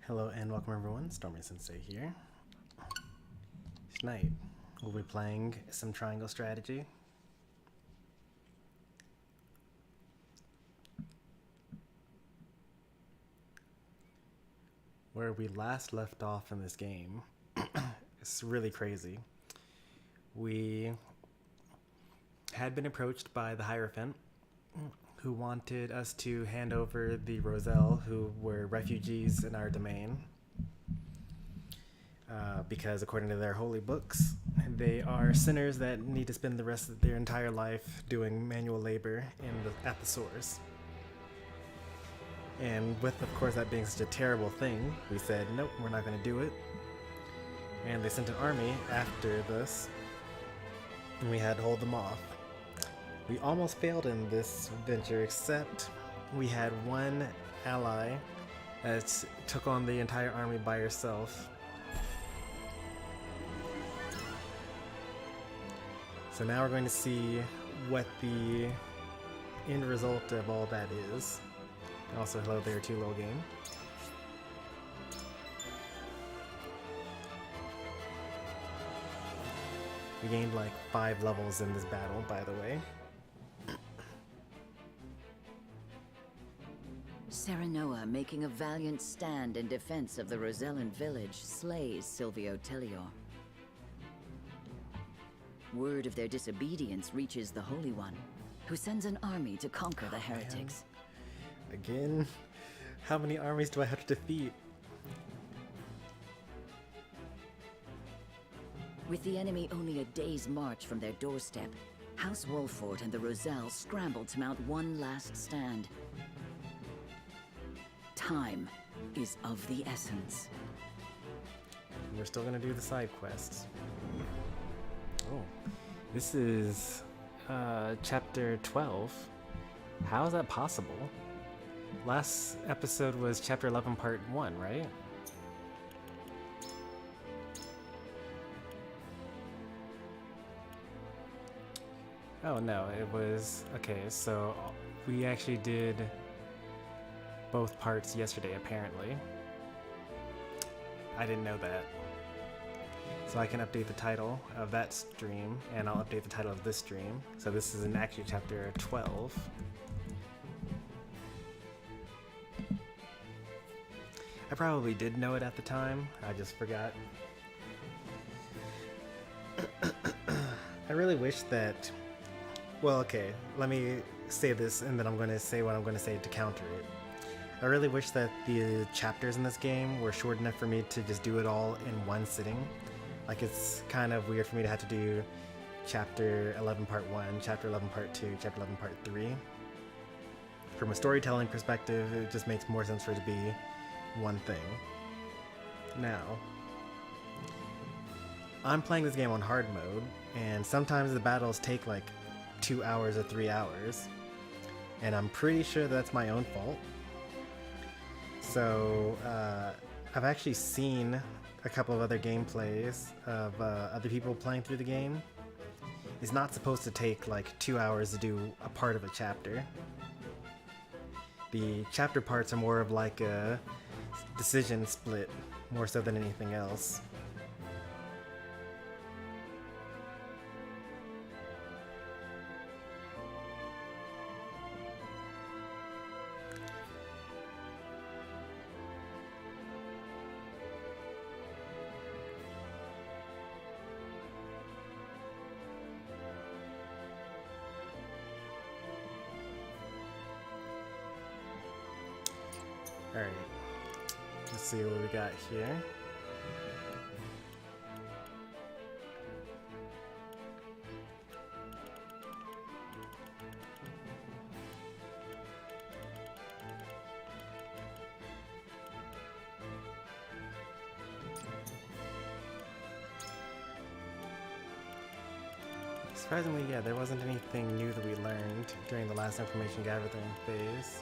Hello and welcome everyone, Stormy Sensei here. Tonight we'll be playing some triangle strategy. Where we last left off in this game, it's really crazy. We had been approached by the Hierophant, who wanted us to hand over the Roselle, who were refugees in our domain, because according to their holy books, they are sinners that need to spend the rest of their entire life doing manual labor at the source. And with, of course, that being such a terrible thing, we said, nope, we're not going to do it. And they sent an army after this, and we had to hold them off. We almost failed in this venture, except we had one ally that took on the entire army by herself. So now we're going to see what the end result of all that is. Also, hello there, Too Low Game. We gained like 5 levels in this battle, by the way. Serenoa, making a valiant stand in defense of the Rosellan village, slays Silvio Tellior. Word of their disobedience reaches the Holy One, who sends an army to conquer the heretics. Man. Again? How many armies do I have to defeat? With the enemy only a day's march from their doorstep, House Wolffort and the Roselle scramble to mount one last stand. Time is of the essence. We're still gonna do the side quests. Oh, this is chapter 12. How is that possible? Last episode was chapter 11 part 1, right? Oh no, it was... Okay, so we actually did both parts yesterday, apparently. I didn't know that. So I can update the title of that stream, and I'll update the title of this stream. So this is in actually chapter 12. I probably did know it at the time, I just forgot. I really wish that... Well, okay, let me say this, and then I'm going to say what I'm going to say to counter it. I really wish that the chapters in this game were short enough for me to just do it all in one sitting. Like, it's kind of weird for me to have to do chapter 11 part 1, chapter 11 part 2, chapter 11 part 3. From a storytelling perspective, it just makes more sense for it to be one thing. Now, I'm playing this game on hard mode, and sometimes the battles take like 2 hours or 3 hours, and I'm pretty sure that's my own fault. So, I've actually seen a couple of other gameplays of other people playing through the game. It's not supposed to take like 2 hours to do a part of a chapter. The chapter parts are more of like a decision split, more so than anything else. Alright, let's see what we got here. Surprisingly, yeah, there wasn't anything new that we learned during the last information gathering phase.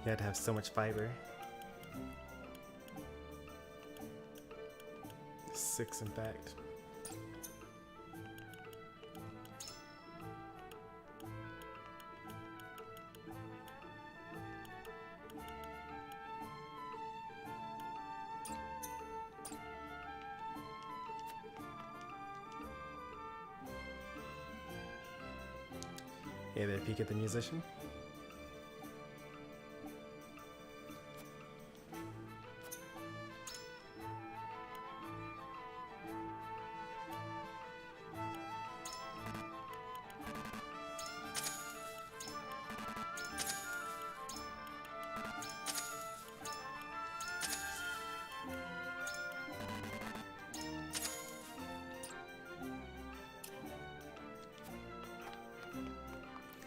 You had to have so much fiber. 6, in fact. Hey there, Pika the musician.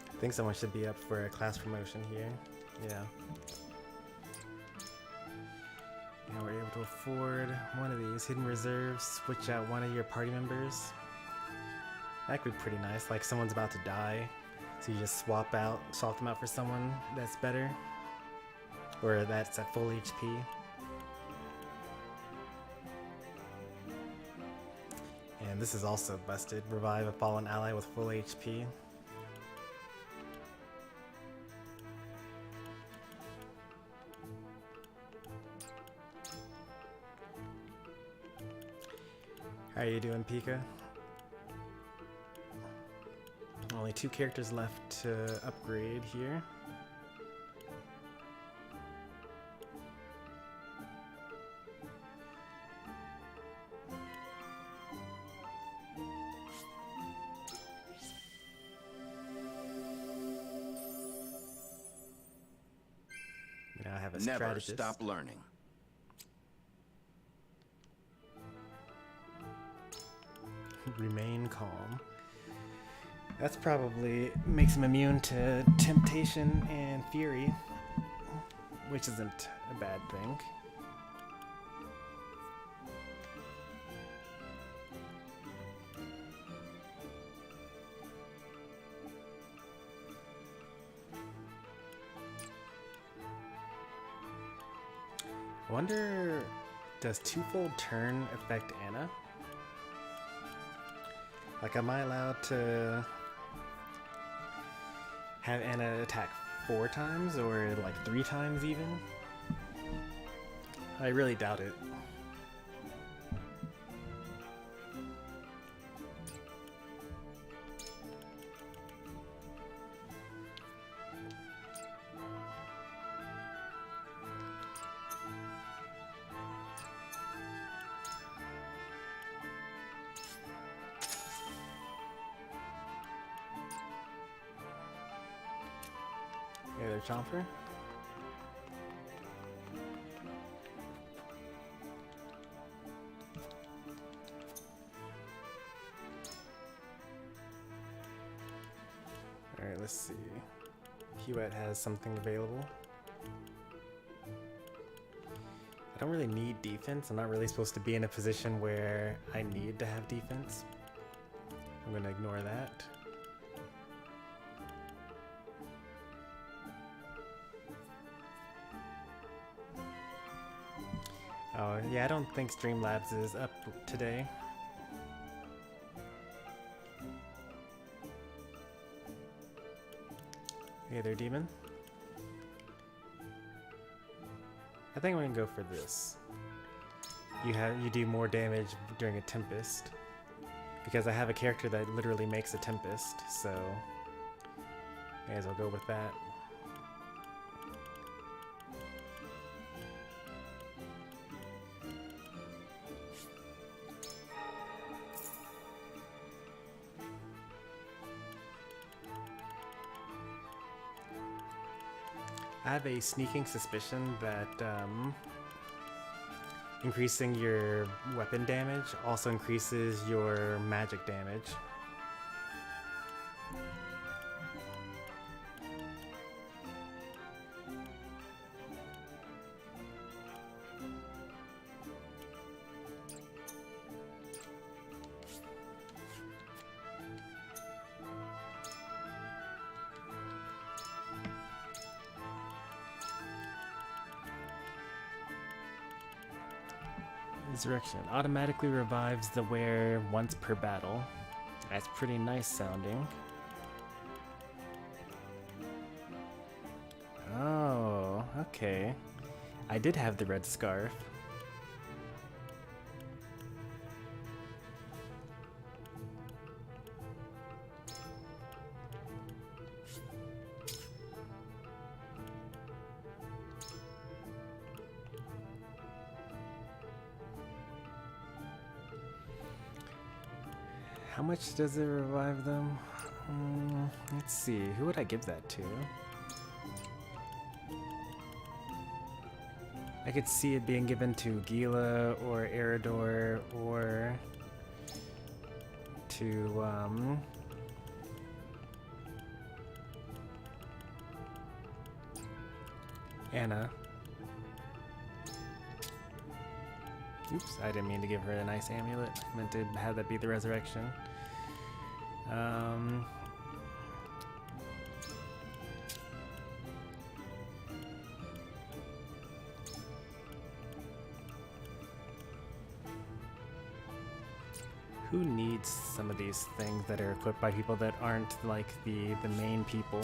I think someone should be up for a class promotion here. Yeah. Now we're able to afford one of these hidden reserves, switch out one of your party members. That could be pretty nice, like someone's about to die, so you just swap them out for someone that's better, or that's at full HP. And this is also busted, revive a fallen ally with full HP. How are you doing, Pika? Only 2 characters left to upgrade here. Now I have a strategist. Never stop learning. Remain calm. That's probably makes him immune to temptation and fury, which isn't a bad thing. I wonder, does twofold turn affect Anna? Like, am I allowed to have Anna attack 4 times or like 3 times even? I really doubt it. Hey there, Chomper. Alright, let's see. Hewitt has something available. I don't really need defense. I'm not really supposed to be in a position where I need to have defense. I'm gonna ignore that. Oh, yeah, I don't think Streamlabs is up today. Hey there, Demon. I think I'm gonna go for this. You do more damage during a Tempest. Because I have a character that literally makes a Tempest, so may as well go with that. I have a sneaking suspicion that increasing your weapon damage also increases your magic damage. Resurrection automatically revives the wearer once per battle. That's pretty nice sounding. Oh, okay. I did have the red scarf. How much does it revive them? Let's see. Who would I give that to? I could see it being given to Gila or Eridor or to Anna. Oops, I didn't mean to give her a nice amulet. I meant to have that be the resurrection. Who needs some of these things that are equipped by people that aren't like the main people?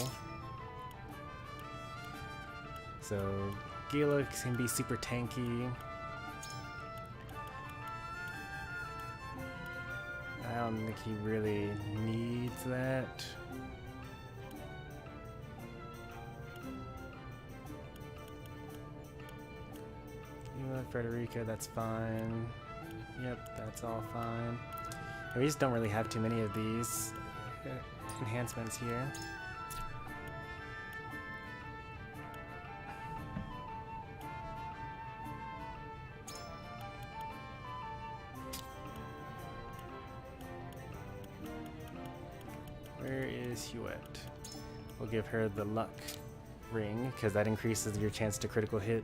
So Gila can be super tanky. I don't think he really needs that. Frederica, that's fine. Yep, that's all fine. We just don't really have too many of these enhancements here. Where is Hewitt? We'll give her the luck ring because that increases your chance to critical hit.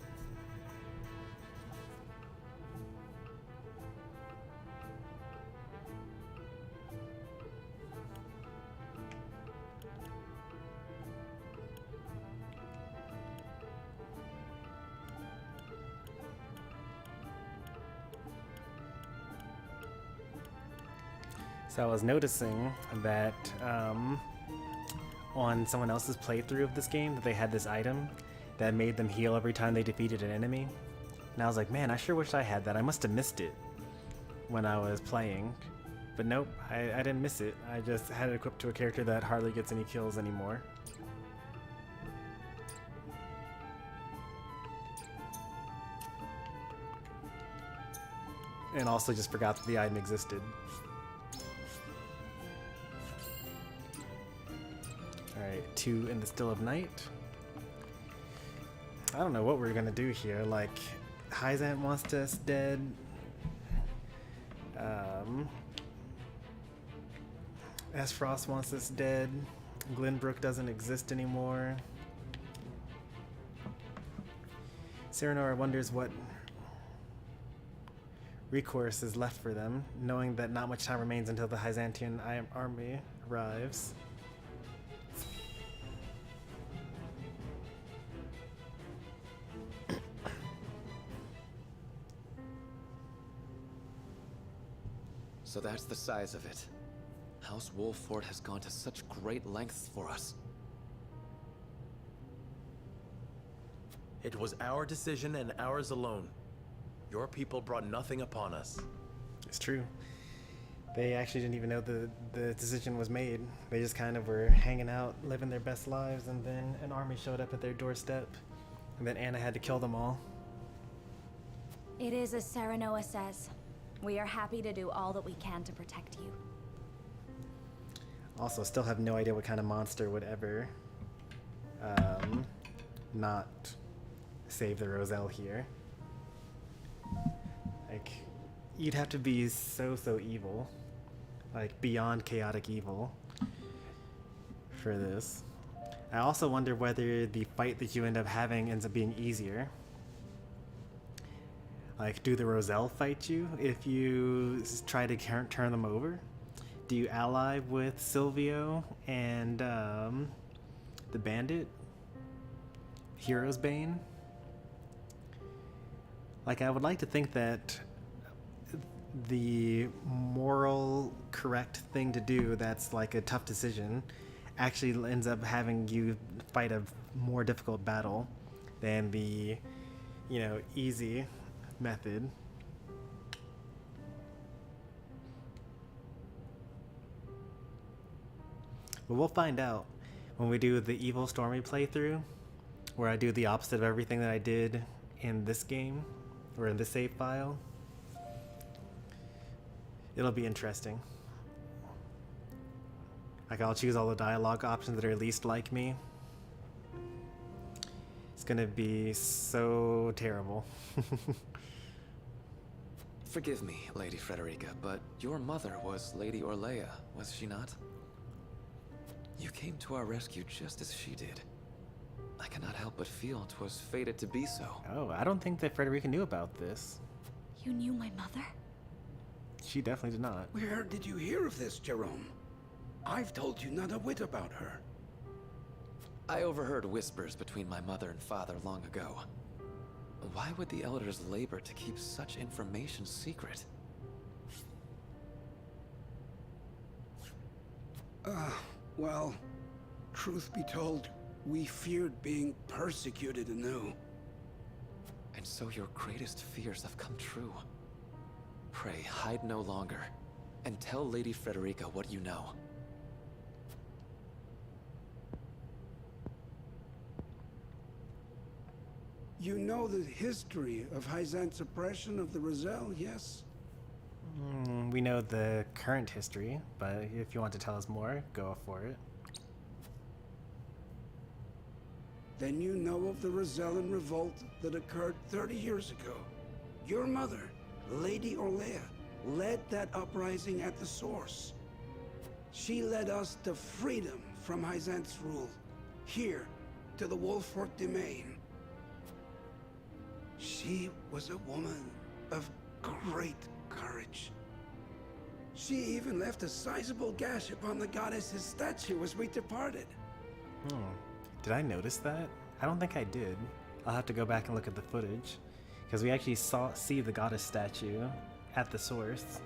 So I was noticing that on someone else's playthrough of this game that they had this item that made them heal every time they defeated an enemy. And I was like, man, I sure wish I had that. I must have missed it when I was playing. But nope, I didn't miss it. I just had it equipped to a character that hardly gets any kills anymore. And also just forgot that the item existed. Alright, 2 in the Still of Night. I don't know what we're gonna do here. Like, Hyzante wants us dead. Aesfrost wants us dead. Glenbrook doesn't exist anymore. Serenoa wonders what recourse is left for them, knowing that not much time remains until the Hyzantean army arrives. So that's the size of it. House Wolffort has gone to such great lengths for us. It was our decision and ours alone. Your people brought nothing upon us. It's true. They actually didn't even know the decision was made. They just kind of were hanging out, living their best lives, and then an army showed up at their doorstep, and then Anna had to kill them all. It is as Serenoa says. We are happy to do all that we can to protect you. Also, still have no idea what kind of monster would ever not save the Roselle here. Like, you'd have to be so evil, like beyond chaotic evil for this. I also wonder whether the fight that you end up having ends up being easier. Like, do the Roselle fight you if you try to turn them over? Do you ally with Silvio and the bandit? Hero's Bane? Like, I would like to think that the moral correct thing to do that's like a tough decision actually ends up having you fight a more difficult battle than the, easy method. But we'll find out when we do the evil Stormy playthrough, where I do the opposite of everything that I did in this game, or in this save file. It'll be interesting. Like, I'll choose all the dialogue options that are least like me. It's gonna be so terrible. Forgive me, Lady Frederica, but your mother was Lady Orlea, was she not? You came to our rescue just as she did. I cannot help but feel 'twas fated to be so. Oh, I don't think that Frederica knew about this. You knew my mother? She definitely did not. Where did you hear of this, Jerome? I've told you not a whit about her. I overheard whispers between my mother and father long ago. Why would the elders labor to keep such information secret? Well, truth be told, we feared being persecuted anew. And so your greatest fears have come true. Pray, hide no longer, and tell Lady Frederica what you know. You know the history of Hyzante's oppression of the Roselle, yes? We know the current history, but if you want to tell us more, go for it. Then you know of the Rosellan revolt that occurred 30 years ago. Your mother, Lady Orlea, led that uprising at the source. She led us to freedom from Hyzante's rule, here, to the Wolffort domain. She was a woman of great courage. She even left a sizable gash upon the goddess's statue as we departed. Did I notice that? I don't think I did. I'll have to go back and look at the footage, because we actually see the goddess statue at the source.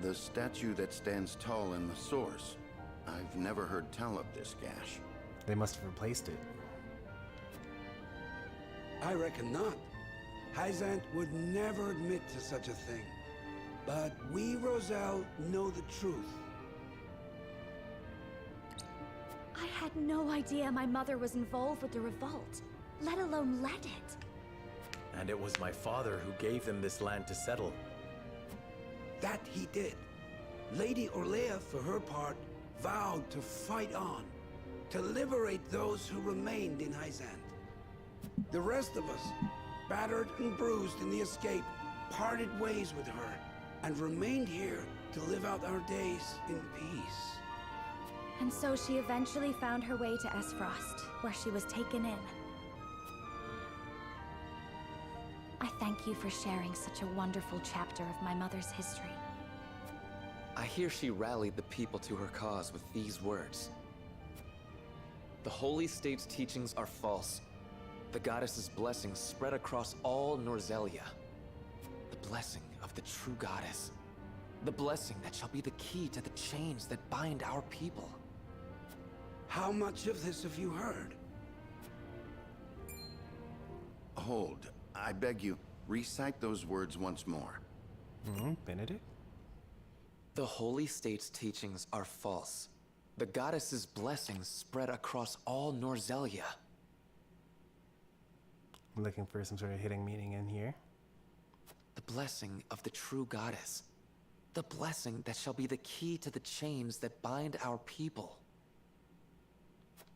The statue that stands tall in the source. I've never heard tell of this gash. They must have replaced it. I reckon not. Hyzante would never admit to such a thing. But we, Roselle, know the truth. I had no idea my mother was involved with the revolt, let alone led it. And it was my father who gave them this land to settle. That he did. Lady Orlea, for her part, vowed to fight on, to liberate those who remained in Hyzante. The rest of us, battered and bruised in the escape, parted ways with her, and remained here to live out our days in peace. And so she eventually found her way to Aesfrost, where she was taken in. I thank you for sharing such a wonderful chapter of my mother's history. I hear she rallied the people to her cause with these words. The Holy State's teachings are false. The goddess's blessings spread across all Norzelia. The blessing of the true goddess. The blessing that shall be the key to the chains that bind our people. How much of this have you heard? Hold. I beg you, recite those words once more. Benedict? The Holy State's teachings are false. The goddess's blessings spread across all Norzelia. I'm looking for some sort of hidden meaning in here. The blessing of the true goddess. The blessing that shall be the key to the chains that bind our people.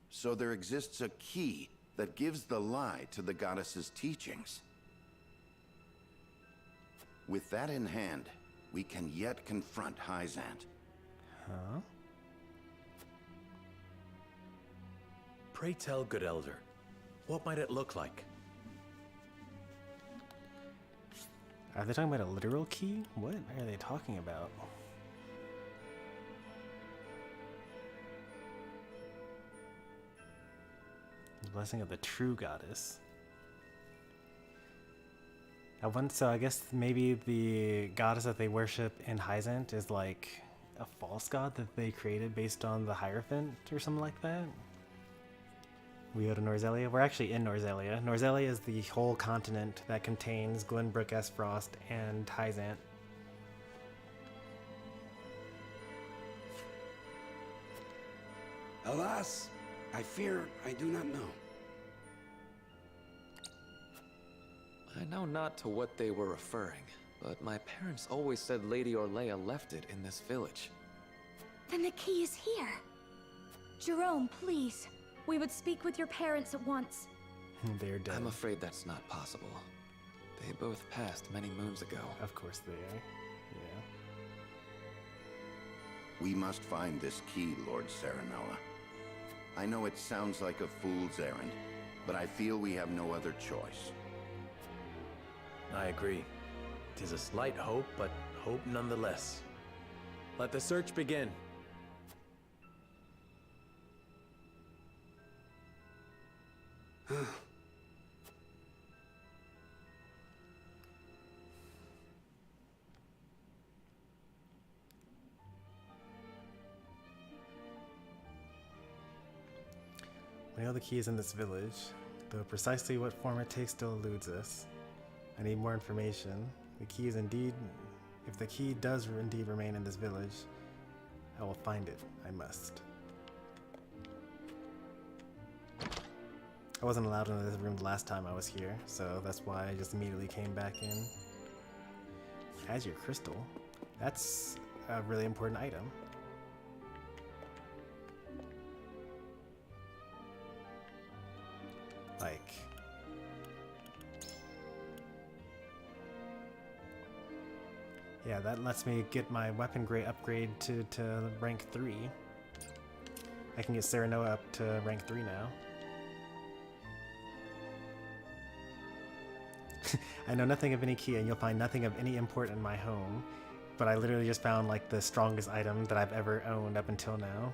So there exists a key that gives the lie to the goddess's teachings. With that in hand, we can yet confront Hyzante. Huh? Pray tell, good elder, what might it look like? Are they talking about a literal key? What are they talking about? The blessing of the true goddess. So I guess maybe the goddess that they worship in Hyzante is like a false god that they created based on the Hierophant or something like that. We go to Norzelia. We're actually in Norzelia. Norzelia is the whole continent that contains Glenbrook, Aesfrost, and Hyzante. Alas, I fear I do not know. I know not to what they were referring, but my parents always said Lady Orlea left it in this village. Then the key is here. Jerome, please. We would speak with your parents at once. They're dead. I'm afraid that's not possible. They both passed many moons ago. Of course they are. Yeah. We must find this key, Lord Serenoa. I know it sounds like a fool's errand, but I feel we have no other choice. I agree. 'Tis a slight hope, but hope nonetheless. Let the search begin. We know the key is in this village, though precisely what form it takes still eludes us. I need more information. The key is indeed... If the key does indeed remain in this village, I will find it. I must. I wasn't allowed into this room the last time I was here, so that's why I just immediately came back in. Azure Crystal. That's a really important item. Like... Yeah, that lets me get my weapon grade upgrade to rank 3. I can get Serenoa up to rank 3 now. I know nothing of any key, and you'll find nothing of any import in my home, but I literally just found like the strongest item that I've ever owned up until now.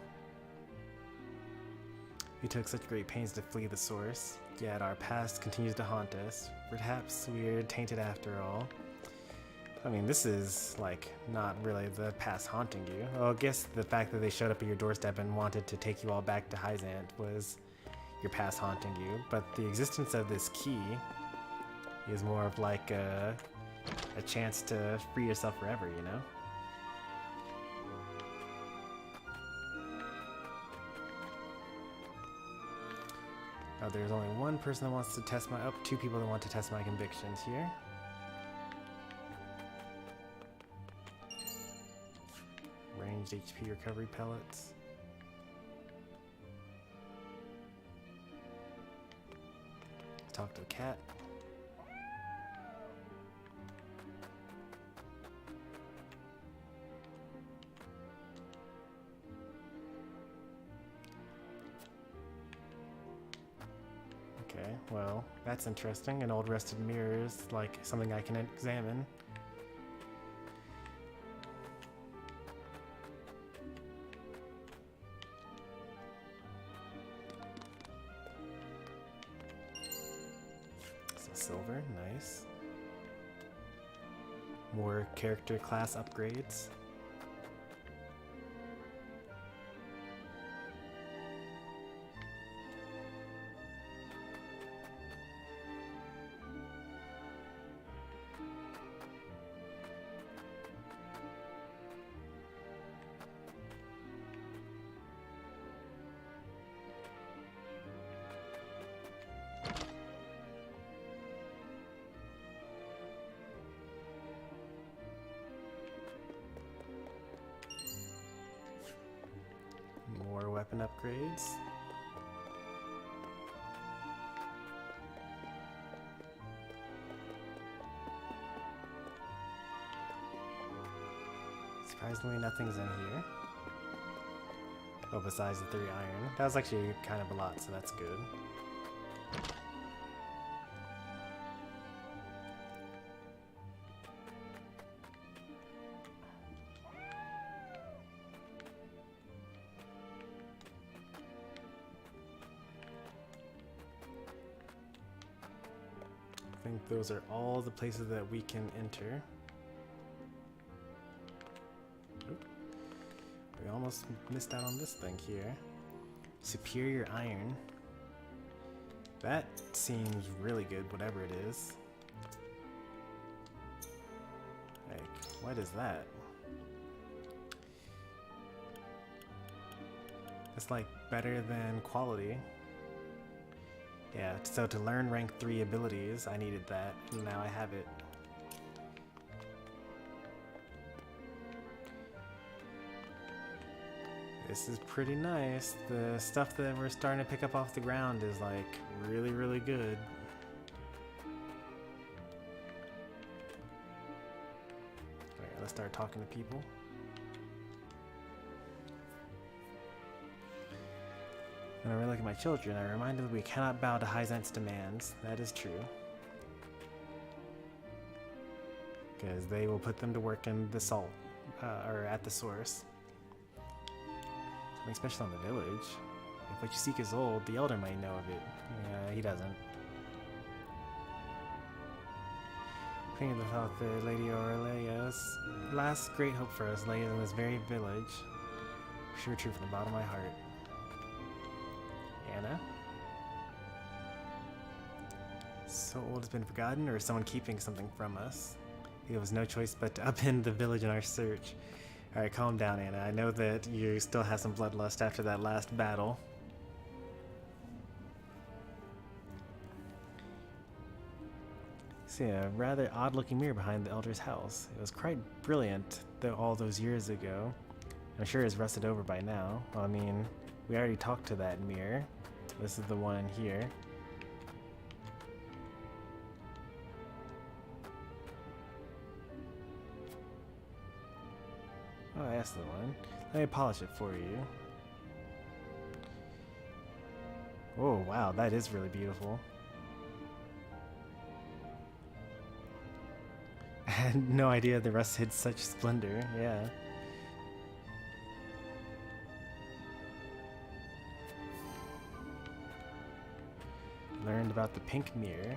We took such great pains to flee the source, yet our past continues to haunt us. Perhaps we're tainted after all. I mean, this is, like, not really the past haunting you. Well, I guess the fact that they showed up at your doorstep and wanted to take you all back to Hyzante was your past haunting you, but the existence of this key is more of like a chance to free yourself forever, you know? Oh, there's only one person that wants to test my... Oh, 2 people that want to test my convictions here. Ranged HP recovery pellets. Talk to the cat. Okay, well, that's interesting. An old rusted mirror is like something I can examine. Some silver, nice. More character class upgrades. More weapon upgrades. Surprisingly, nothing's in here. Oh, besides the 3 iron. That was actually kind of a lot, so that's good. think those are all the places that we can enter. Oop. We almost missed out on this thing here. Superior iron. That seems really good, whatever it is. Like, what is that? It's like better than quality. Yeah, so to learn rank 3 abilities, I needed that, and now I have it. This is pretty nice. The stuff that we're starting to pick up off the ground is like really, really good. Alright, let's start talking to people. When I really look at my children, I remind them that we cannot bow to Hyzante's demands. That is true. Because they will put them to work in the salt, or at the source. Something special in the village. If what you seek is old, the elder might know of it. Yeah, he doesn't. Thinking of the thought that Lady Aurelia's last great hope for us lays in this very village. Sure true from the bottom of my heart. Anna? So old it's been forgotten, or is someone keeping something from us? It was no choice but to upend the village in our search. Alright, calm down, Anna. I know that you still have some bloodlust after that last battle. See a rather odd-looking mirror behind the elder's house. It was quite brilliant all those years ago. I'm sure it's rusted over by now. Well, I mean, we already talked to that mirror. This is the one here. Oh, that's the one. Let me polish it for you. Oh, wow, that is really beautiful. I had no idea the rust hid such splendor, yeah. Learned about the pink mirror.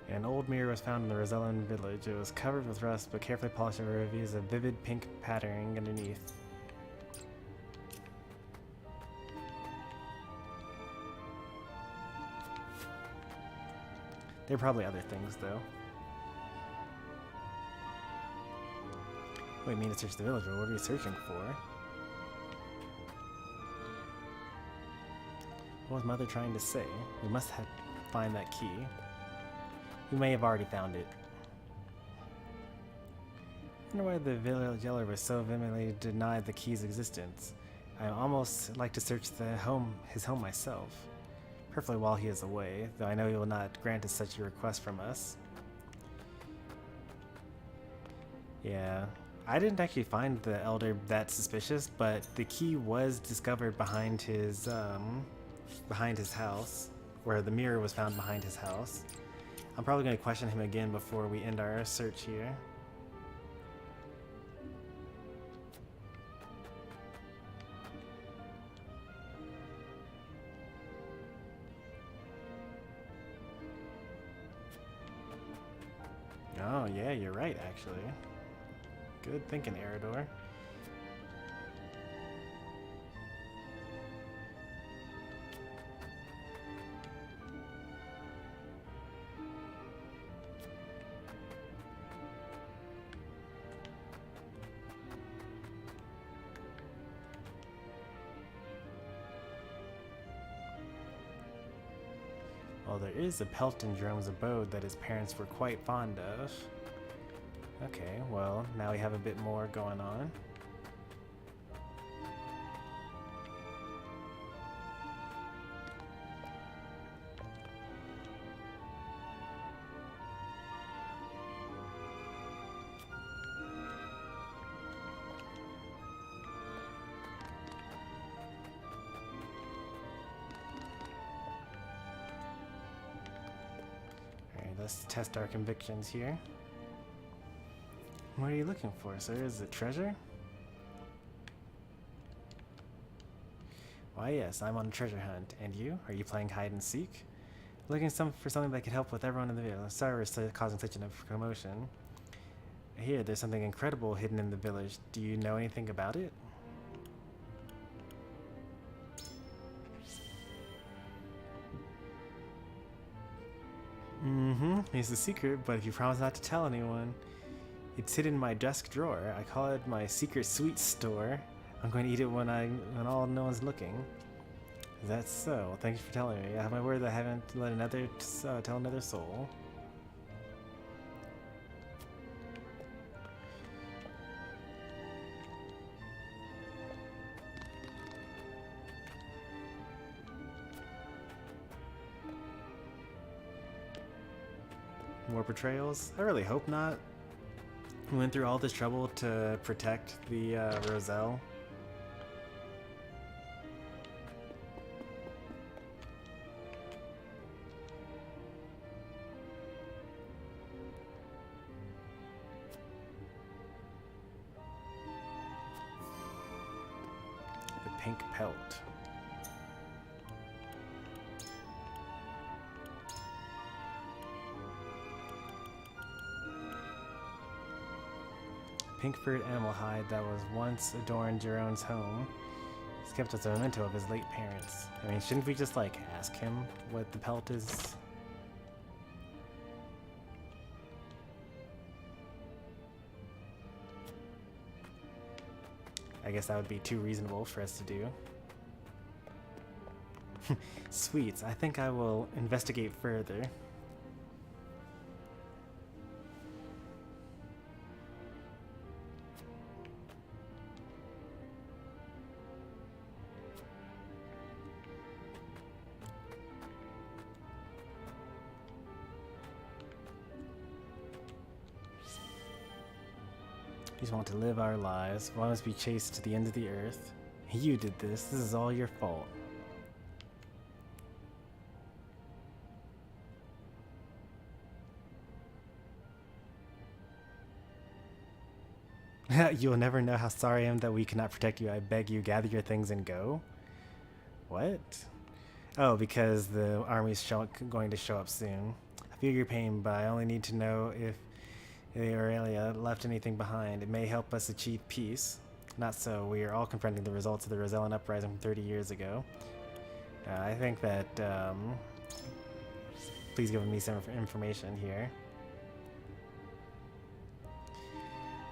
An old mirror was found in the Rosellan village. It was covered with rust, but carefully polished over reveals a vivid pink patterning underneath. There are probably other things, though. Wait, I mean to search the village, but what are we searching for? What was Mother trying to say? We must find that key. We may have already found it. I wonder why the village elder was so vehemently denied the key's existence. I almost like to search his home myself. Preferably while he is away, though I know he will not grant us such a request from us. Yeah, I didn't actually find the elder that suspicious, but the key was discovered behind his house, where the mirror was found behind his house. I'm probably going to question him again before we end our search here. Oh, yeah, you're right, actually. Good thinking, Eridor. Well, there is a pelt in Jerome's abode that his parents were quite fond of. Okay, well, now we have a bit more going on. Alright, let's test our convictions here. What are you looking for, sir? Is it treasure? Why, yes, I'm on a treasure hunt. And you? Are you playing hide and seek? Looking for something that could help with everyone in the village. Sorry for causing such a commotion. I hear there's something incredible hidden in the village. Do you know anything about it? It's a secret, but if you promise not to tell anyone. It's hidden in my desk drawer. I call it my secret sweet store. I'm going to eat it when no one's looking. Is that so? Thank you for telling me. I have my word that I haven't let another tell another soul. More betrayals? I really hope not. We went through all this trouble to protect the Roselle. The pink pelt. Pink furred animal hide that was once adorned Jerome's home. He's kept as a memento of his late parents. I mean, shouldn't we just, like, ask him what the pelt is? I guess that would be too reasonable for us to do. Sweets, I think I will investigate further. We just want to live our lives. Want us to be chased to the end of the earth. You did this. This is all your fault. You'll never know how sorry I am that we cannot protect you. I beg you, gather your things and go. What? Oh, because the army's going to show up soon. I feel your pain, but I only need to know if Aurelia left anything behind. It may help us achieve peace. Not so. We are all confronting the results of the Rosellan uprising from 30 years ago. I think that, please give me some information here.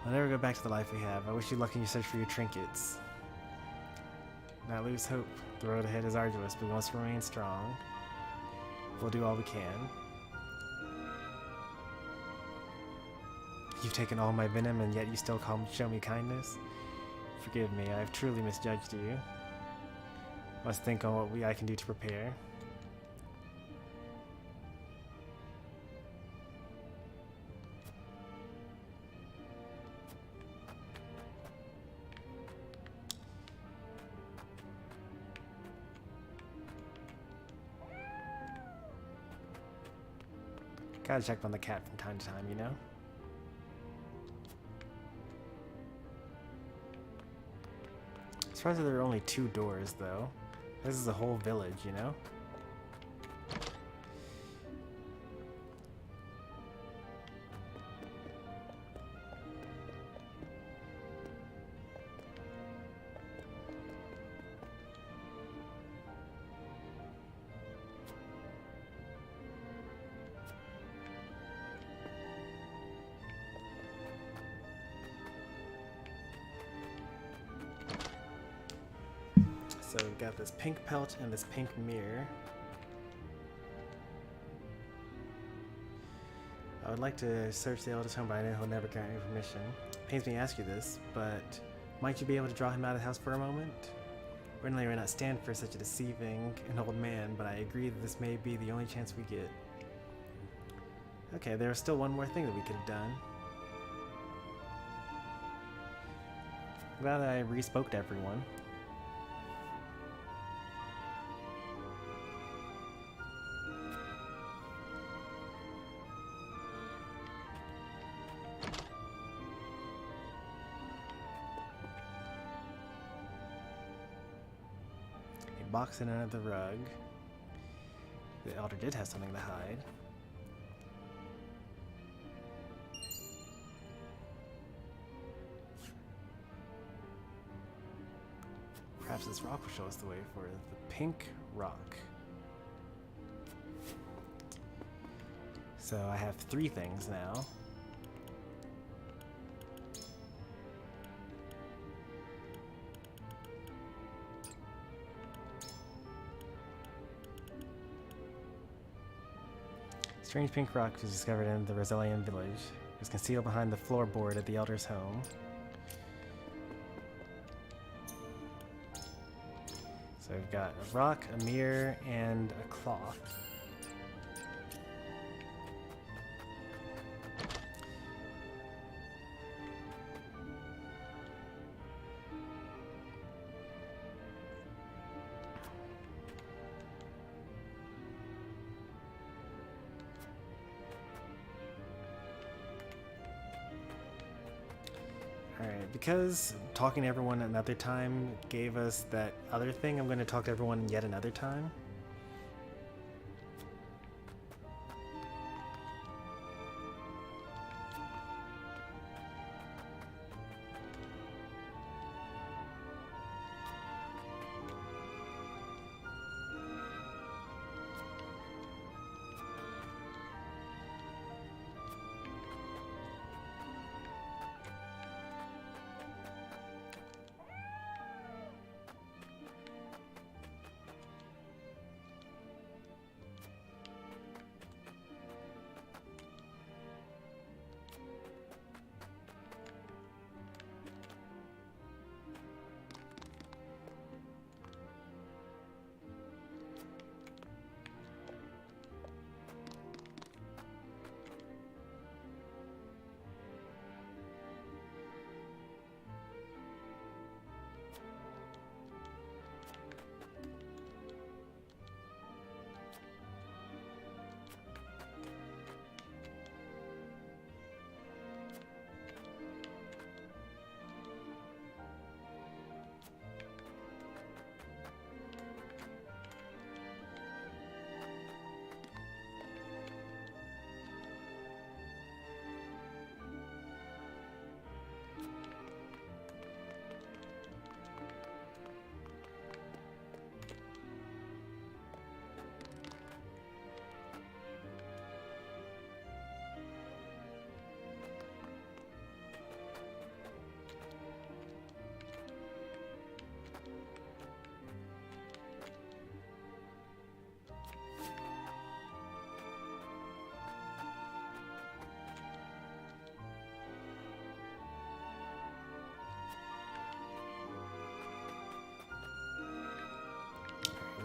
I'll never go back to the life we have. I wish you luck in your search for your trinkets. Not lose hope. The road ahead is arduous, but we must remain strong. We'll do all we can. You've taken all my venom, and yet you still show me kindness? Forgive me, I've truly misjudged you. Must think on what I can do to prepare. Gotta check on the cat from time to time, you know? As far as there are only 2 doors, though. This is a whole village, you know? So we've got this pink pelt and this pink mirror. I would like to search the eldest home, but I know he'll never grant me permission. Pains me to ask you this, but might you be able to draw him out of the house for a moment? Ordinarily, I would not stand for such a deceiving an old man, but I agree that this may be the only chance we get. Okay, there's still one more thing that we could have done. I'm glad that I re-spoke to everyone. box in under the rug. The elder did have something to hide. Perhaps this rock will show us the way for the pink rock. So I have 3 things now. Strange pink rock was discovered in the Rozelian village. It was concealed behind the floorboard at the elder's home. So we've got a rock, a mirror, and a cloth. Alright, because talking to everyone another time gave us that other thing, I'm going to talk to everyone yet another time.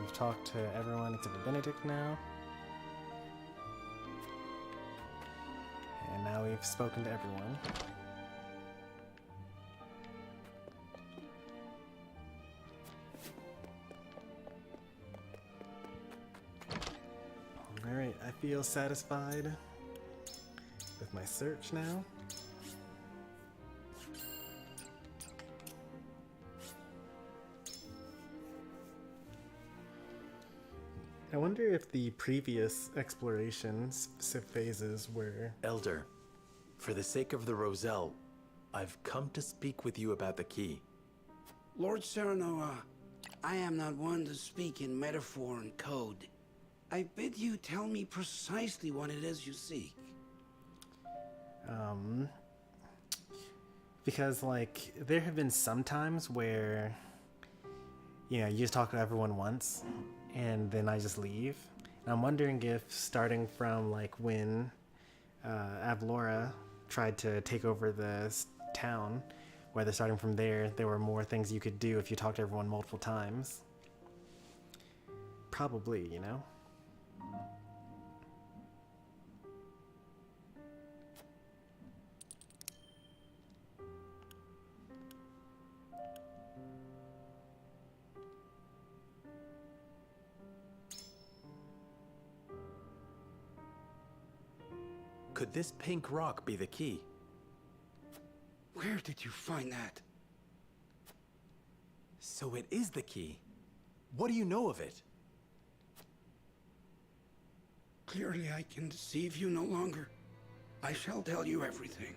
We've talked to everyone except for Benedict now. And now we've spoken to everyone. Alright, I feel satisfied with my search now. I wonder if the previous explorations phases were... Elder, for the sake of the Roselle, I've come to speak with you about the key. Lord Serenoa, I am not one to speak in metaphor and code. I bid you tell me precisely what it is you seek. Because, like, there have been some times where, you know, you just talk to everyone once, and then I just leave. And I'm wondering if, starting from, like, when Avlora tried to take over the town, whether starting from there were more things you could do if you talked to everyone multiple times. Probably, you know? Could this pink rock be the key? Where did you find that? So it is the key. What do you know of it? Clearly I can deceive you no longer. I shall tell you everything.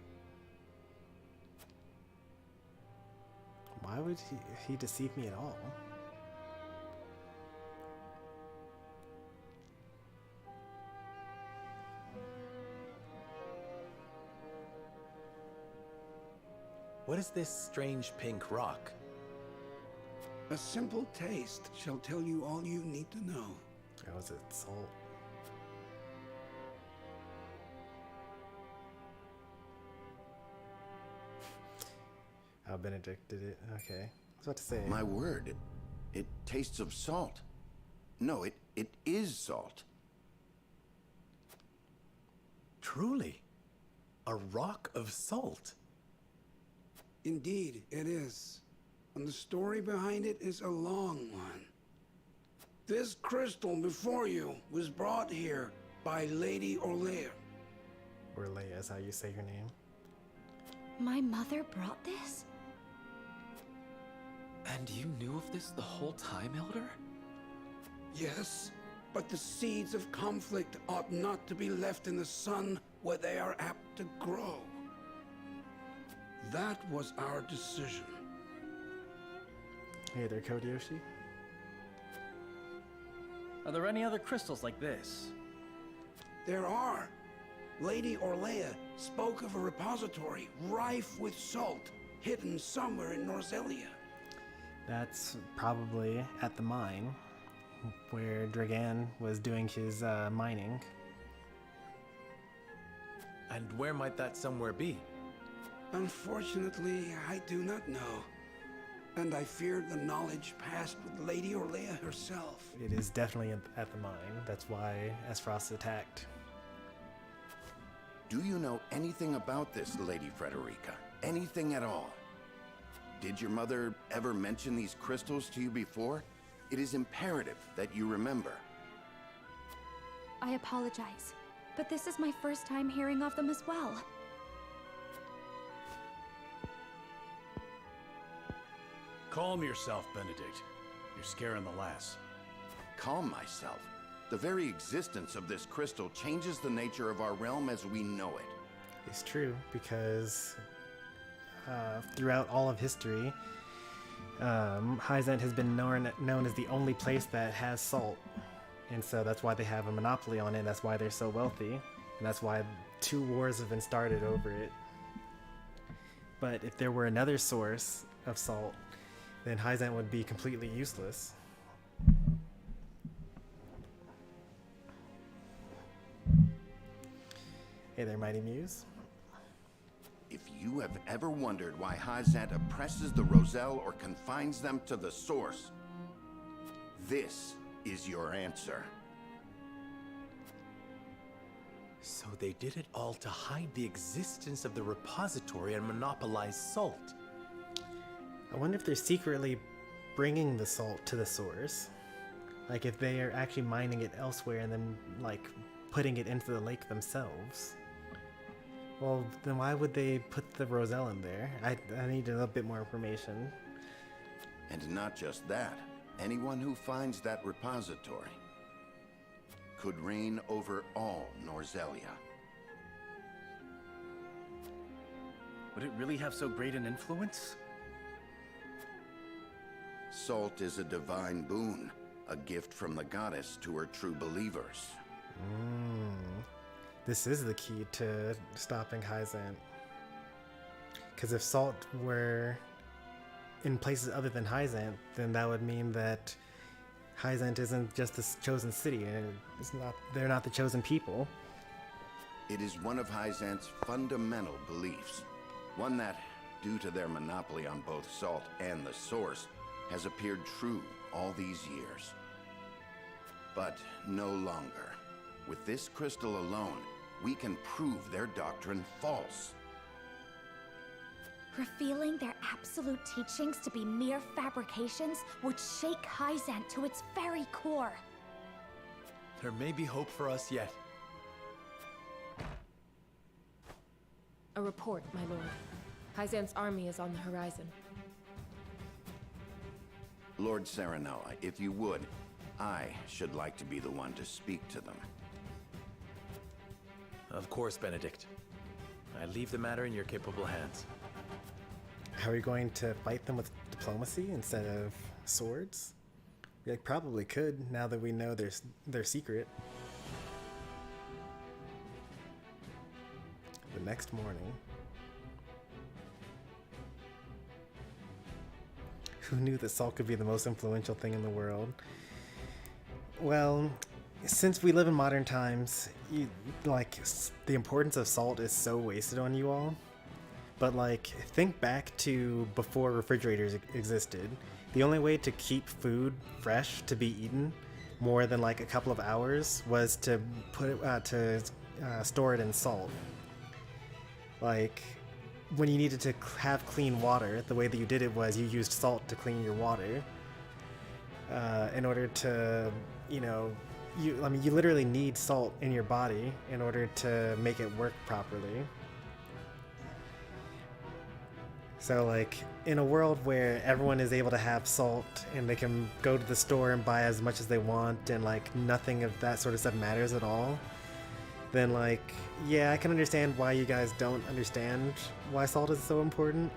Why would he deceive me at all? What is this strange pink rock? A simple taste shall tell you all you need to know. Or was it salt? How Benedict did it. Okay. I was about to say. My word, it tastes of salt. No, it is salt. Truly, a rock of salt. Indeed, it is. And the story behind it is a long one. This crystal before you was brought here by Lady Orlea. Or Leia is how you say her name. My mother brought this? And you knew of this the whole time, Elder? Yes, but the seeds of conflict ought not to be left in the sun where they are apt to grow. That was our decision. Hey there, Kodyoshi. Are there any other crystals like this? There are. Lady Orlea spoke of a repository rife with salt, hidden somewhere in Norzelia. That's probably at the mine where Dragan was doing his mining. And where might that somewhere be? Unfortunately, I do not know. And I fear the knowledge passed with Lady Orlea herself. It is definitely at the mine. That's why Aesfrost attacked. Do you know anything about this, Lady Frederica? Anything at all? Did your mother ever mention these crystals to you before? It is imperative that you remember. I apologize, but this is my first time hearing of them as well. Calm yourself, Benedict. You're scaring the lass. Calm myself. The very existence of this crystal changes the nature of our realm as we know it. It's true, because throughout all of history, Hyzante has been known as the only place that has salt. And so that's why they have a monopoly on it, that's why they're so wealthy, and that's why 2 wars have been started over it. But if there were another source of salt, then Hyzante would be completely useless. Hey there, Mighty Muse. If you have ever wondered why Hyzante oppresses the Roselle or confines them to the source, this is your answer. So they did it all to hide the existence of the repository and monopolize salt. I wonder if they're secretly bringing the salt to the source. Like if they are actually mining it elsewhere and then like putting it into the lake themselves. Well, then why would they put the Roselle in there? I need a little bit more information. And not just that, anyone who finds that repository could reign over all Norzelia. Would it really have so great an influence? Salt is a divine boon, a gift from the goddess to her true believers. This is the key to stopping Hyzante. Because if salt were in places other than Hyzante, then that would mean that Hyzante isn't just the chosen city, and they're not the chosen people. It is one of Hyzante's fundamental beliefs, one that, due to their monopoly on both salt and the source, has appeared true all these years. But no longer. With this crystal alone, we can prove their doctrine false. Revealing their absolute teachings to be mere fabrications would shake Hyzante to its very core. There may be hope for us yet. A report, my lord. Hyzante's army is on the horizon. Lord Serenoa, if you would, I should like to be the one to speak to them. Of course, Benedict. I leave the matter in your capable hands. Are we going to fight them with diplomacy instead of swords? We probably could, now that we know their secret. The next morning. Who knew that salt could be the most influential thing in the world? Well, since we live in modern times, the importance of salt is so wasted on you all. But think back to before refrigerators existed. The only way to keep food fresh to be eaten more than a couple of hours was to store it in salt. When you needed to have clean water, the way that you did it was you used salt to clean your water. In order to, you literally need salt in your body in order to make it work properly. So in a world where everyone is able to have salt and they can go to the store and buy as much as they want and nothing of that sort of stuff matters at all, then yeah, I can understand why you guys don't understand why salt is so important.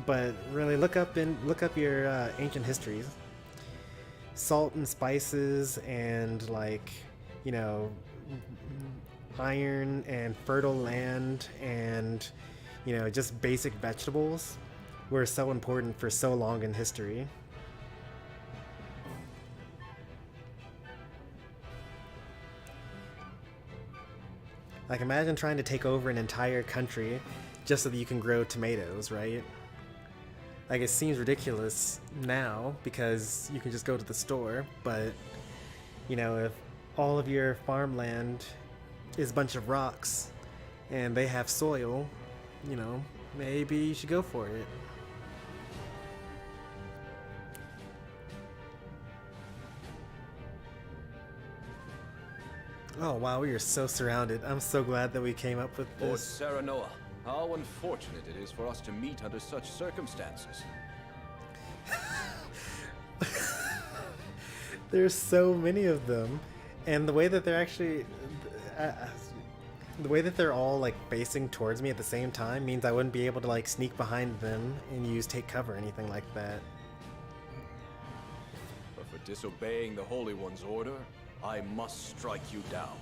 But really look up your ancient histories. Salt and spices and iron and fertile land and just basic vegetables were so important for so long in history. Imagine trying to take over an entire country just so that you can grow tomatoes, right? It seems ridiculous now because you can just go to the store, but if all of your farmland is a bunch of rocks and they have soil, maybe you should go for it. Oh wow, we are so surrounded. I'm so glad that we came up with Lord this. Serenoa, how unfortunate it is for us to meet under such circumstances. There's so many of them, and the way that they're actually, the way that they're all facing towards me at the same time means I wouldn't be able to sneak behind them and use take cover or anything like that. But for disobeying the Holy One's order, I must strike you down.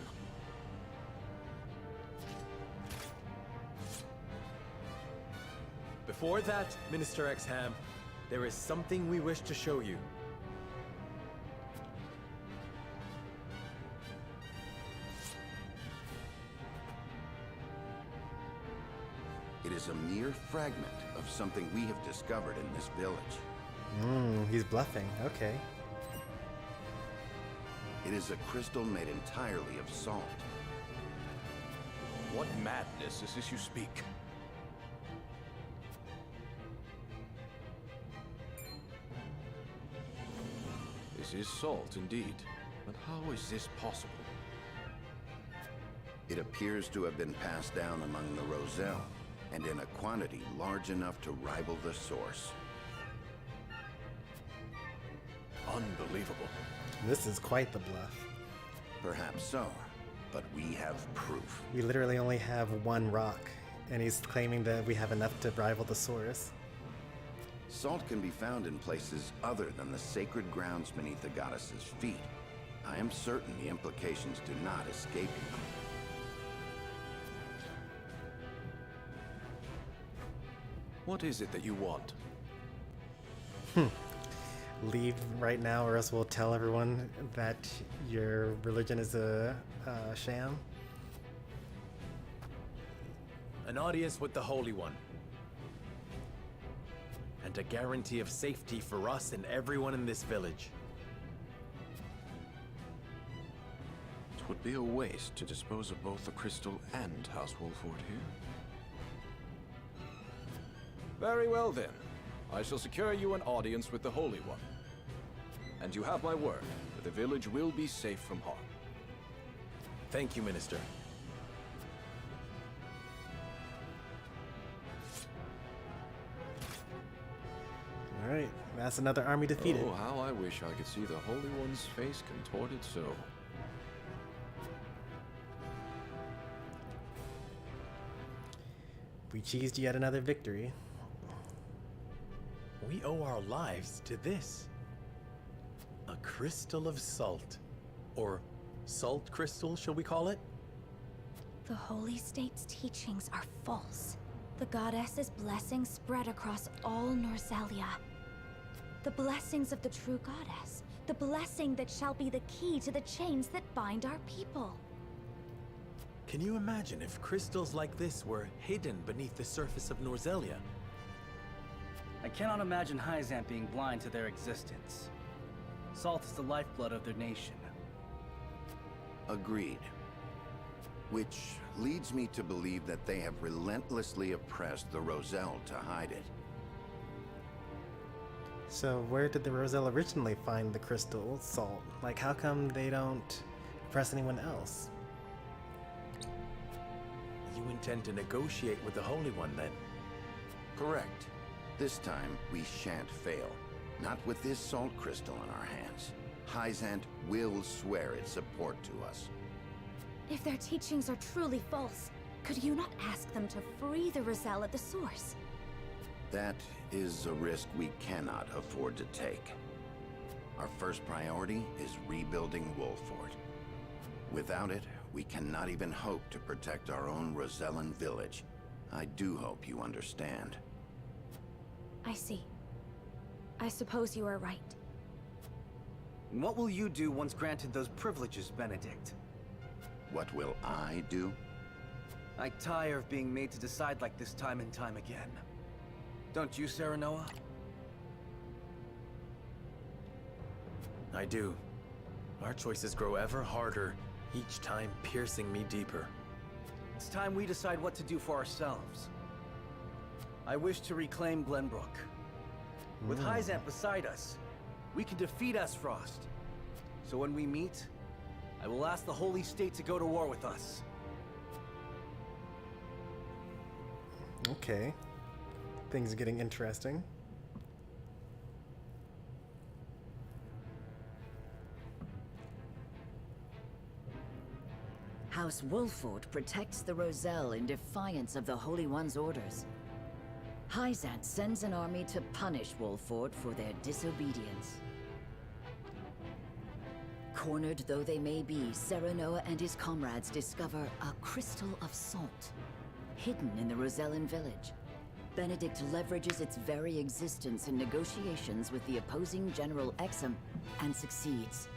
Before that, Minister Exham, there is something we wish to show you. It is a mere fragment of something we have discovered in this village. He's bluffing. Okay. It is a crystal made entirely of salt. What madness is this you speak? This is salt indeed, but how is this possible? It appears to have been passed down among the Roselle, and in a quantity large enough to rival the source. Unbelievable. This is quite the bluff. Perhaps so, but we have proof. We literally only have one rock, and he's claiming that we have enough to rival the source. Salt can be found in places other than the sacred grounds beneath the goddess's feet. I am certain the implications do not escape you. What is it that you want? Leave right now, or else we'll tell everyone that your religion is a sham. An audience with the Holy One. And a guarantee of safety for us and everyone in this village. It would be a waste to dispose of both the crystal and House Wolffort here. Very well then. I shall secure you an audience with the Holy One. And you have my word that the village will be safe from harm. Thank you, Minister. Alright, that's another army defeated. Oh, how I wish I could see the Holy One's face contorted so. We cheesed yet another victory. We owe our lives to this. A crystal of salt. Or salt crystal, shall we call it? The Holy State's teachings are false. The goddess's blessings spread across all Norzelia. The blessings of the true goddess. The blessing that shall be the key to the chains that bind our people. Can you imagine if crystals like this were hidden beneath the surface of Norzelia? I cannot imagine Hyzante being blind to their existence. Salt is the lifeblood of their nation. Agreed. Which leads me to believe that they have relentlessly oppressed the Roselle to hide it. So where did the Roselle originally find the crystal salt? Like, how come they don't oppress anyone else? You intend to negotiate with the Holy One, then? Correct. This time, we shan't fail. Not with this salt crystal in our hands. Hyzante will swear its support to us. If their teachings are truly false, could you not ask them to free the Roselle at the source? That is a risk we cannot afford to take. Our first priority is rebuilding Wolffort. Without it, we cannot even hope to protect our own Rosellan village. I do hope you understand. I see. I suppose you are right. What will you do once granted those privileges, Benedict? What will I do? I tire of being made to decide like this time and time again. Don't you, Serenoa? I do. Our choices grow ever harder, each time piercing me deeper. It's time we decide what to do for ourselves. I wish to reclaim Glenbrook. With Hyzante beside us, we can defeat Aesfrost. So when we meet, I will ask the Holy State to go to war with us. Okay. Things are getting interesting. House Wolffort protects the Roselle in defiance of the Holy One's orders. Hyzante sends an army to punish Wolffort for their disobedience. Cornered though they may be, Serenoa and his comrades discover a crystal of salt, hidden in the Rosellan village. Benedict leverages its very existence in negotiations with the opposing General Exum and succeeds.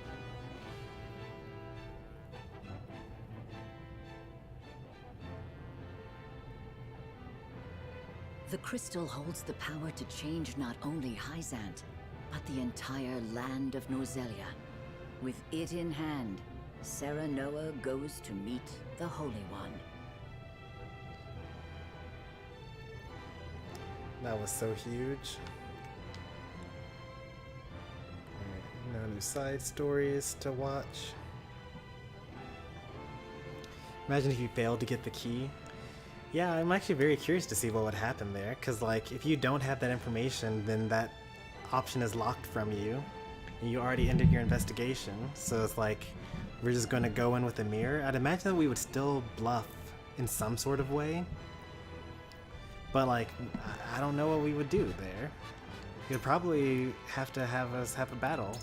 The crystal holds the power to change not only Hyzante, but the entire land of Norzelia. With it in hand, Serenoa goes to meet the Holy One. That was so huge. Alright, now new side stories to watch. Imagine if you failed to get the key. Yeah, I'm actually very curious to see what would happen there, because like if you don't have that information, then that option is locked from you, and you already ended your investigation. So it's like we're just going to go in with a mirror. I'd imagine that we would still bluff in some sort of way, but like I don't know what we would do there. You'd probably have to have us have a battle.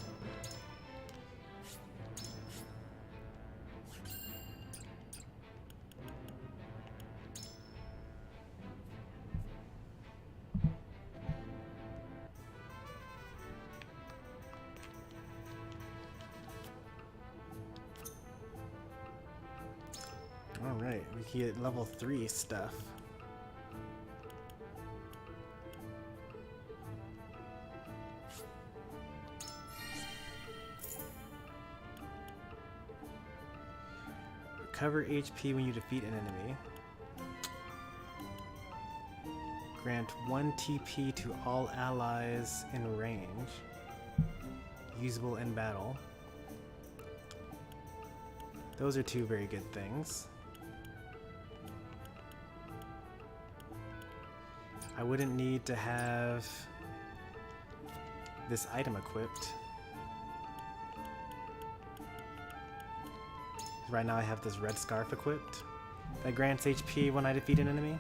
Alright, we can get level 3 stuff. Recover HP when you defeat an enemy. Grant 1 TP to all allies in range. Usable in battle. Those are two very good things. I wouldn't need to have this item equipped. Right now I have this red scarf equipped that grants HP when I defeat an enemy.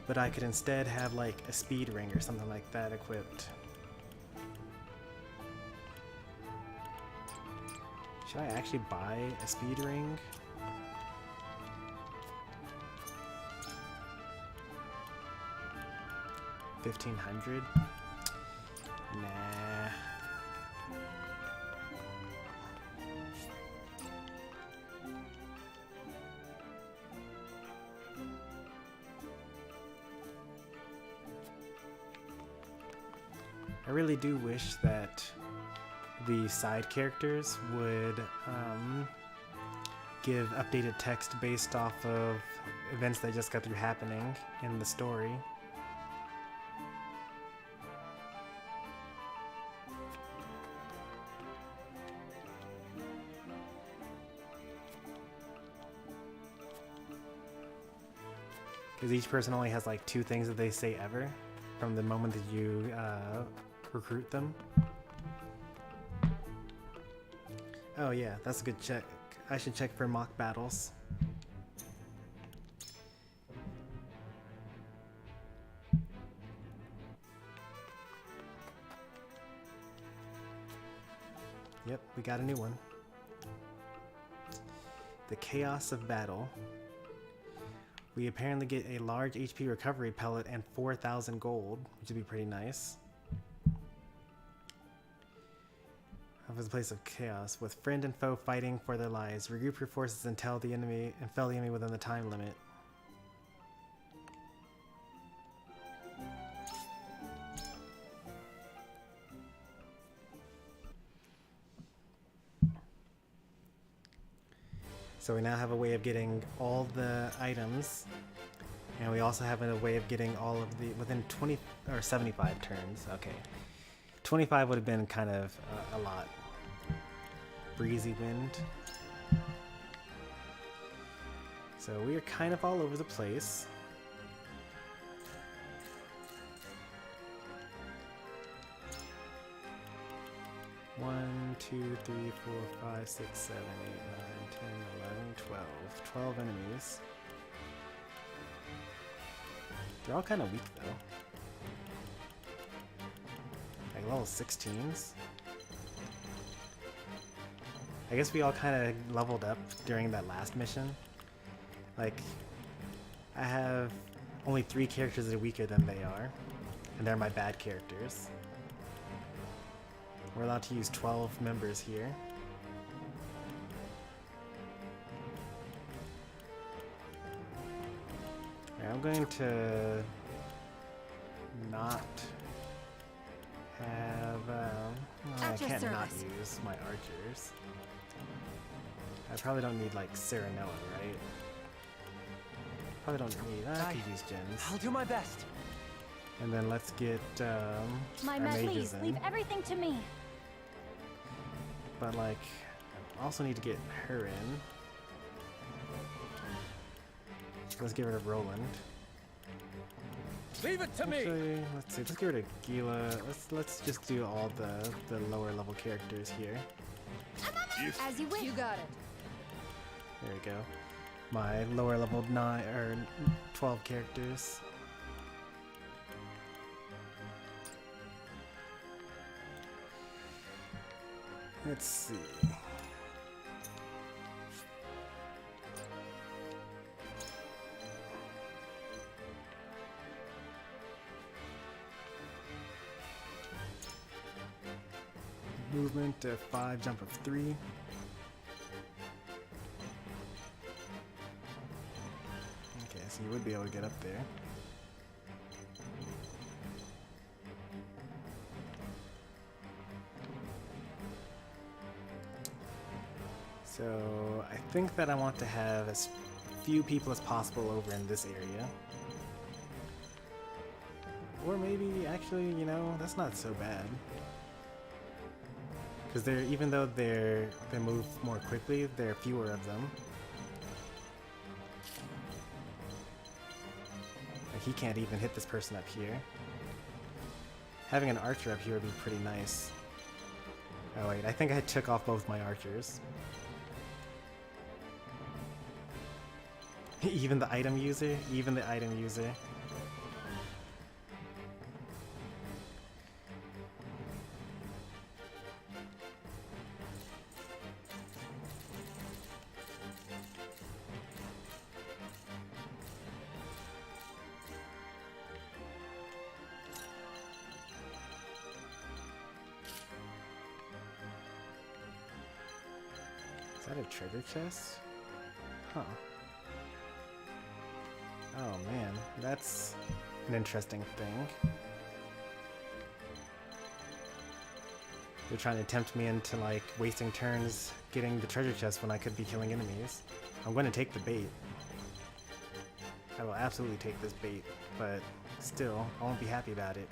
But I could instead have like a speed ring or something like that equipped. Should I actually buy a speed ring? $1,500? Nah. I really do wish that the side characters would give updated text based off of events that just got through happening in the story. Because each person only has like 2 things that they say ever from the moment that you recruit them. Oh yeah, that's a good check. I should check for mock battles. Yep, we got a new one. The Chaos of Battle. We apparently get a large HP recovery pellet and 4,000 gold, which would be pretty nice. Of a place of chaos, with friend and foe fighting for their lives. Regroup your forces and fell the enemy within the time limit. So we now have a way of getting all the items, and we also have a way of getting all of the within 20 or 75 turns. Okay, 25 would have been kind of a lot. Breezy wind. So we are kind of all over the place. One, 2, 3, 4, 5, 6, 7, 8, 9, 10, 11, 12. 12 enemies. They're all kind of weak though. Like level 16s. I guess we all kind of leveled up during that last mission. Like, I have only 3 characters that are weaker than they are, and they're my bad characters. We're allowed to use 12 members here. Right, I'm going to not have, I can't not use my archers. I probably don't need like Serenoa, right? Probably don't need, I could use gens. I'll do my best. And then let's get my our men, mages please in. leave everything to me. But like, I also need to get her in. Let's get rid of Roland. Leave it to Actually, me. let's see. Let's get rid of Gila. Let's just do all the lower level characters here. As you wish. You got it. There we go. My lower level 9 or 12 characters. Let's see. Movement of 5, jump of 3. Okay, so you would be able to get up there. So I think that I want to have as few people as possible over in this area. Or maybe, actually, you know, that's not so bad. Because they're, even though they move more quickly, there are fewer of them. Like he can't even hit this person up here. Having an archer up here would be pretty nice. Oh wait, I think I took off both my archers. Even the item user? Even the item user. Is that a treasure chest? Huh. Oh man, that's an interesting thing. They're trying to tempt me into like wasting turns getting the treasure chest when I could be killing enemies. I'm going to take the bait. I will absolutely take this bait, but still, I won't be happy about it.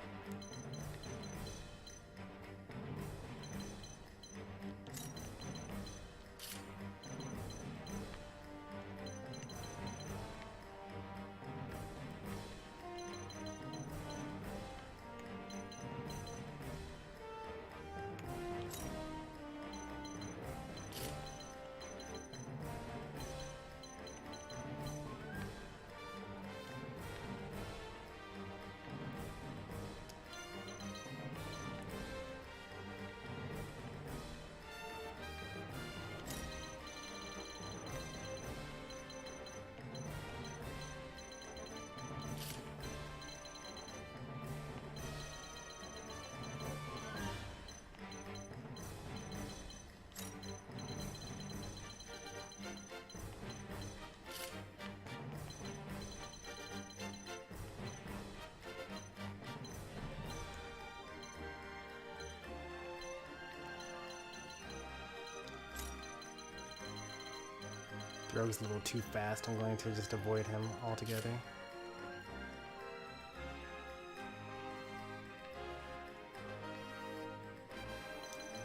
Rogue's a little too fast. I'm going to just avoid him altogether.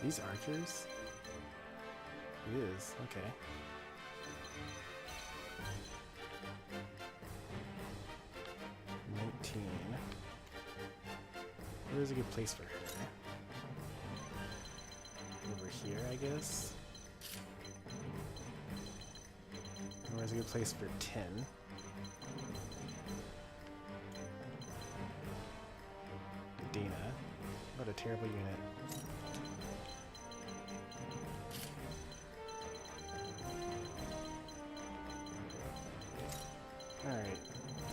These archers? It is, okay. Where's a good place for her? Over here, I guess? Where's a good place for 10? Dina. What a terrible unit. Alright.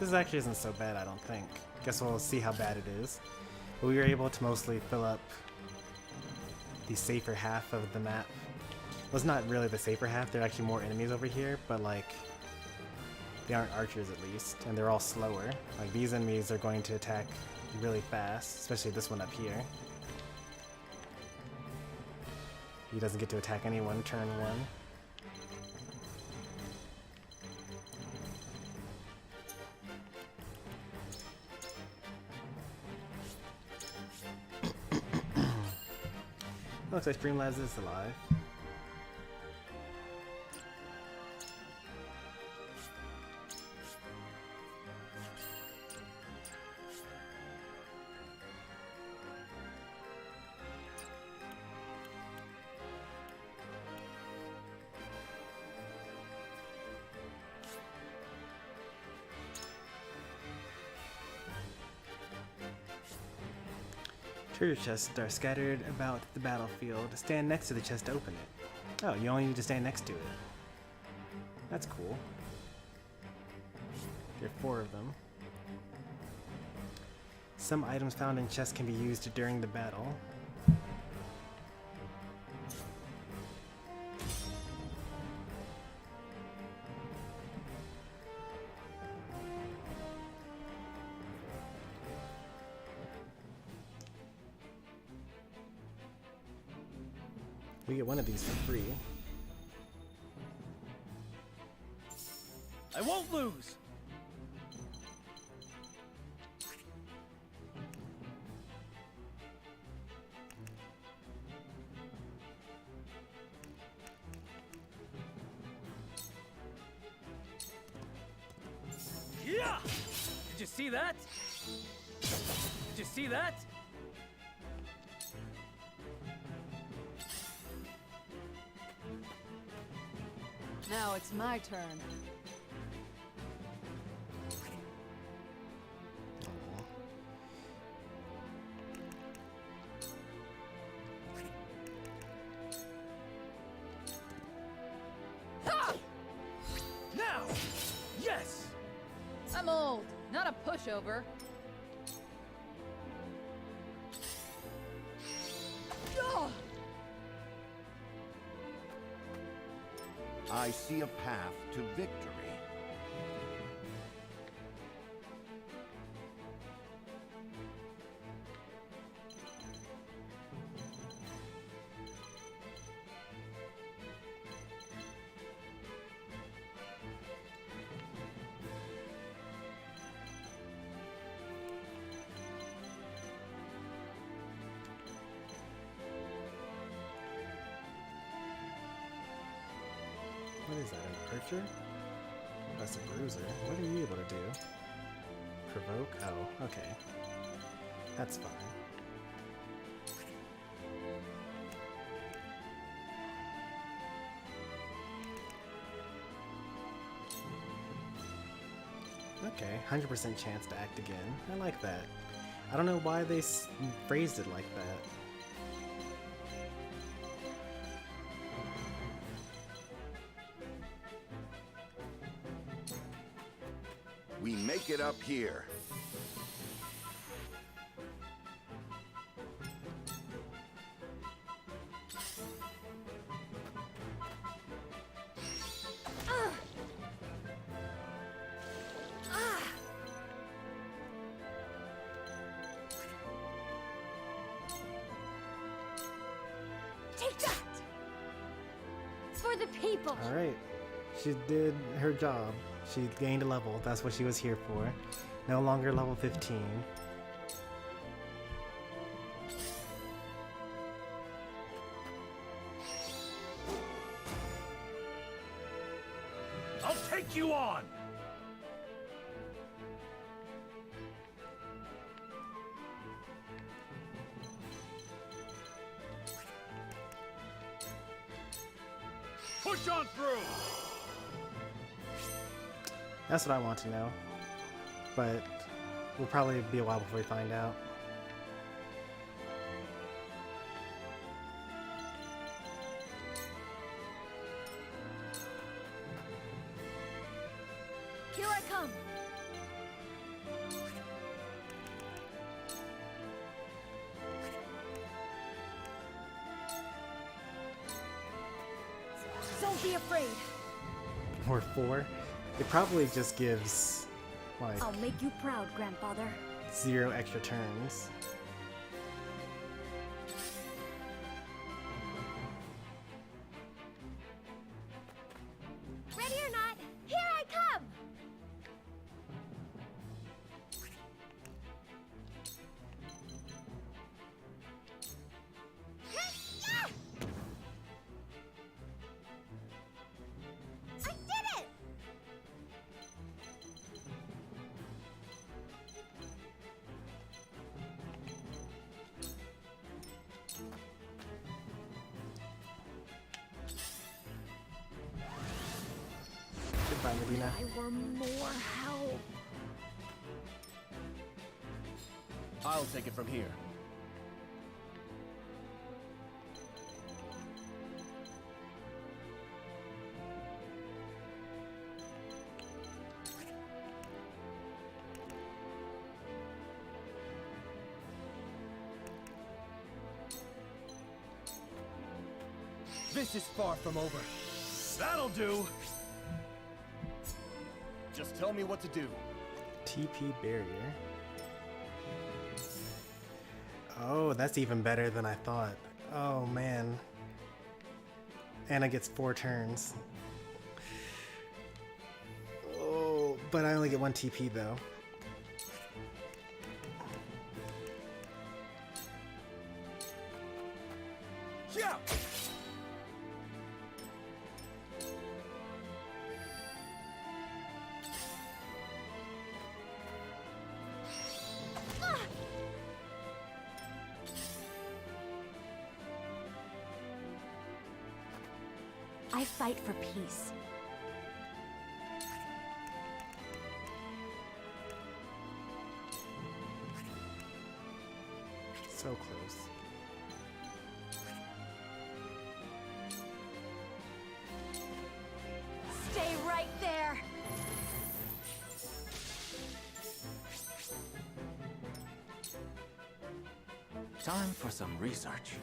This actually isn't so bad, I don't think. Guess we'll see how bad it is. But we were able to mostly fill up the safer half of the map. Well, it's not really the safer half, there are actually more enemies over here, but like, they aren't archers at least, and they're all slower. Like, these enemies are going to attack really fast, especially this one up here. He doesn't get to attack anyone turn 1. Looks like Streamlabs is alive. Treasure chests are scattered about the battlefield. Stand next to the chest to open it. Oh, you only need to stand next to it. That's cool. There are 4 of them. Some items found in chests can be used during the battle. We get one of these for free. I won't lose! Yeah! Did you see that? Did you see that? Now it's my turn. Now! Yes! I'm old, not a pushover. Oh! I see a path to victory. What is that, an archer? That's a bruiser. What are you able to do? Provoke? Oh, okay. That's fine. Okay, 100% chance to act again. I like that. I don't know why they phrased it like that. We make it up here. Take that! For the people! Alright. She did her job. She gained a level. That's what she was here for. No longer level 15. I'll take you on! Push on through! That's what I want to know. But we'll probably be a while before we find out. Here I come! Don't be afraid! Or 4. It probably just gives, like, I'll make you proud, grandfather. 0 extra turns. Ready or not, here I come! I did it! Goodbye, Medina. I were more help. I'll take it from here. This is far from over. That'll do! Just tell me what to do. TP barrier. Oh, that's even better than I thought. Oh man. And it gets 4 turns. Oh, but I only get 1 TP though. Yeah! I fight for peace. So close. Stay right there! Time for some research.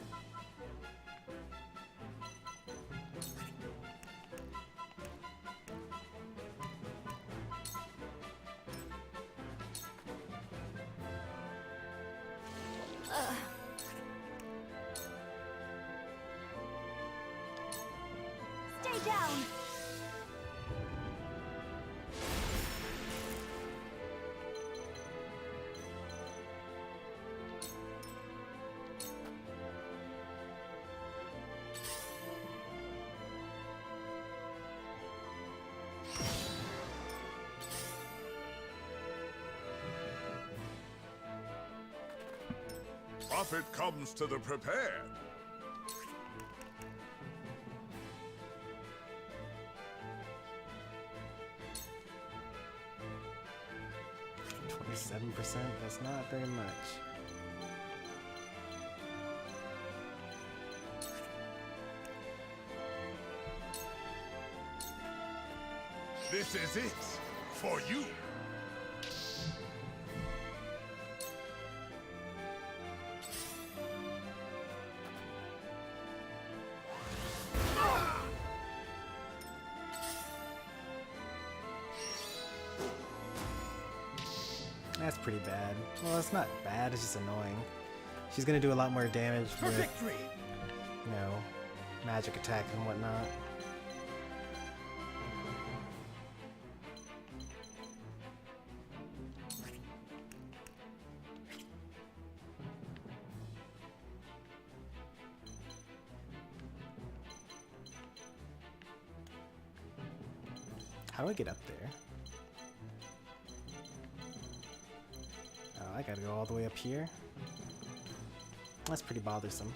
Stay down! Profit comes to the prepared. %. That's not very much. This is it for you. That's pretty bad. Well, it's not bad, it's just annoying. She's gonna do a lot more damage with, victory! you know, magic attack and whatnot. How do I get up there? I gotta go all the way up here. That's pretty bothersome.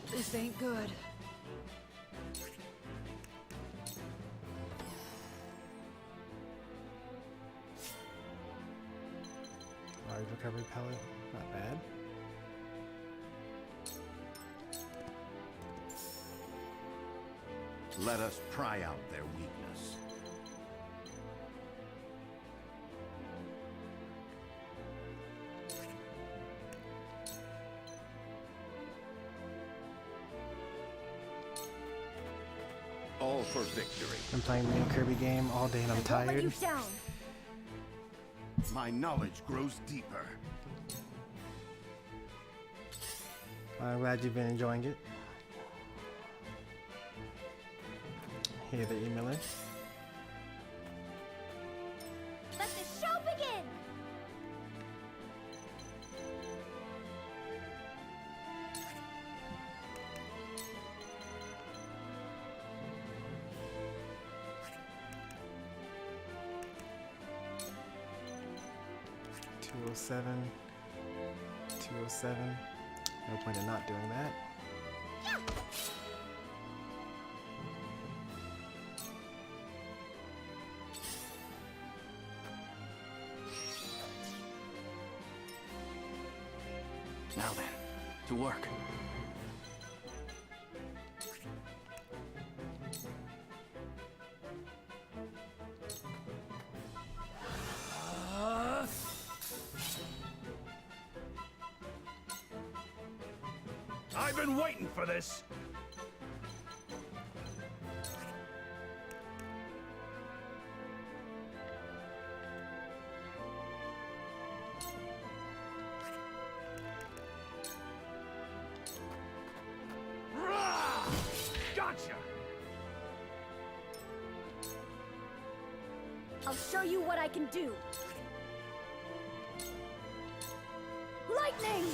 This ain't good. Large recovery pellet, not bad. Let us pry out their weakness. All for victory. I'm playing the new Kirby game all day and I'm Let tired. you down. My knowledge grows deeper. I'm glad you've been enjoying it. Hey there, Miller. Let the show begin! $207. $207. No point in not doing that. Now then, to work. I've been waiting for this. Gotcha! I'll show you what I can do. Lightning!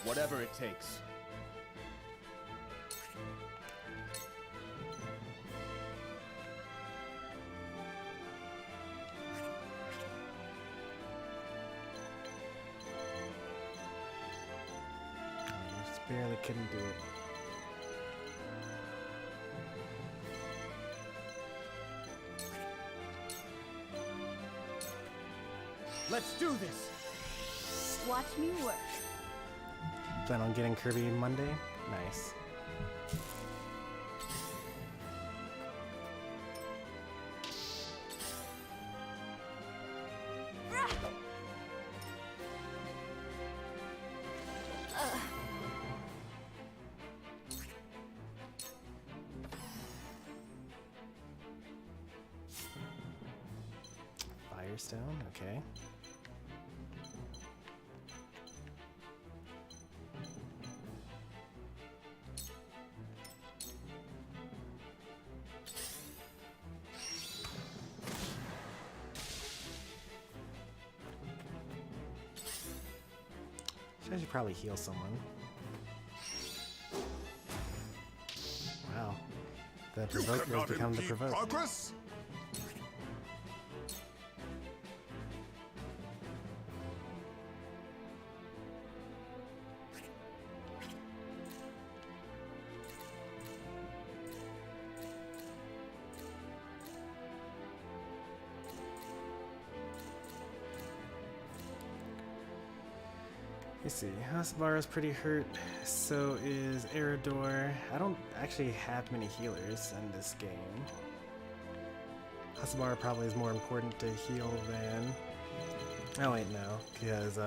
Whatever it takes. Just barely couldn't do it. Let's do this! Watch me work. Plan on getting Kirby Monday? Nice. Firestone, okay. I should probably heal someone. Wow. The provoke has become the provoke. Progress? Let's see, Hasbara's pretty hurt, so is Eridor. I don't actually have many healers in this game. Hasbara probably is more important to heal than... Oh wait, no, because,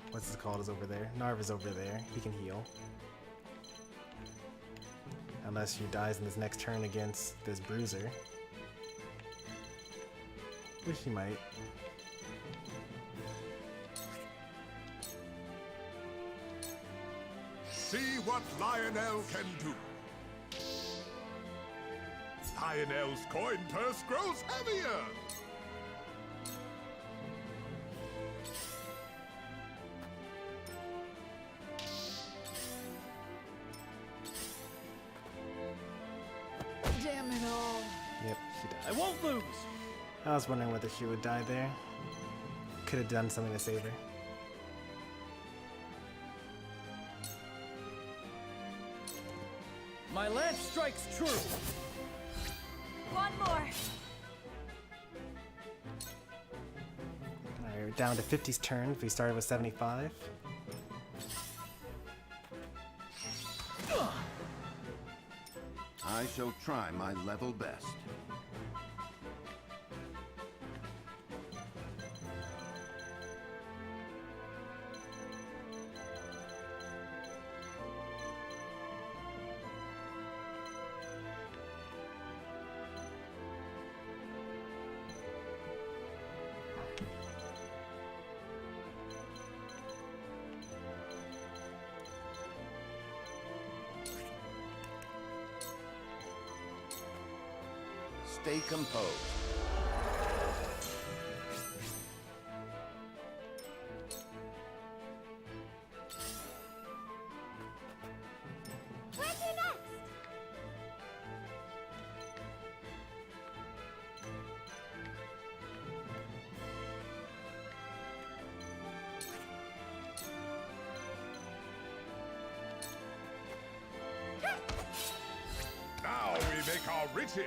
what's it called is over there. Narv is over there, he can heal. Unless she dies in this next turn against this Bruiser. Which she might. See what Lionel can do. Lionel's coin purse grows heavier. Damn it all. Yep, she died. I won't lose! I was wondering whether she would die there. Could have done something to save her. My lance strikes true! One more. Alright, we're down to 50's turn. We started with 75. I shall try my level best. Stay composed. Where to next? Now we make our riches.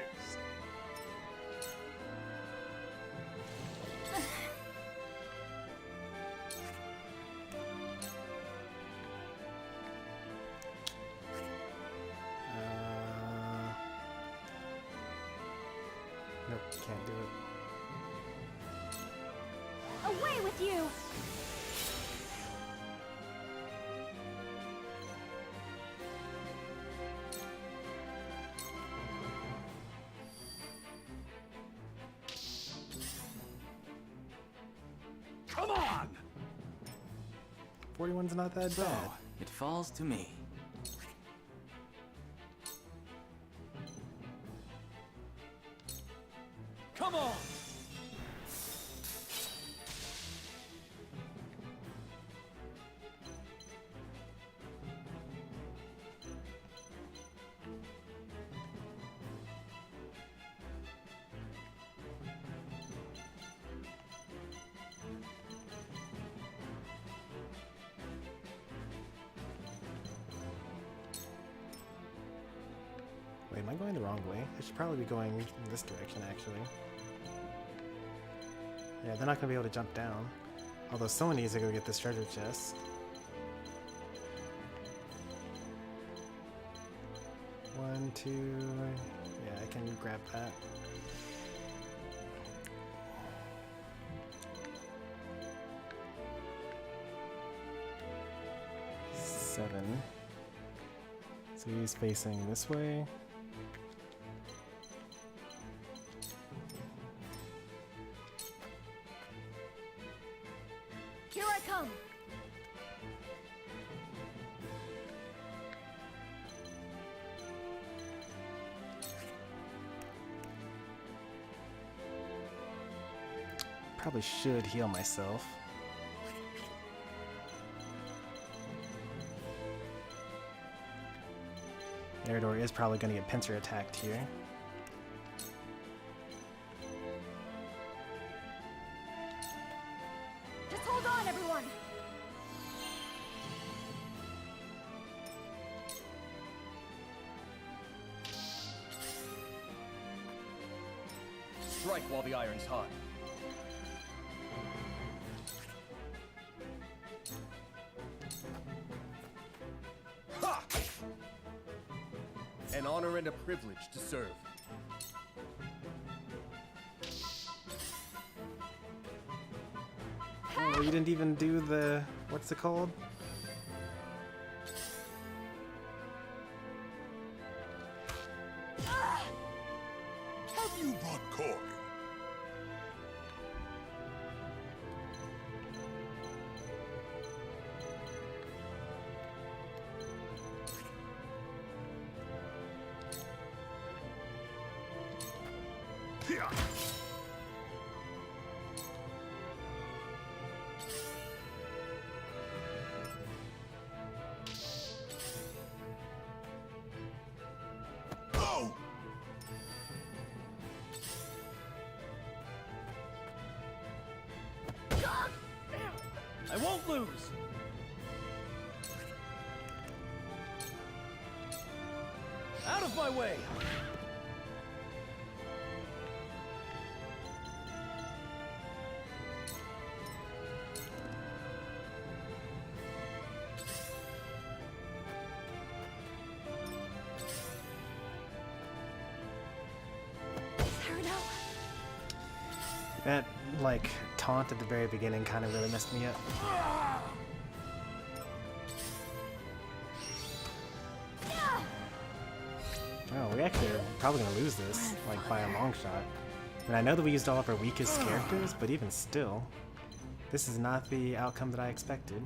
Nope, can't do it. Away with you! Come on! 41's not that bad. It falls to me. Come on! am I going the wrong way? I should probably be going in this direction, actually. Yeah, they're not gonna be able to jump down. Although someone needs to go get this treasure chest. 1, 2... Yeah, I can grab that. Seven. So he's facing this way. Here I come. Probably should heal myself. Eridor is probably going to get pincer attacked here. Just hold on, everyone. Strike while the iron's hot. Ha! An honor and a privilege to serve. Oh, you didn't even do the... what's it called? Have you brought Corey? Here. Oh! I won't lose. Out of my way. That, like, taunt at the very beginning kind of really messed me up. Oh, we actually are probably going to lose this, like, by a long shot. And I know that we used all of our weakest characters, but even still, this is not the outcome that I expected.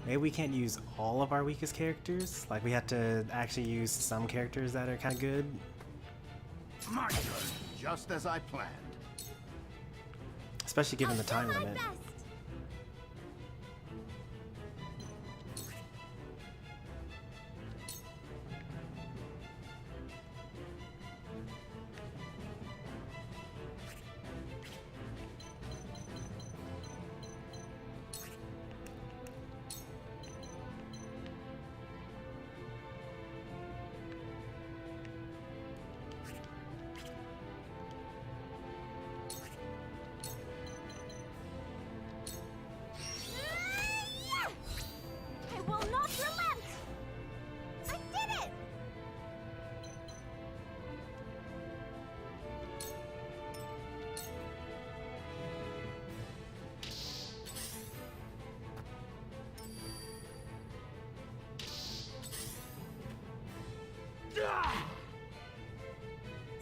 Maybe we can't use all of our weakest characters. Like, we have to actually use some characters that are kind of good. My turn, just as I planned. Especially given the time limit.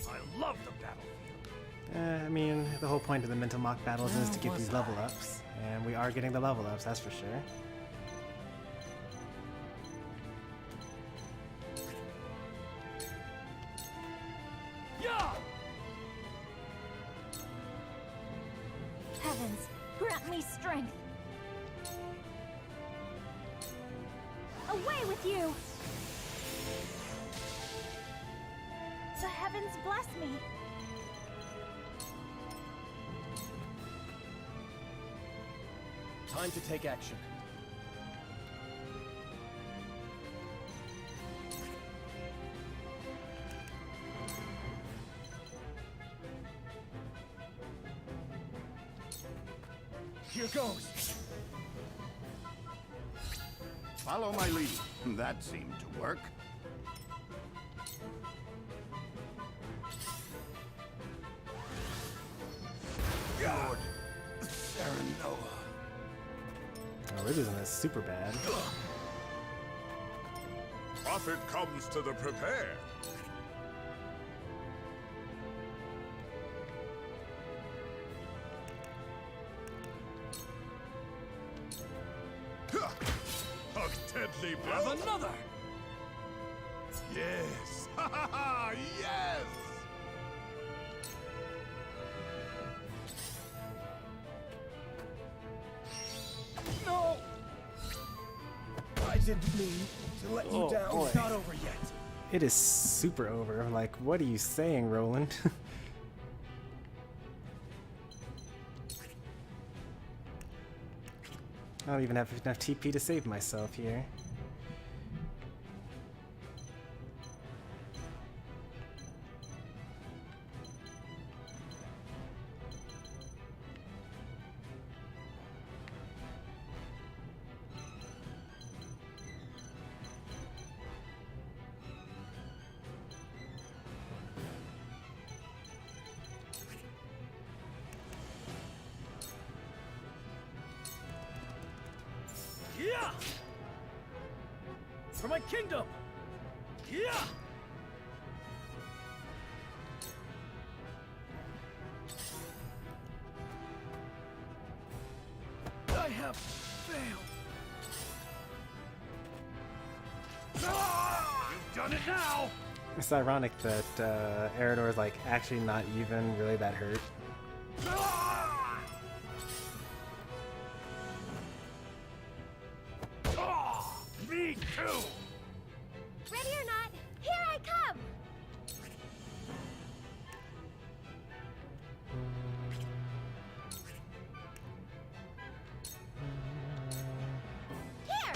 I love the battlefield. I mean, the whole point of the mental mock battles is to get these level ups, and we are getting the level ups, that's for sure. Heavens, grant me strength. Away with you! The heavens bless me. Time to take action. Here goes. Follow my lead. That seemed to work. God, Serenoa. Oh, we're losing this super bad. Profit comes to the prepared. A deadly blow. Have another. Yes. Ha ha ha! Yes. No. I didn't mean to let you down. Boy. It's not over yet. It is super over. Like, what are you saying, Roland? I don't even have enough TP to save myself here. Yeah! For my kingdom! Yeah! I have failed. Ah! You've done it now! It's ironic that Eridor is like actually not even really that hurt. Ah! Ah! Me too! Ready or not, here I come! Here!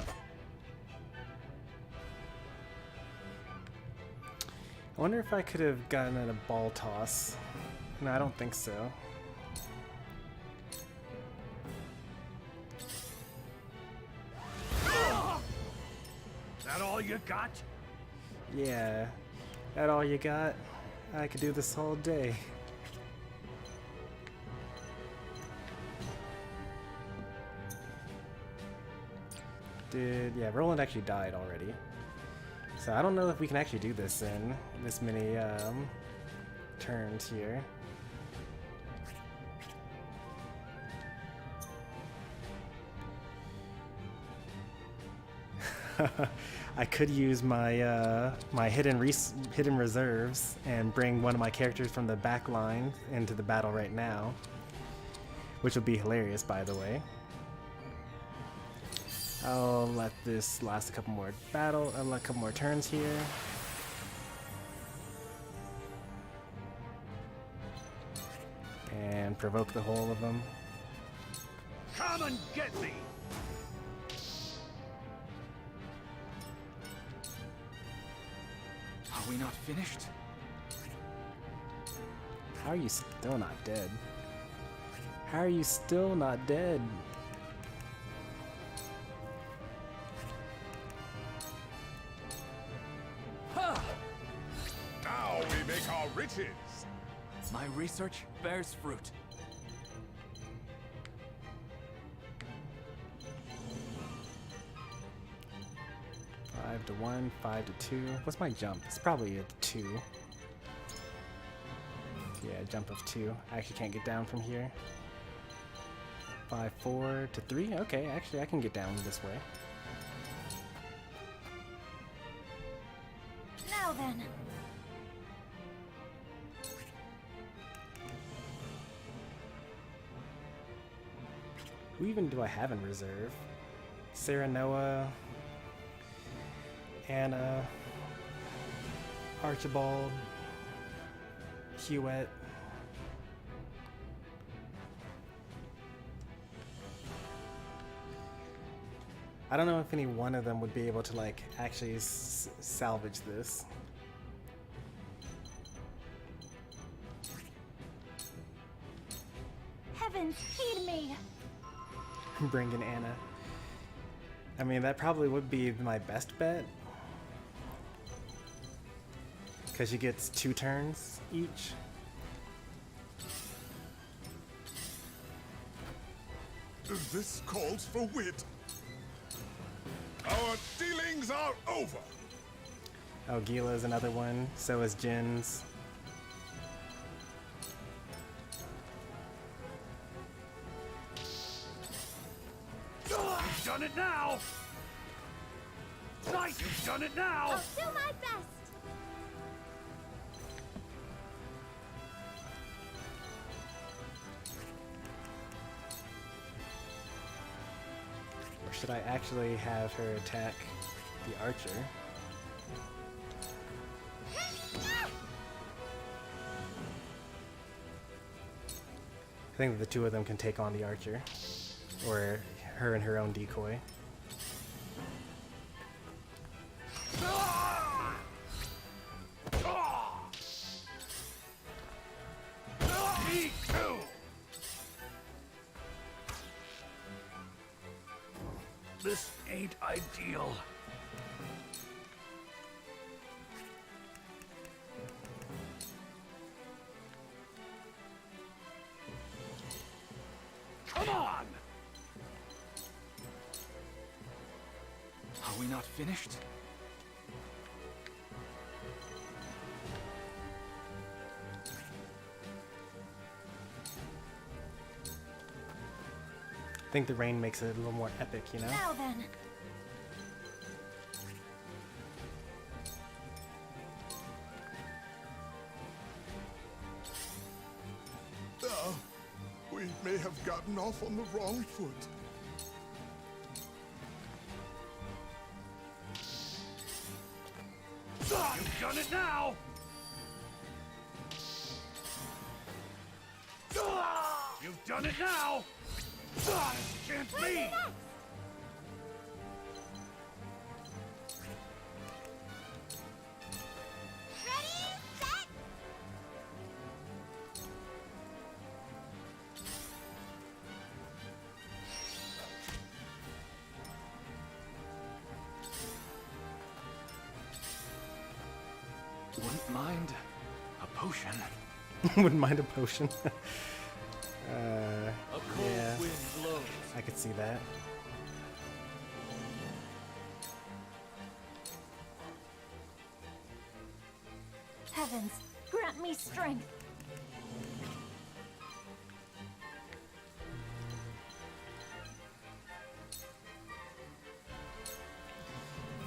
I wonder if I could have gotten a ball toss. No, I don't think so. That all you got? Yeah, that all you got? I could do this all day. Yeah, Roland actually died already. So I don't know if we can actually do this in this many turns here. I could use my my hidden reserves and bring one of my characters from the back line into the battle right now, which would be hilarious, by the way. I'll let this last a couple more turns here. And provoke the whole of them. Come and get me! Are we not finished? How are you still not dead? How are you still not dead? Now we make our riches. My research bears fruit. Five to 1, 5 to 2. What's my jump? It's probably a 2. Yeah, jump of 2. I actually can't get down from here. 5, 4 to 3. Okay, actually I can get down this way. Now then. Who even do I have in reserve? Serenoa, Anna, Archibald, Hewitt. I don't know if any one of them would be able to like actually salvage this. Heavens, heed me! Bring in Anna. I mean, that probably would be my best bet. Because she gets 2 turns each. This calls for wit. Our dealings are over. Oh, Gila's another one. So is Jin's. You've done it now! Nice, you've done it now! I'll do my best! Or should I actually have her attack the archer? I think the 2 of them can take on the archer. Or her and her own decoy. Me too! This ain't ideal. Come on! Are we not finished? I think the rain makes it a little more epic, you know? Now then. We may have gotten off on the wrong foot. You've done it now! You've done it now! Can't be! Wouldn't mind a potion. Wouldn't mind a potion. A cold yeah, wind blows. I could see that. Heavens, grant me strength.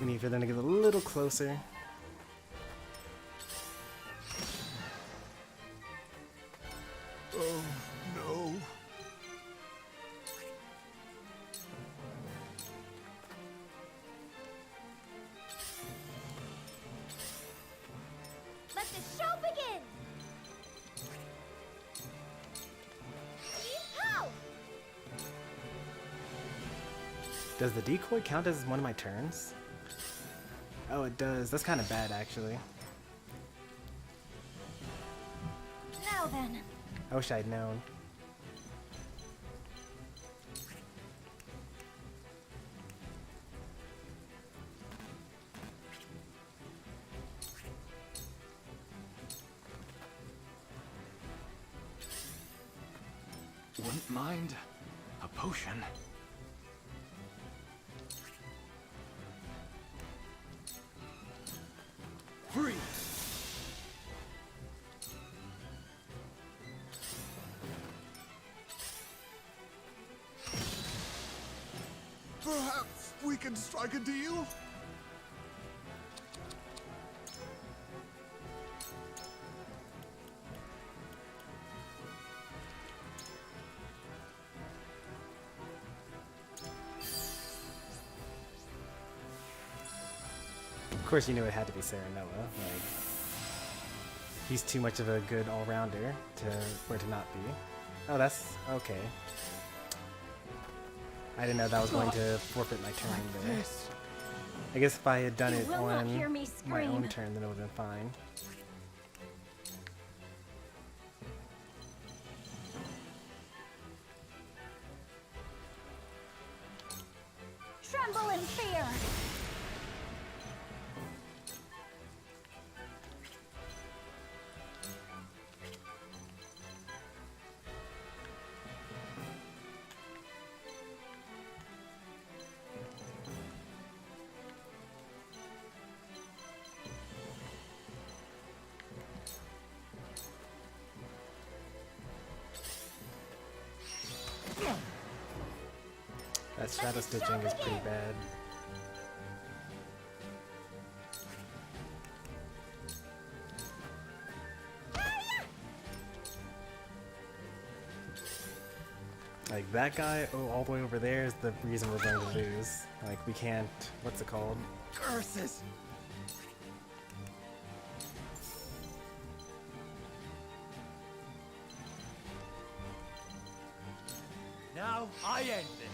We need for them to get a little closer. Oh, no. Let the show begin! Yeehaw! Does the decoy count as one of my turns? Oh, it does. That's kind of bad, actually. Now then. I wish I'd known. Wouldn't mind a potion. Free! Perhaps we can strike a deal? Of course, you knew it had to be Serenoa. Like, he's too much of a good all-rounder for it to not be. Oh, that's okay. I didn't know that was going to forfeit my turn there. I guess if I had done it will not hear on me my own scream. turn, then it would have been fine. Tremble in fear! That shadow stitching is pretty bad. Like that guy, all the way over there is the reason we're going to lose. Like we can't, what's it called? Curses! Now I end this.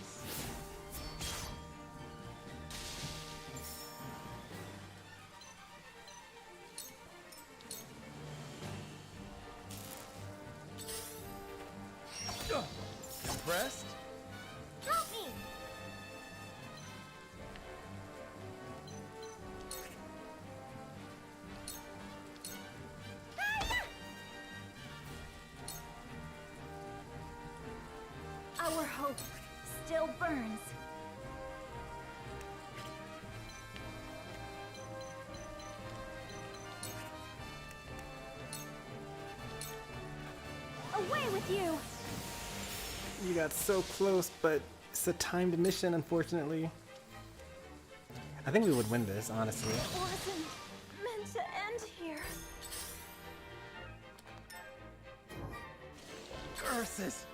Impressed? Help me! Our hope still burns. Away with you! You got so close, but it's a timed mission, unfortunately. I think we would win this, honestly. It wasn't meant to end here. Curses!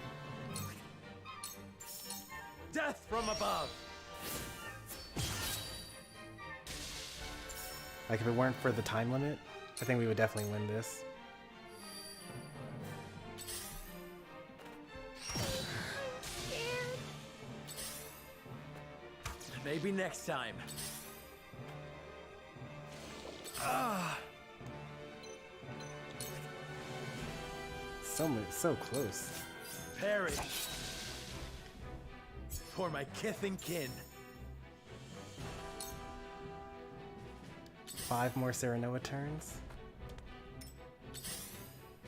Death from above! Like if it weren't for the time limit, I think we would definitely win this. Maybe next time. So close. Perish for my kith and kin. 5 more Serenoa turns.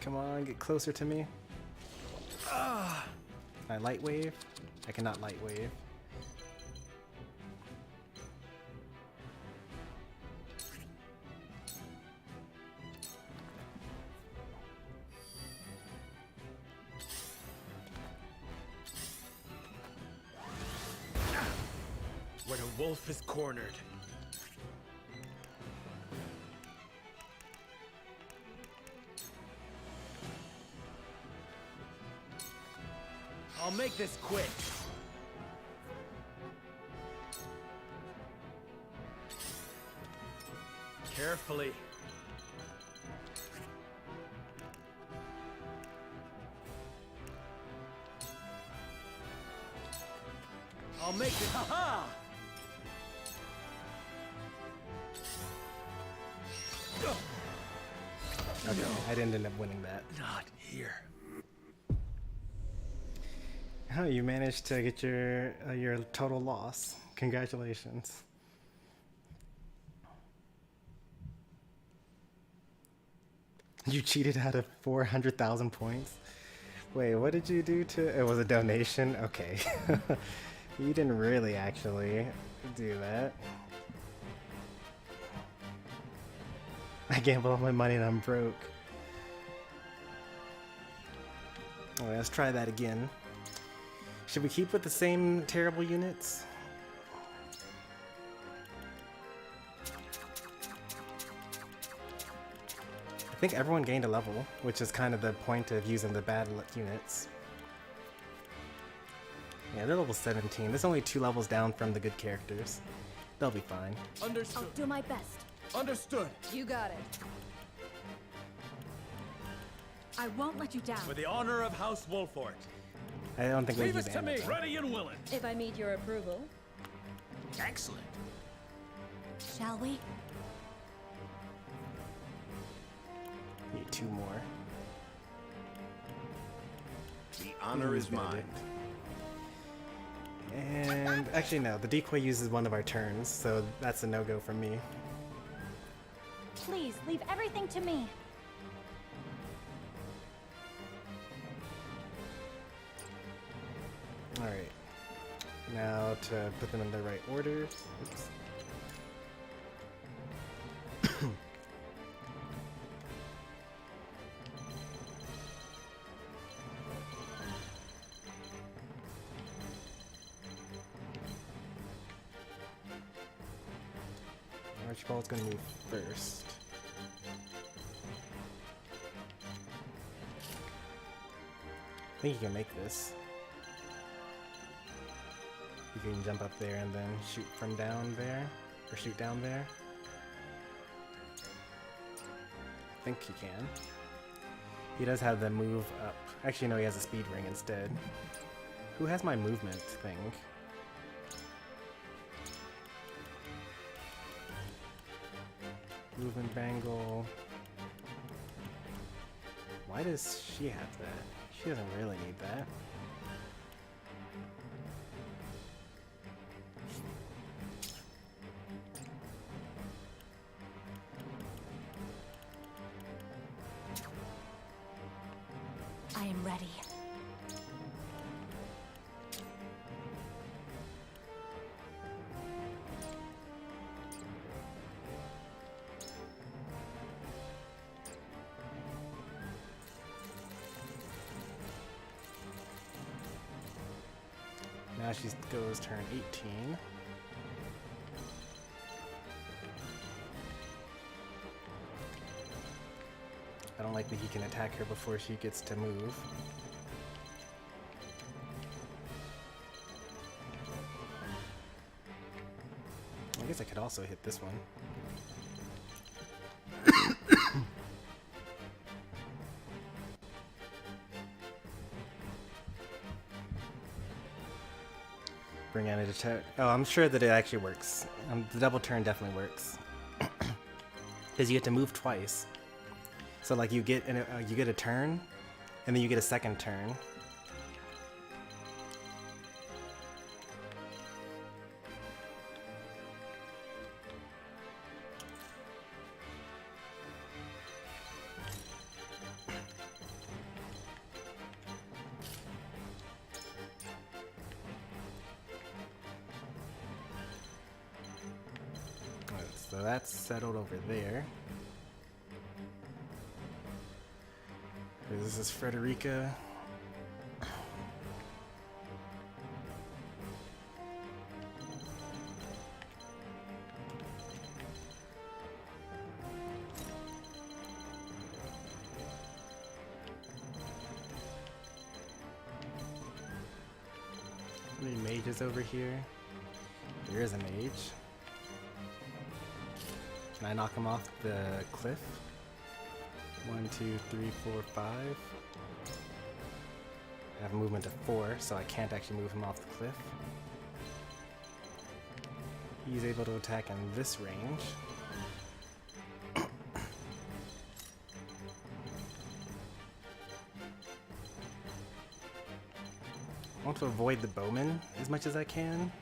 Come on, get closer to me. Can I light wave? I cannot light wave. When a wolf is cornered. I'll make this quick. Carefully. I'll make it. Ha-ha! Okay, I didn't end up winning that. Not here. Oh, you managed to get your total loss. Congratulations. You cheated out of 400,000 points? Wait, what did you do to... It was a donation? Okay. You didn't really actually do that. I gambled all my money and I'm broke. Alright, let's try that again. Should we keep with the same terrible units? I think everyone gained a level, which is kind of the point of using the bad units. Yeah, they're level 17. There's only 2 levels down from the good characters. They'll be fine. Understood. I'll do my best. Understood. You got it. I won't let you down. For the honor of House Wolffort. I don't think we Leave use it to me, ammo. ready and willing. If I need your approval. Excellent. Shall we? Need 2 more. The honor is mine. And actually no, the decoy uses one of our turns, so that's a no-go for me. Please, leave everything to me. Alright. Now to put them in the right order. Oops. Archibald's gonna move first. I think you can make this. You can jump up there and then shoot from down there, or shoot down there. I think he can. He does have the move up. Actually, no, he has a speed ring instead. Who has my movement thing? Movement bangle. Why does she have that? She doesn't really need that. I am ready. Now she goes turn 18. I don't like that he can attack her before she gets to move. I guess I could also hit this one. Bring out a attack. Oh, I'm sure that it actually works. The double turn definitely works. Because you get to move twice. So like you get a turn, and then you get a second turn. Alright, so that's settled over there. This is Frederica. How many mages over here? There is a mage. Can I knock him off the cliff? 1, 2, 3, 4, 5. I have a movement of 4, so I can't actually move him off the cliff. He's able to attack in this range. I want to avoid the bowman as much as I can.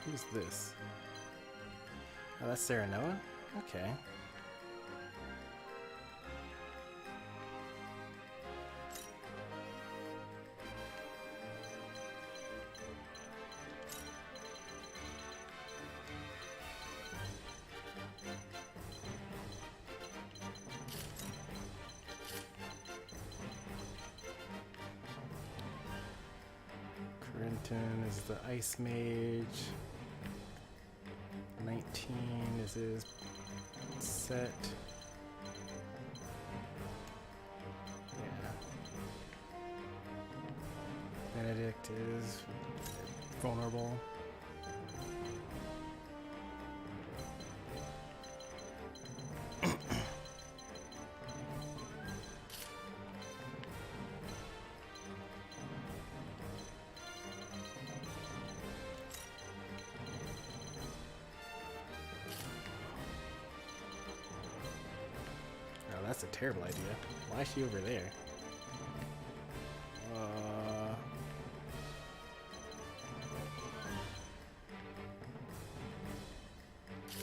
Who's this? Oh, that's Serenoa? Okay. Corentin is the ice mage. 19 is his set. Yeah. Benedict is vulnerable. that's a terrible idea. Why is she over there?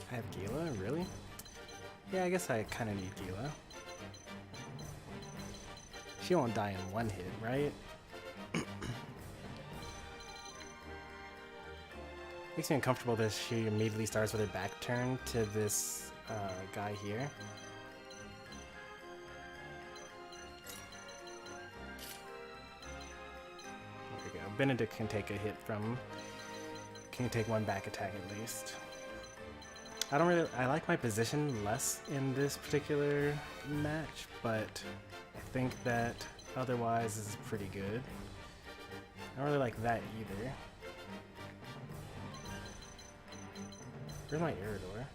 I have Gila? Really? Yeah, I guess I kind of need Gila. She won't die in one hit, right? Makes me uncomfortable that she immediately starts with her back turned to this guy here. There we go. Benedict can take a hit from... Can take one back attack at least. I like my position less in this particular match, but I think that otherwise this is pretty good. I don't really like that either. Where's my Eridor?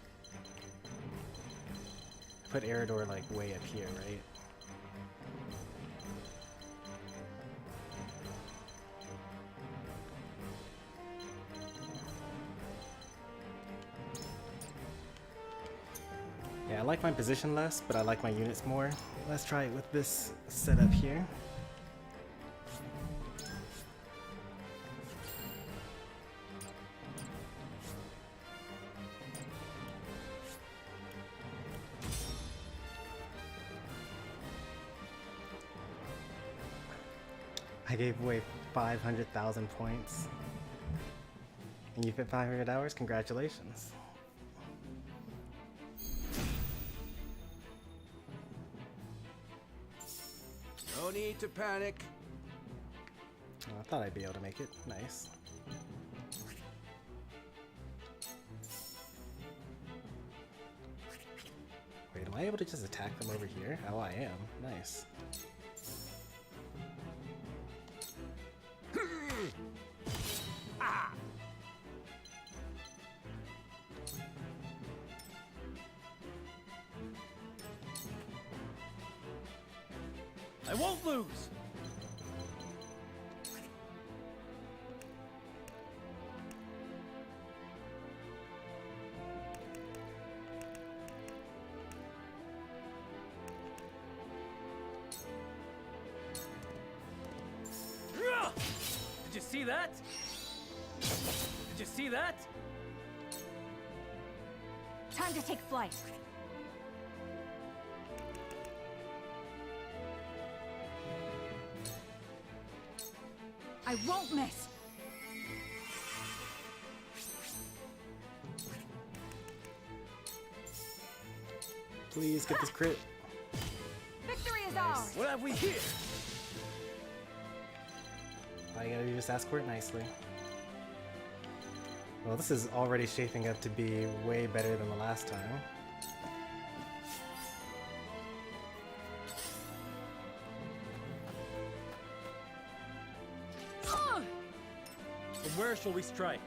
I put Eridor like way up here, right? Yeah, I like my position less, but I like my units more. Let's try it with this setup here. I gave away 500,000 points. And you fit 500 hours? Congratulations. No need to panic. Oh, I thought I'd be able to make it. Nice. Wait, am I able to just attack them over here? Oh, I am. Nice. I won't lose! Did you see that? Did you see that? Time to take flight. I won't miss. Please get this crit. Victory is ours. What have we here? All you gotta do is just escort nicely. Well, this is already shaping up to be way better than the last time. From where shall we strike?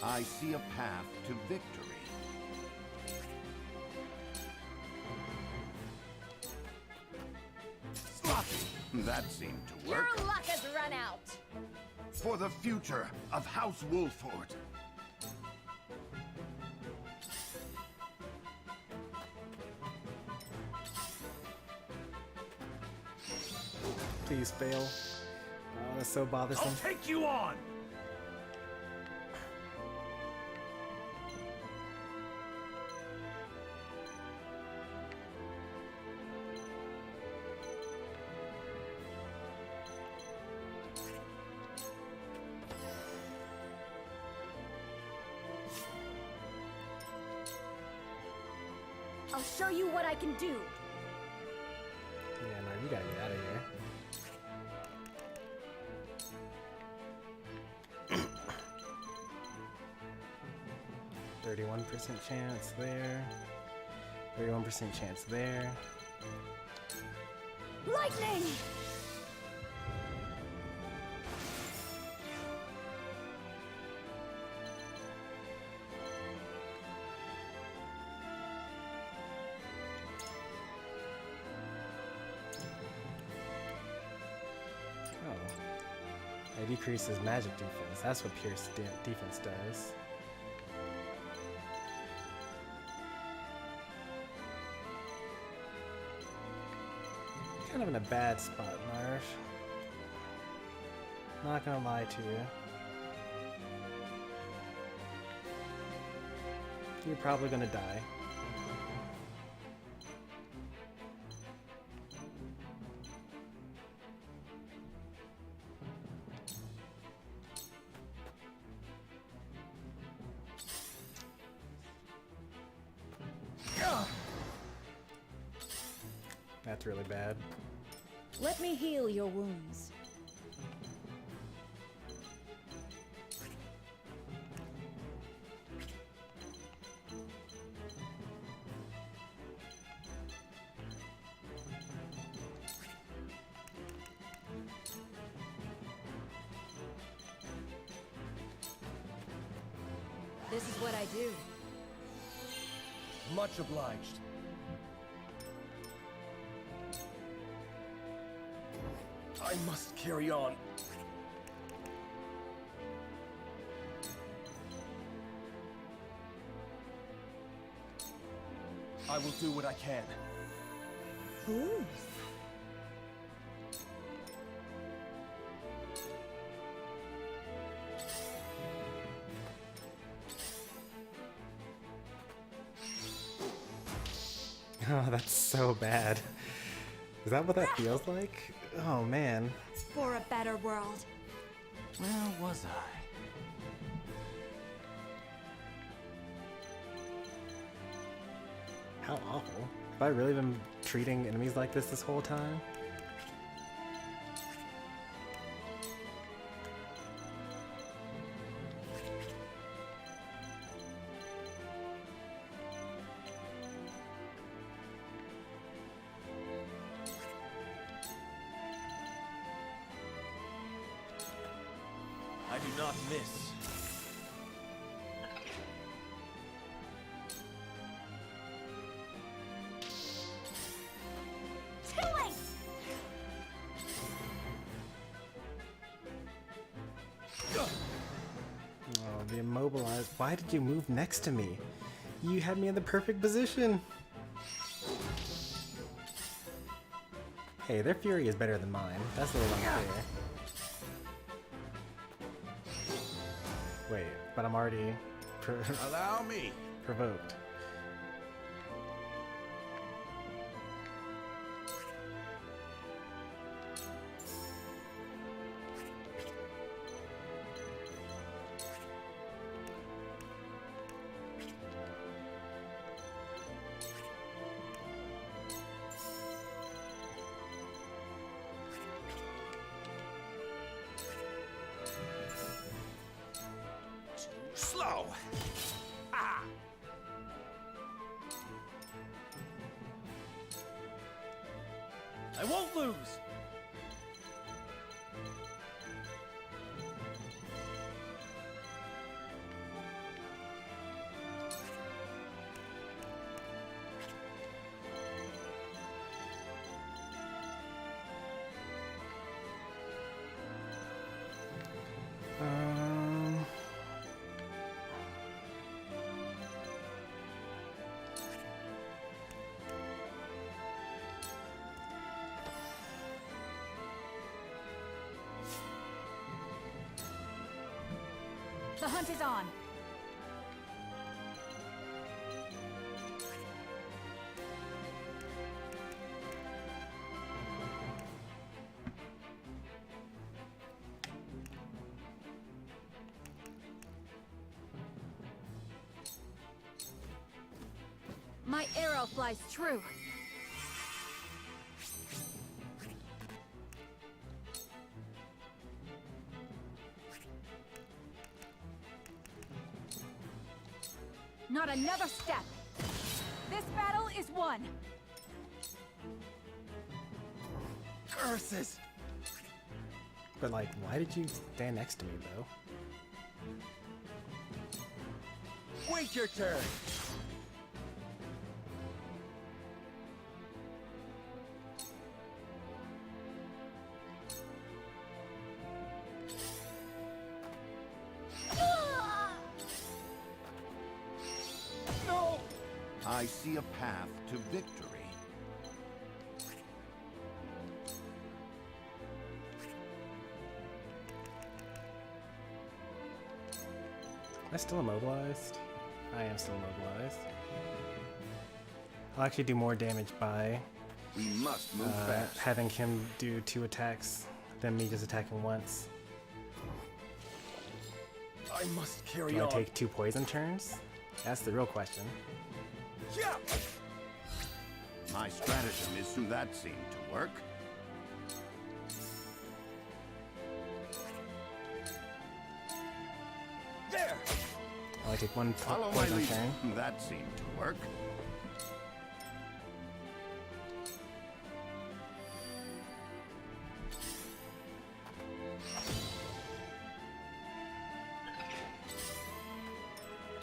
I see a path to victory. Sloppy! That seemed to work. Your luck has run out. For the future of House Wolffort. Please fail. Oh, that's so bothersome. I'll take you on! I'll show you what I can do. Yeah, no, you gotta get out of here. 31% chance there. 31% chance there. Lightning! It decreases magic defense. That's what pierce defense does. Kind of in a bad spot, Marv. Not gonna lie to you. You're probably gonna die. That's really bad. Let me heal your wounds. This is what I do. Much obliged. I must carry on. I will do what I can. Ooh. Oh, that's so bad. Is that what that feels like? Oh man. For a better world. Where was I? How awful. Have I really been treating enemies like this whole time? I do not miss. Too late! Oh, the immobilized. Why did you move next to me? You had me in the perfect position. Hey, their fury is better than mine. That's a little unfair. Wait, but I'm already Allow me. provoked. Slow. Ah. I won't lose. The hunt is on. My arrow flies true. Not another step. This battle is won. Curses! But like, why did you stand next to me though? Wait your turn. I see a path to victory. Am I still immobilized? I am still immobilized. I'll actually do more damage by We must move fast. having him do 2 attacks than me just attacking once. I must carry Do I on. take 2 poison turns? That's the real question. Yeah. My stratagem is that seemed to work. There. I take 1 Follow my poison lead. turn. That seemed to work.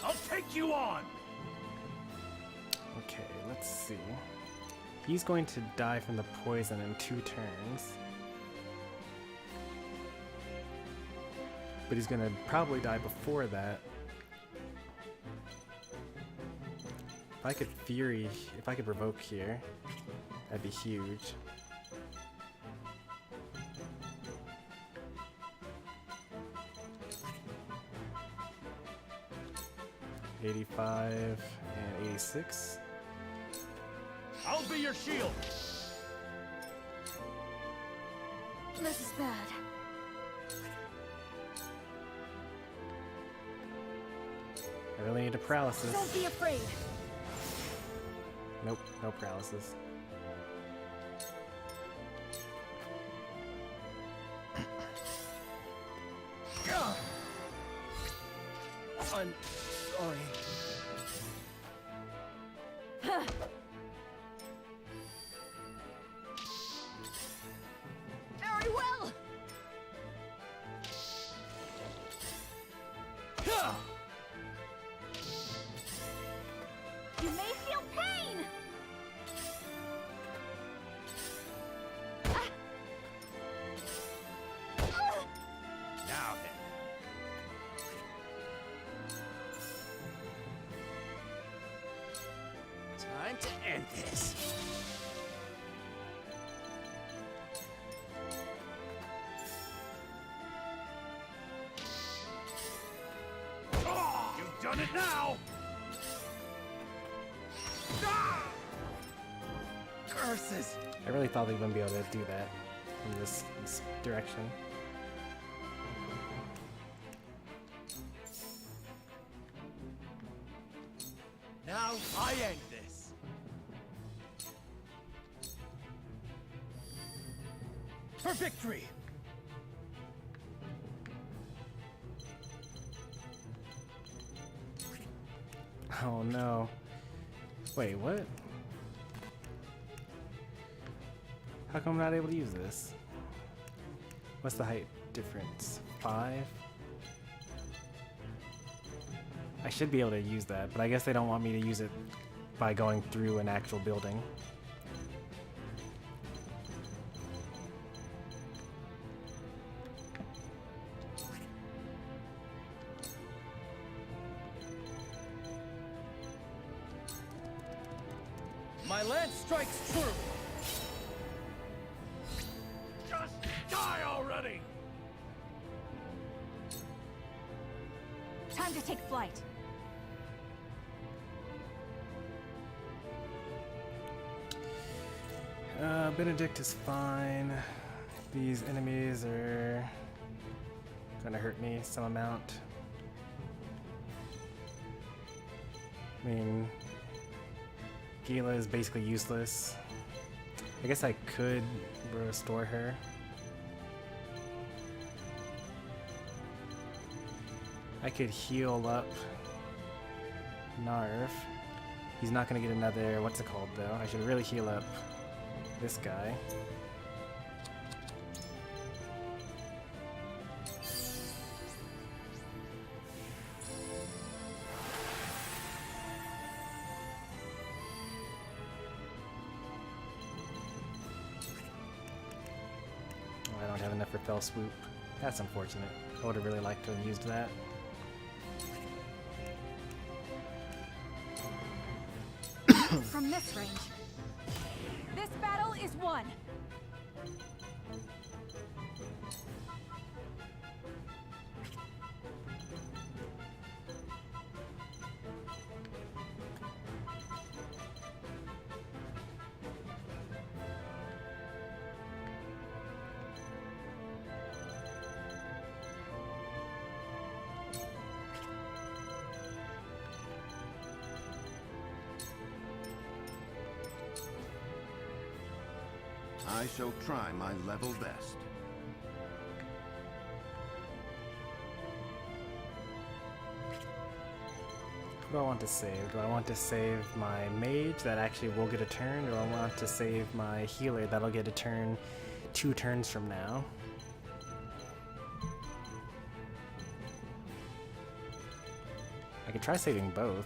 I'll take you on! Okay, let's see. He's going to die from the poison in 2 turns. But he's gonna probably die before that. If I could Fury, if I could Revoke here, that'd be huge. $85 and 86. I'll be your shield! This is bad. I really need a paralysis. Don't be afraid. Nope, no paralysis. I'm sorry. Very well! You may feel pain. Now then. Time to end this. You've done it now! Curses. I really thought they wouldn't be able to do that from this direction. Now I end this. For victory. Oh no. Wait, what? How come I'm not able to use this? What's the height difference? 5? I should be able to use that, but I guess they don't want me to use it by going through an actual building. My lance strikes true. Just die already! Time to take flight. Benedict is fine. These enemies are gonna hurt me some amount. I mean, Gila is basically useless. I guess I could restore her. I could heal up Narv. He's not gonna get another, what's it called though? I should really heal up this guy. Oh, I don't have enough for Fell Swoop. That's unfortunate. I would have really liked to have used that. from this range. This battle is won. I shall try my level best. What do I want to save? Do I want to save my mage that actually will get a turn, or do I want to save my healer that'll get a turn 2 turns from now? I could try saving both.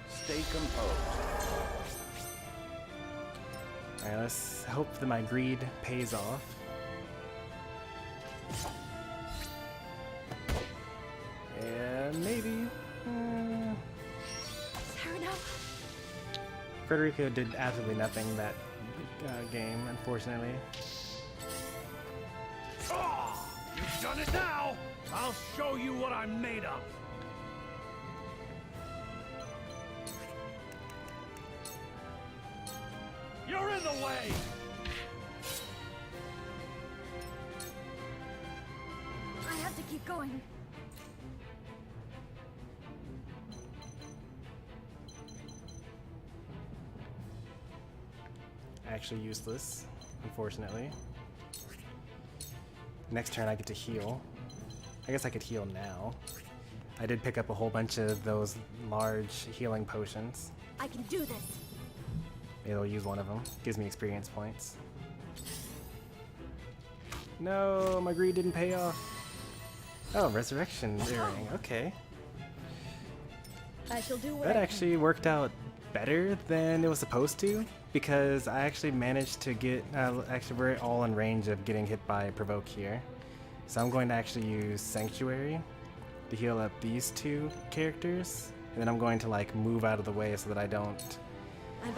Stay composed. Alright, let's hope that my greed pays off. And maybe... Serenoa. Frederica did absolutely nothing that game, unfortunately. Ah, you've done it now! I'll show you what I'm made of! You're in the way! I have to keep going. Actually useless, unfortunately. Next turn I get to heal. I guess I could heal now. I did pick up a whole bunch of those large healing potions. I can do this. Maybe I'll use one of them. Gives me experience points. No, my greed didn't pay off. Oh, resurrection earring. Okay. I shall do what That I actually worked out better than it was supposed to, because I actually managed to get, actually we're all in range of getting hit by Provoke here. So I'm going to actually use Sanctuary to heal up these 2 characters, and then I'm going to like move out of the way so that I don't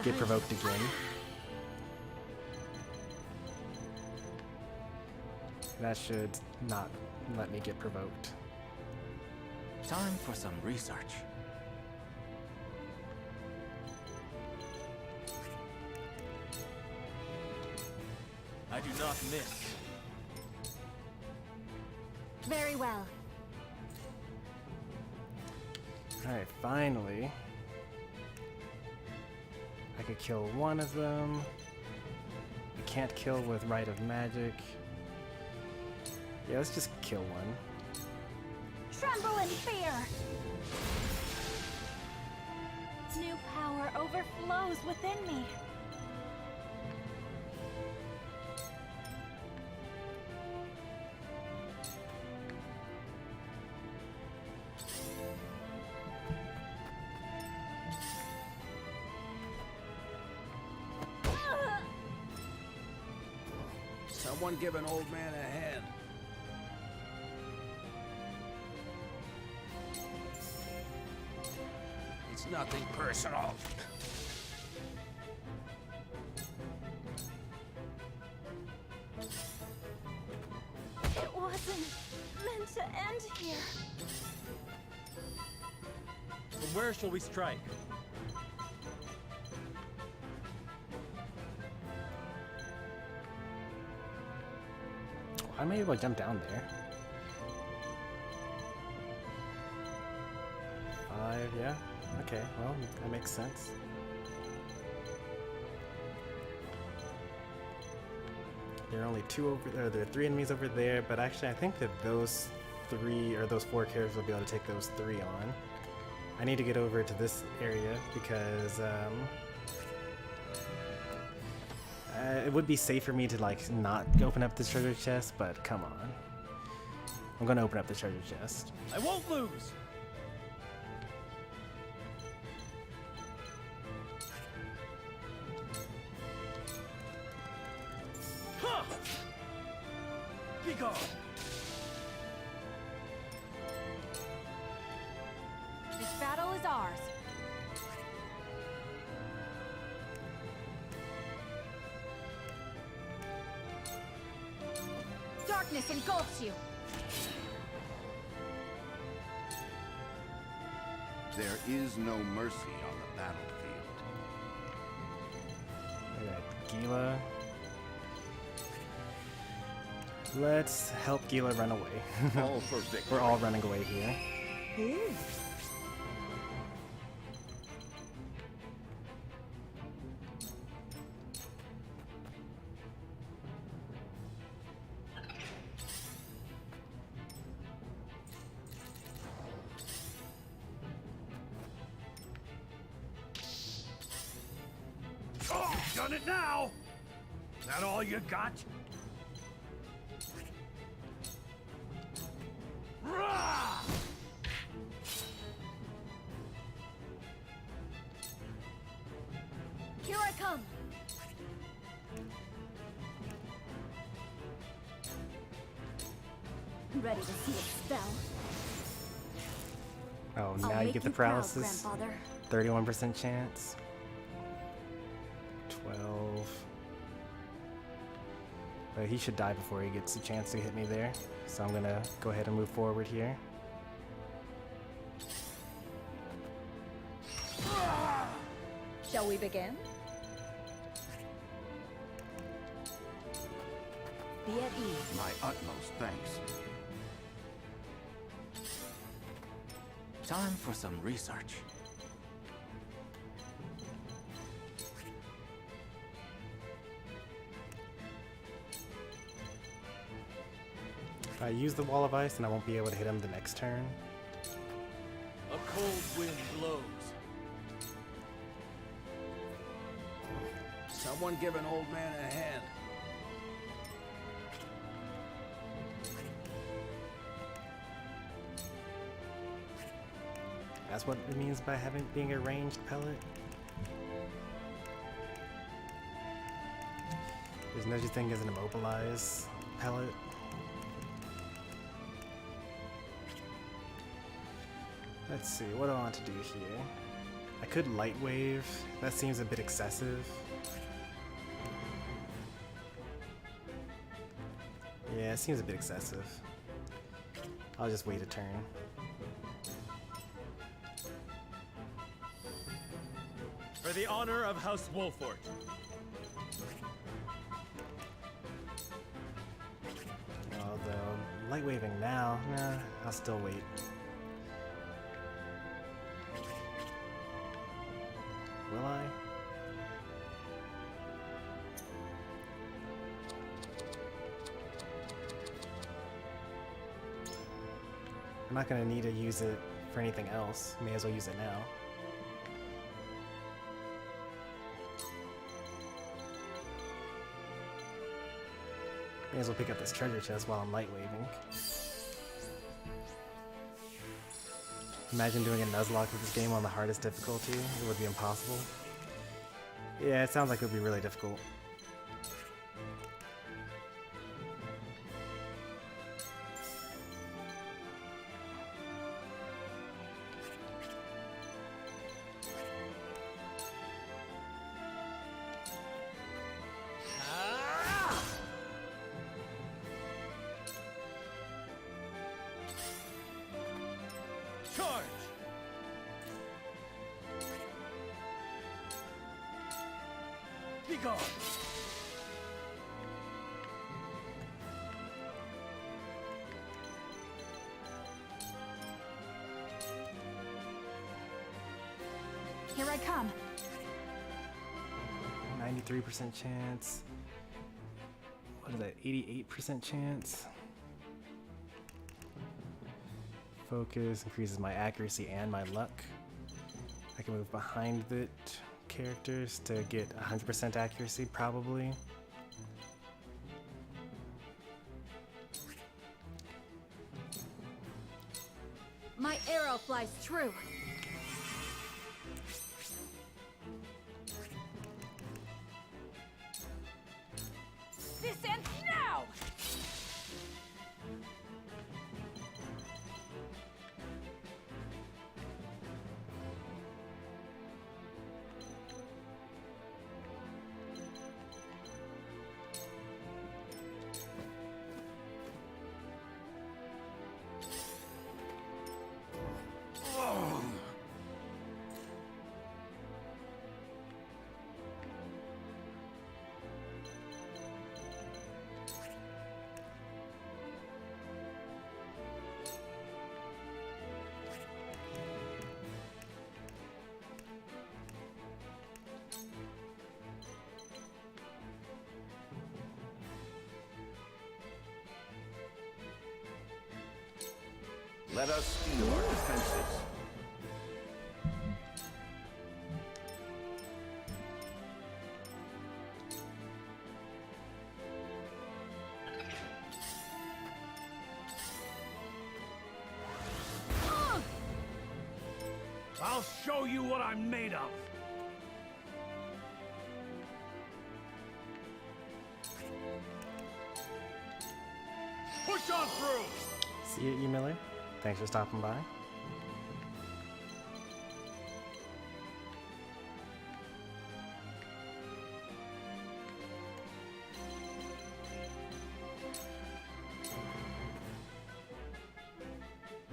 get provoked again. That should not let me get provoked. Time for some research. I do not miss. Very well. Alright, finally. I could kill one of them. I can't kill with Rite of Magic. Yeah, let's just kill one. Tremble in fear! New power overflows within me. Someone give an old man a hand. It's nothing personal. It wasn't meant to end here. From where shall we strike? I may be able to jump down there. 5, yeah. Okay, well, that makes sense. There are only 2 over there. There are 3 enemies over there, but actually I think that those 3 or those 4 characters will be able to take those 3 on. I need to get over to this area because it would be safe for me to like not open up this treasure chest, but come on. I'm gonna open up the treasure chest. I won't lose! Huh! Be gone! darkness engulfs you. There is no mercy on the battlefield. We got Gila. Let's help Gila run away. All for victory. We're all running away here. Oh, you've done it now! Is that all you got? Rah! Here I come. Ready to see it spell? Oh, I'll now you make get the proud, paralysis. Grandfather. 31% chance. 12. But he should die before he gets a chance to hit me there. So I'm gonna go ahead and move forward here. Shall we begin? Be at ease. My utmost thanks. Time for some research. If I use the wall of ice, then I won't be able to hit him the next turn. A cold wind blows. Someone give an old man a hand. That's what it means by being a ranged pellet. There's no such thing as an immobilized pellet. Let's see, what do I want to do here? I could light wave. That seems a bit excessive. Yeah, it seems a bit excessive. I'll just wait a turn. For the honor of House Wolffort. Although, light waving now, nah, I'll still wait. Will I? I'm not gonna need to use it for anything else. May as well use it now. May as well pick up this treasure chest while I'm light waving. Imagine doing a Nuzlocke with this game on the hardest difficulty. It would be impossible. Yeah, it sounds like it would be really difficult. Charge! Be gone! Here I come. 93% chance. What is that? 88% chance. Focus increases my accuracy and my luck. I can move behind the characters to get 100% accuracy, probably. My arrow flies true. This ends now! Let us steel our defenses. I'll show you what I'm made of! Push on through! See you, E. Miller. Thanks for stopping by.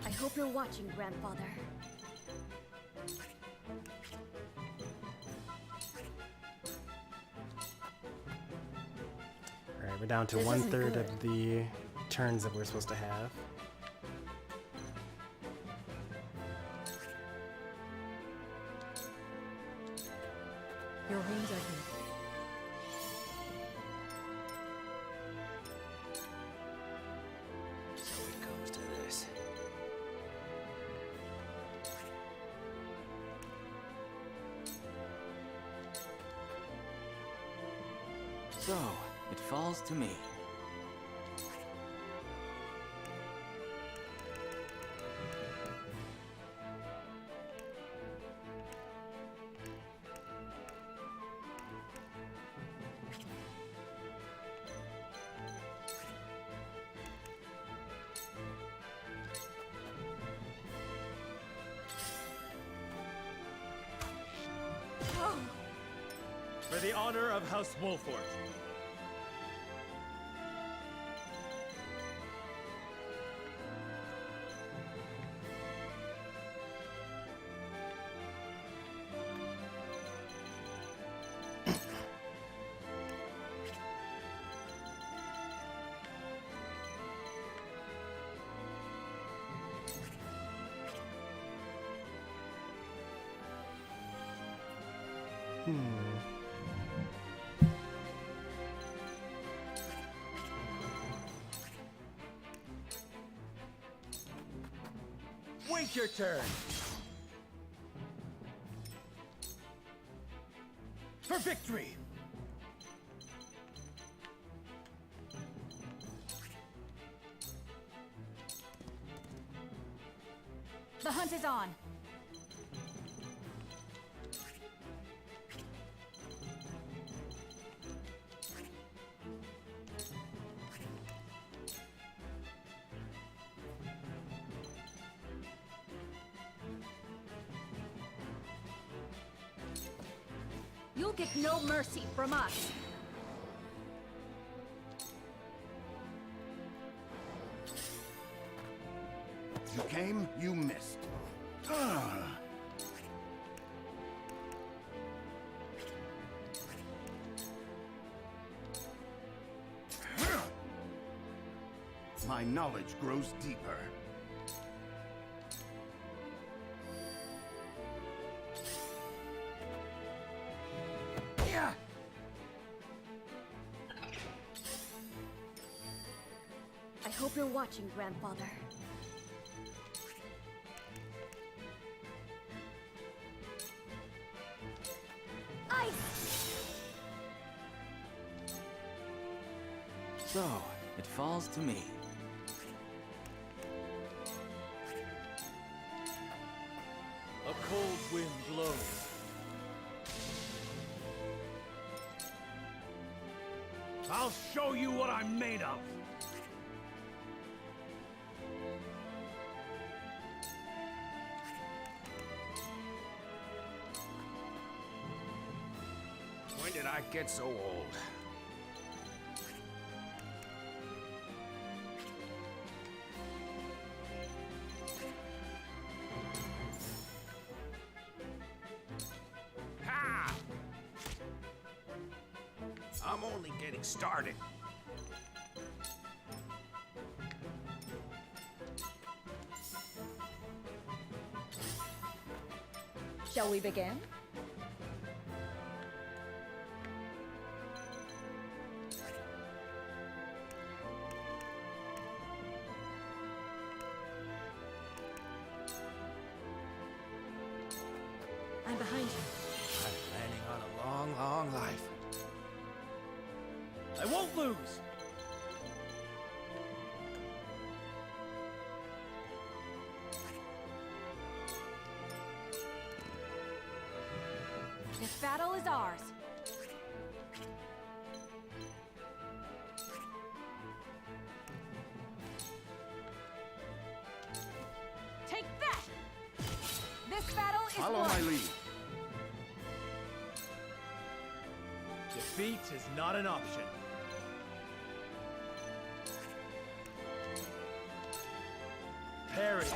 I hope you're watching, Grandfather. Alright, we're down to This isn't 1/3 good. of the turns that we're supposed to have. Your wounds are healed. So it comes to this. So, it falls to me. For the honor of House Wolffort. Wait your turn! For victory! The hunt is on. You'll get no mercy from us. You came, you missed. My knowledge grows deeper. I hope you're watching, Grandfather. Ice! So, it falls to me. A cold wind blows. I'll show you what I'm made of! When did I get so old? Ha! I'm only getting started. Shall we begin? behind you. I'm planning on a long, long life. I won't lose! This battle is ours. Take that! This battle is Follow won. my lead. Defeat is not an option. Perish.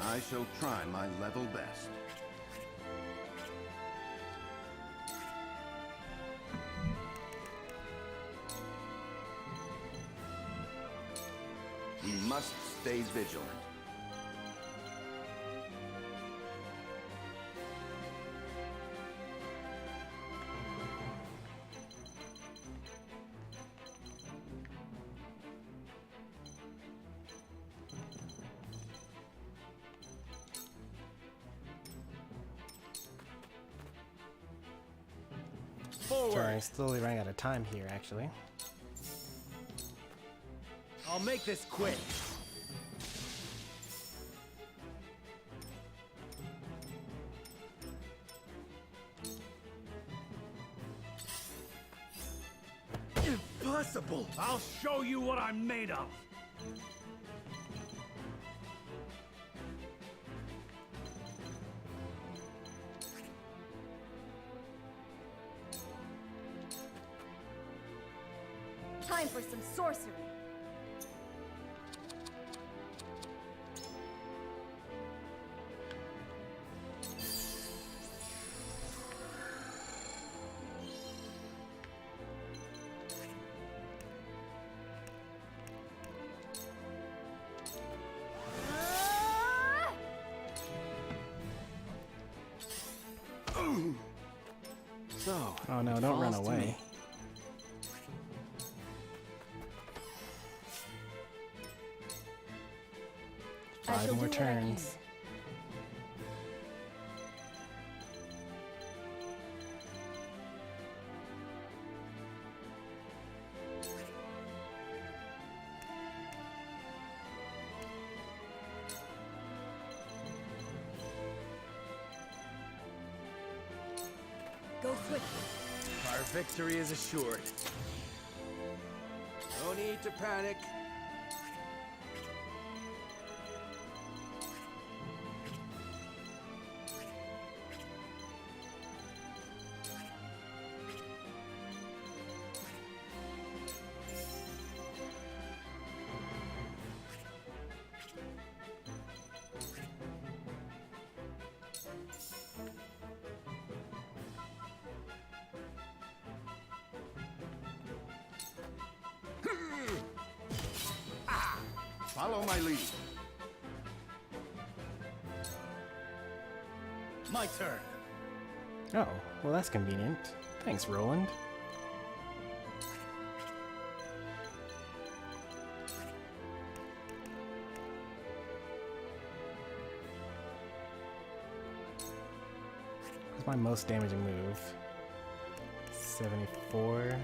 I shall try my level best. We must stay vigilant. Sorry, I'm slowly running out of time here, actually. I'll make this quick. Impossible! I'll show you what I'm made of! Time for some sorcery. So, Oh no, don't run away. I shall 5 more do what I can. turns. Go swiftly. Our victory is assured. no need to panic. Follow my lead. My turn. Oh, well that's convenient. Thanks, Roland. What's my most damaging move? 74.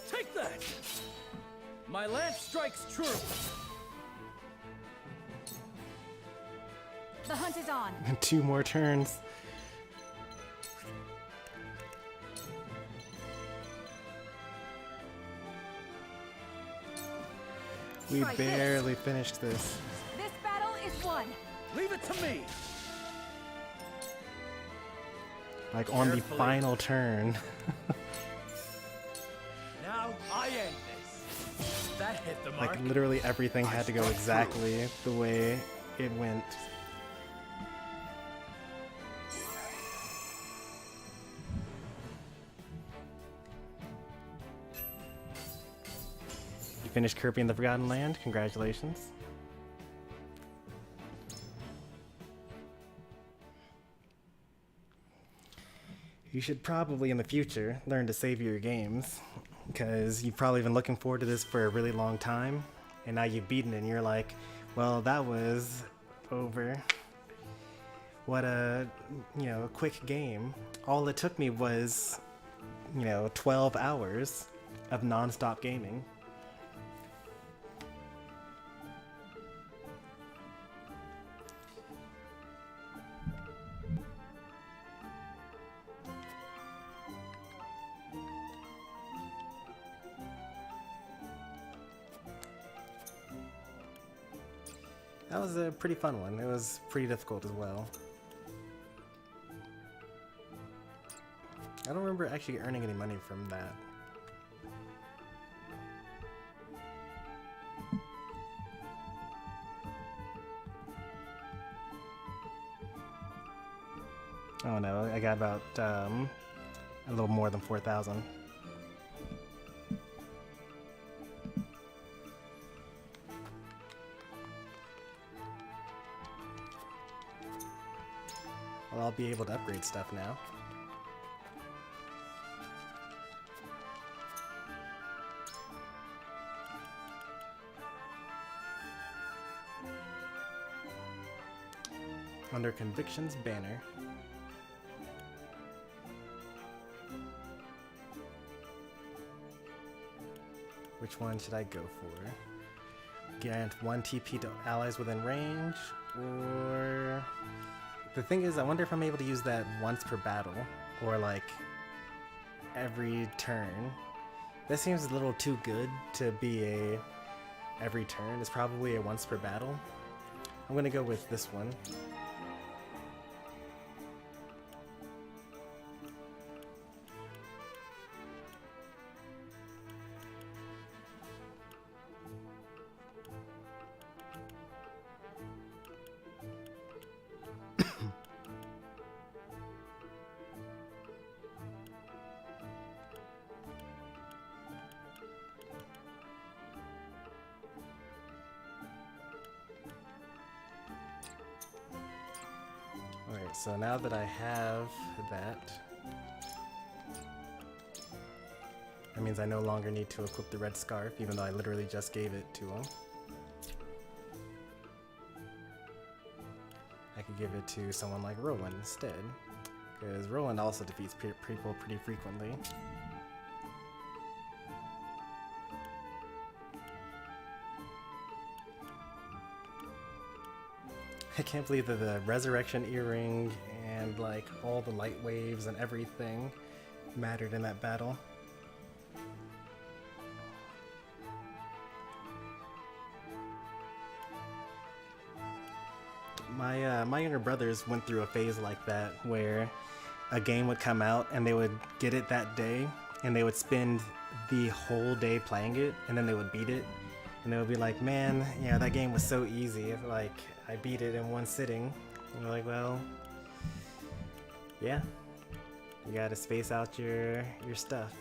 Take that! My lance strikes true. The hunt is on. 2 more turns. We Try this. barely finished this. This battle is won. Leave it to me. Like on the Carefully. final turn. Now I end this. That hit the mark. Like literally everything had to go exactly the way it went. You finished Kirby in the Forgotten Land. Congratulations. you should probably in the future learn to save your games, because you've probably been looking forward to this for a really long time, and now you've beaten it and you're like, well, that was over. What a, quick game. All it took me was, 12 hours of non-stop gaming. That was a pretty fun one. It was pretty difficult as well. I don't remember actually earning any money from that. Oh no, I got about a little more than 4,000. Well, I'll be able to upgrade stuff now. Under Conviction's banner. Which one should I go for? Grant 1 TP to allies within range, or... The thing is, I wonder if I'm able to use that once per battle, or like every turn. That seems a little too good to be a every turn. It's probably a once per battle. I'm gonna go with this one. Alright, so now that I have that means I no longer need to equip the red scarf, even though I literally just gave it to him. I could give it to someone like Roland instead, because Roland also defeats people pretty frequently. I can't believe that the resurrection earring and like all the light waves and everything mattered in that battle. My younger brothers went through a phase like that where a game would come out and they would get it that day and they would spend the whole day playing it and then they would beat it and they would be like, man, yeah, that game was so easy. Like, I beat it in one sitting. And you're like, well, yeah, you gotta space out your stuff.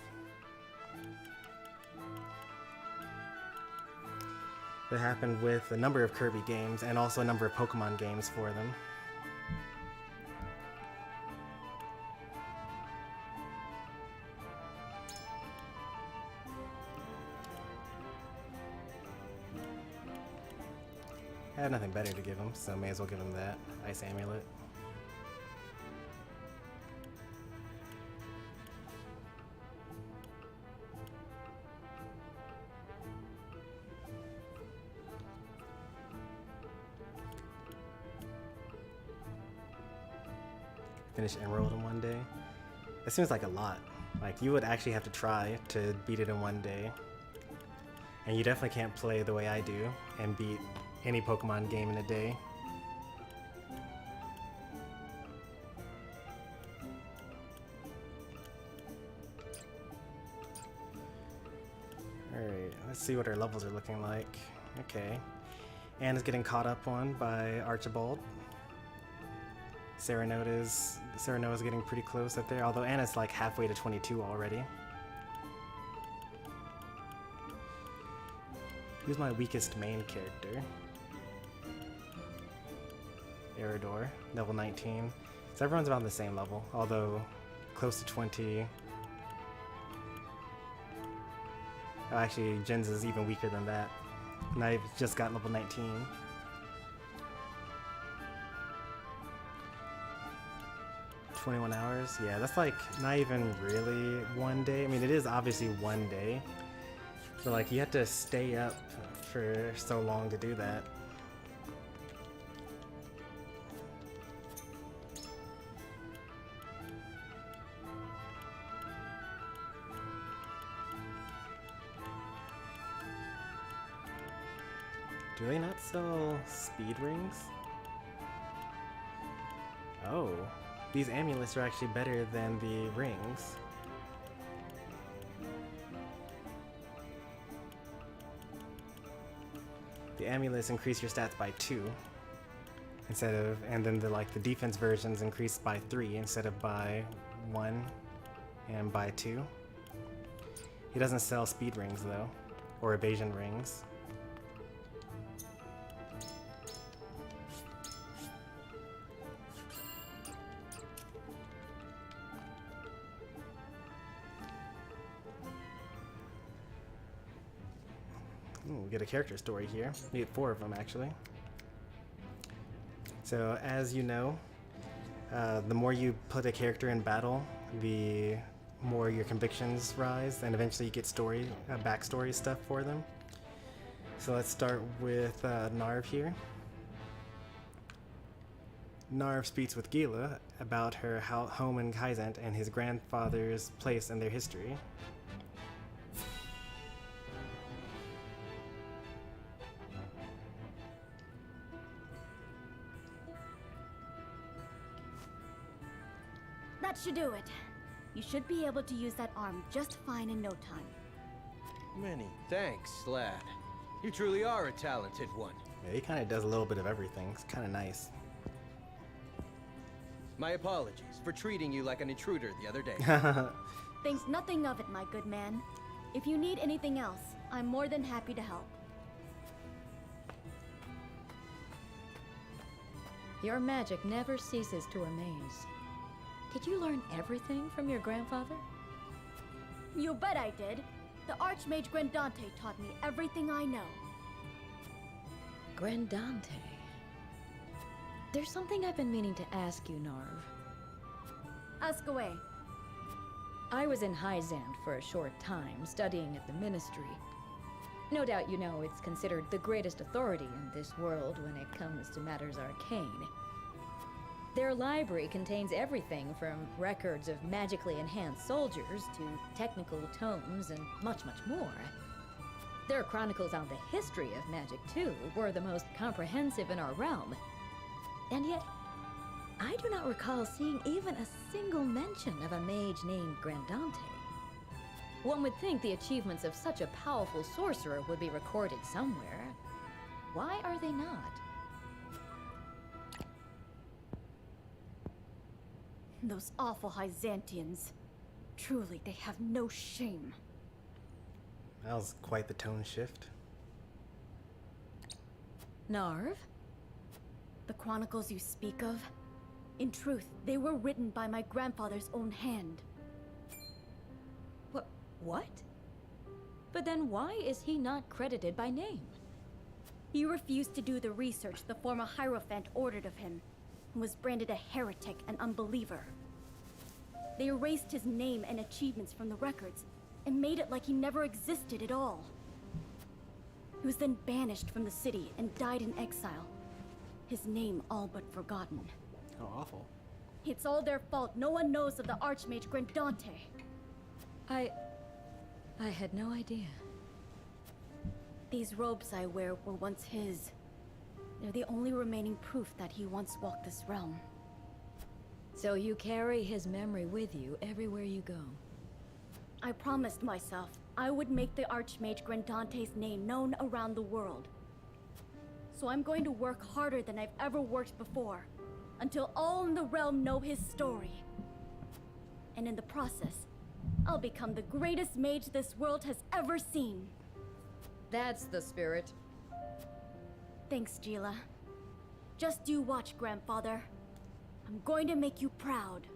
That happened with a number of Kirby games and also a number of Pokemon games for them. I had nothing better to give him, so may as well give him that Ice Amulet. Finish Emerald in one day. That seems like a lot. Like, you would actually have to try to beat it in one day. And you definitely can't play the way I do and beat any Pokemon game in a day. Alright, let's see what our levels are looking like. Okay. Anna's getting caught up on by Archibald. Serenoa's getting pretty close up there, although Anna's like halfway to 22 already. Who's my weakest main character? Eridor, level 19. So everyone's about the same level, although close to 20. Oh, actually, Jin's is even weaker than that. And I've just got level 19. "21 hours? Yeah, that's like not even really one day. I mean, it is obviously one day. But like, you have to stay up for so long to do that. Do they not sell speed rings? Oh, these amulets are actually better than the rings. The amulets increase your stats by 2 instead of, and then the defense versions increase by 3 instead of by 1 and by 2. He doesn't sell speed rings though, or evasion rings. Ooh, we get a character story here. We get 4 of them actually. So as you know, the more you put a character in battle, the more your convictions rise, and eventually you get story, backstory stuff for them. So let's start with Narv here. Narv speaks with Gila about her home in Hyzante and his grandfather's place in their history. That should do it. You should be able to use that arm just fine in no time. Many thanks, lad. You truly are a talented one. Yeah, he kind of does a little bit of everything. It's kind of nice. My apologies for treating you like an intruder the other day. Thinks nothing of it, my good man. If you need anything else, I'm more than happy to help. Your magic never ceases to amaze. Did you learn everything from your grandfather? You bet I did. The Archmage Grandante taught me everything I know. Grandante. There's something I've been meaning to ask you, Narv. Ask away. I was in Hyzante for a short time, studying at the Ministry. No doubt you know it's considered the greatest authority in this world when it comes to matters arcane. Their library contains everything from records of magically enhanced soldiers to technical tomes and much, much more. Their chronicles on the history of magic, too, were the most comprehensive in our realm. And yet, I do not recall seeing even a single mention of a mage named Grandante. One would think the achievements of such a powerful sorcerer would be recorded somewhere. Why are they not? Those awful Hyzantians. Truly, they have no shame. That was quite the tone shift. Narv? The chronicles you speak of? In truth, they were written by my grandfather's own hand. What? But then why is he not credited by name? He refused to do the research the former Hierophant ordered of him, and was branded a heretic and unbeliever. They erased his name and achievements from the records, and made it like he never existed at all. He was then banished from the city and died in exile, his name all but forgotten. How awful. It's all their fault. No one knows of the Archmage Grandante. I had no idea. These robes I wear were once his. They're the only remaining proof that he once walked this realm. So you carry his memory with you everywhere you go? I promised myself I would make the Archmage Grandante's name known around the world. So I'm going to work harder than I've ever worked before, until all in the realm know his story. And in the process, I'll become the greatest mage this world has ever seen. That's the spirit. Thanks, Gila. Just you watch, Grandfather. I'm going to make you proud.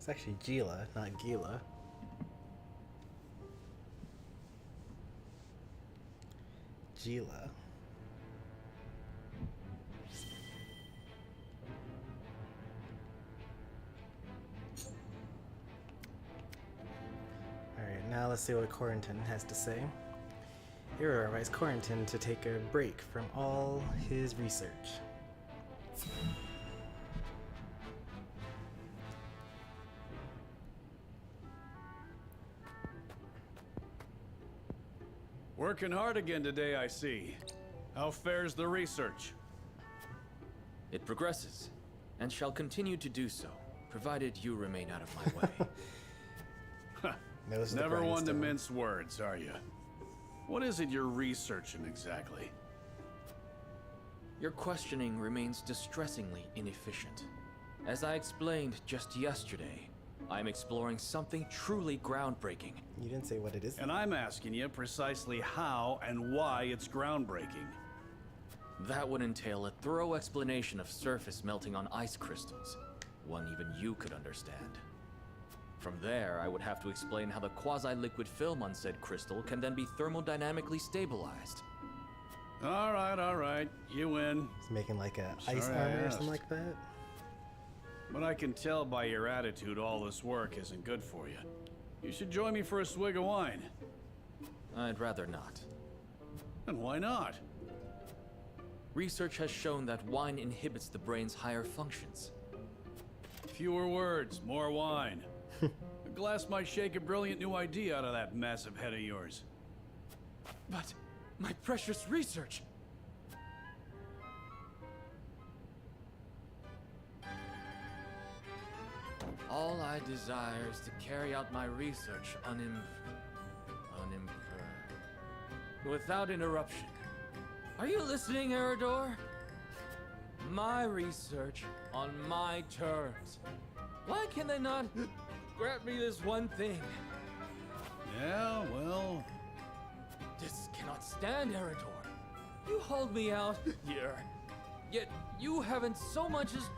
It's actually Gila, not Gila. Gila. Alright, now let's see what Corrington has to say. Hero advised Corrington to take a break from all his research. Working hard again today, I see. How fares the research? It progresses, and shall continue to do so, provided you remain out of my way. Never one to mince words, are you? What is it you're researching exactly? Your questioning remains distressingly inefficient. As I explained just yesterday, I'm exploring something truly groundbreaking. You didn't say what it is. And I'm asking you precisely how and why it's groundbreaking. That would entail a thorough explanation of surface melting on ice crystals, one even you could understand. From there, I would have to explain how the quasi-liquid film on said crystal can then be thermodynamically stabilized. All right, you win. He's making like a ice armor or something like that. But I can tell by your attitude all this work isn't good for you. You should join me for a swig of wine. I'd rather not. And why not? Research has shown that wine inhibits the brain's higher functions. Fewer words, more wine. A glass might shake a brilliant new idea out of that massive head of yours. But my precious research! All I desire is to carry out my research without interruption. Are you listening, Eridor? My research on my terms. Why can they not grant me this one thing? Yeah, well... This cannot stand, Eridor. You hold me out here, yet you haven't so much as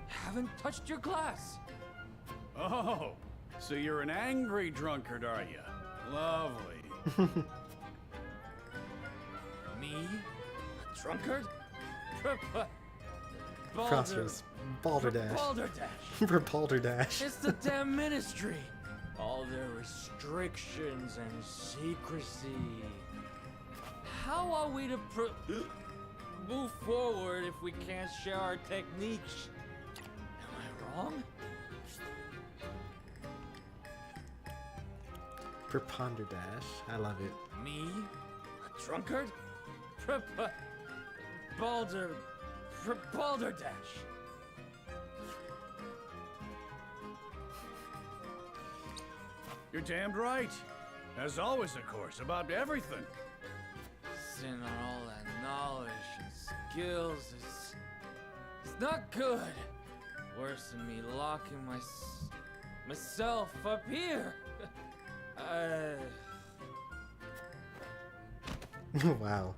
haven't touched your glass. Oh, so you're an angry drunkard, are you? Lovely. Me? A drunkard? Crossroads. Balderdash. Balderdash. For Balderdash. It's the damn ministry. All their restrictions and secrecy. How are we to move forward if we can't share our techniques? Am I wrong? Preponderdash. I love it. Me? A drunkard? Balderdash. You're damned right. As always, of course, about everything. Sin on all that knowledge and skills it's not good. Worse than me locking myself up here. Wow.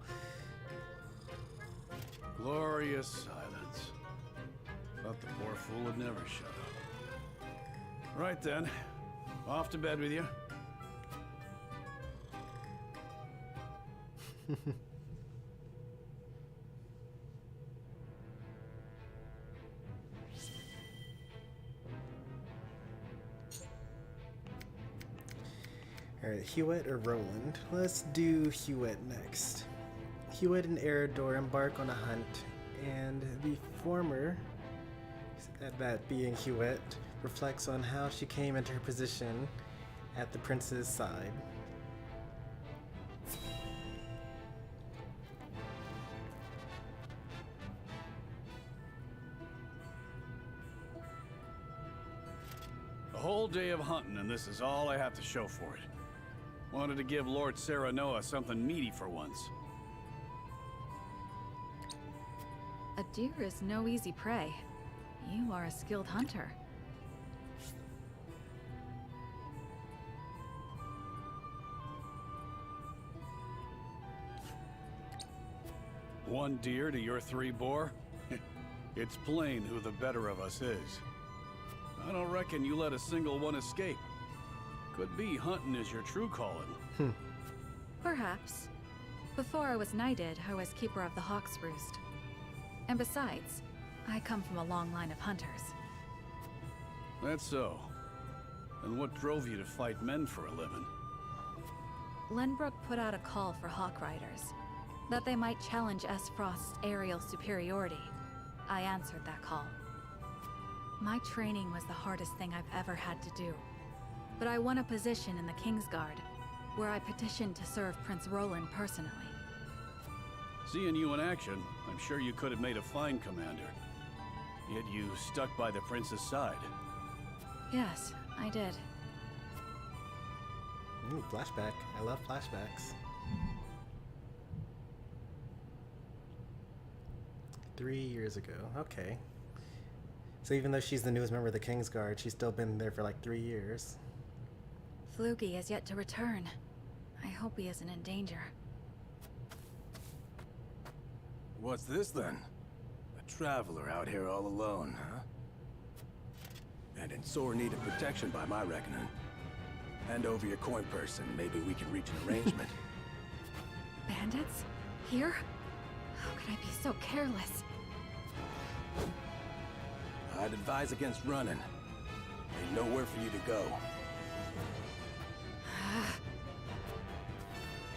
Glorious silence. Thought the poor fool would never shut up. Right then. Off to bed with you. Alright, Hewitt or Roland? Let's do Hewitt next. Hewitt and Eridor embark on a hunt, and the former, that being Hewitt, reflects on how she came into her position at the prince's side. A whole day of hunting, and this is all I have to show for it. Wanted to give Lord Serenoa something meaty for once. A deer is no easy prey. You are a skilled hunter. One deer to your 3 boar? It's plain who the better of us is. I don't reckon you let a single one escape. Could be hunting is your true calling. Perhaps. Before I was knighted, I was keeper of the Hawk's Roost. And besides, I come from a long line of hunters. That's so. And what drove you to fight men for a living? Glenbrook put out a call for Hawk Riders, that they might challenge Aesfrost's aerial superiority. I answered that call. My training was the hardest thing I've ever had to do, but I won a position in the Kingsguard, where I petitioned to serve Prince Roland personally. Seeing you in action, I'm sure you could have made a fine commander. Yet you stuck by the prince's side. Yes, I did. Ooh, flashback. I love flashbacks. 3 years ago. Okay. So even though she's the newest member of the Kingsguard, she's still been there for like 3 years. Flugy has yet to return. I hope he isn't in danger. What's this then? A traveler out here all alone, huh? And in sore need of protection by my reckoning. Hand over your coin purse and maybe we can reach an arrangement. Bandits? Here? How could I be so careless? I'd advise against running. Ain't nowhere for you to go.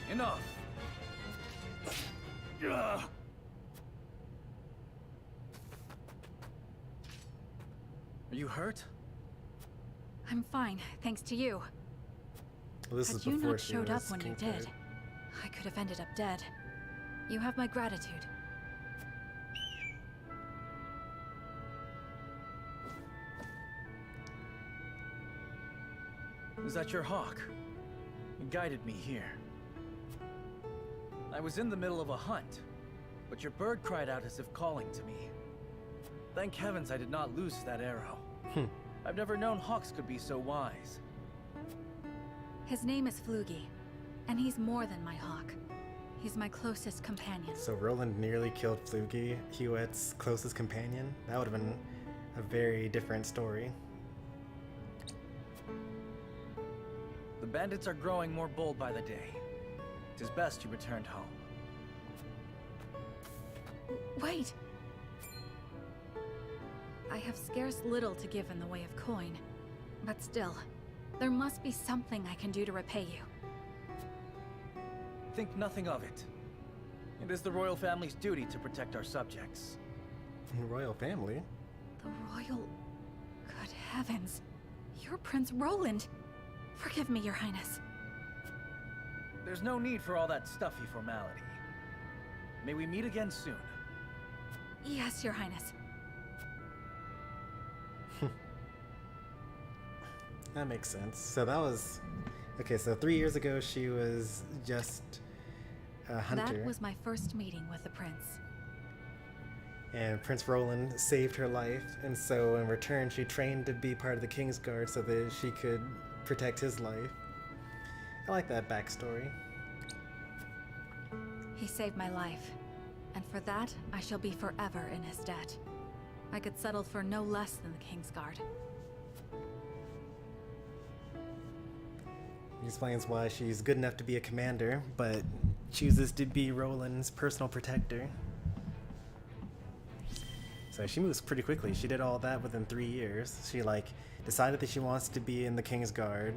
Enough! Are you hurt? I'm fine, thanks to you. Well, this Had is you before not she showed up was when you Kingsguard. did, I could have ended up dead. You have my gratitude. Is that your hawk? You guided me here. I was in the middle of a hunt, but your bird cried out as if calling to me. Thank heavens I did not lose that arrow. I've never known hawks could be so wise. His name is Flugy, and he's more than my hawk. He's my closest companion. So Roland nearly killed Flugy, Hewitt's closest companion? That would have been a very different story. The bandits are growing more bold by the day. It is best you returned home. Wait! I have scarce little to give in the way of coin, but still, there must be something I can do to repay you. Think nothing of it. It is the royal family's duty to protect our subjects. Royal family? The royal... Good heavens. You're Prince Roland. Forgive me, Your Highness. There's no need for all that stuffy formality. May we meet again soon. Yes, Your Highness. That makes sense. So that was... Okay, so 3 years ago she was just a hunter. That was my first meeting with the prince. And Prince Roland saved her life, and so in return she trained to be part of the Kingsguard so that she could protect his life. I like that backstory. He saved my life, and for that, I shall be forever in his debt. I could settle for no less than the Kingsguard. He explains why she's good enough to be a commander, but chooses to be Roland's personal protector. So she moves pretty quickly. She did all that within 3 years. She decided that she wants to be in the Kingsguard,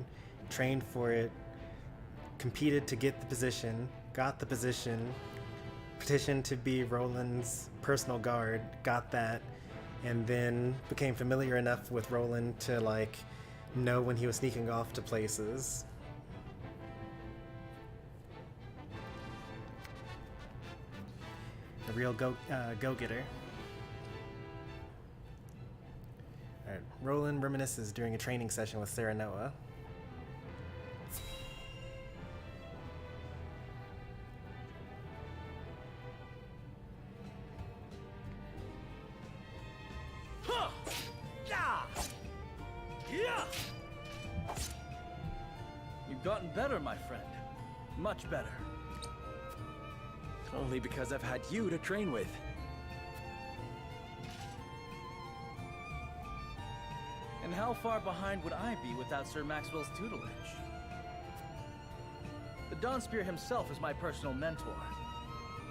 trained for it, competed to get the position, got the position, petitioned to be Roland's personal guard, got that, and then became familiar enough with Roland to know when he was sneaking off to places. A real go-getter. Alright, Roland reminisces during a training session with Serenoa. You've gotten better, my friend. Much better. Only because I've had you to train with. And how far behind would I be without Sir Maxwell's tutelage? The Dawnspear himself is my personal mentor.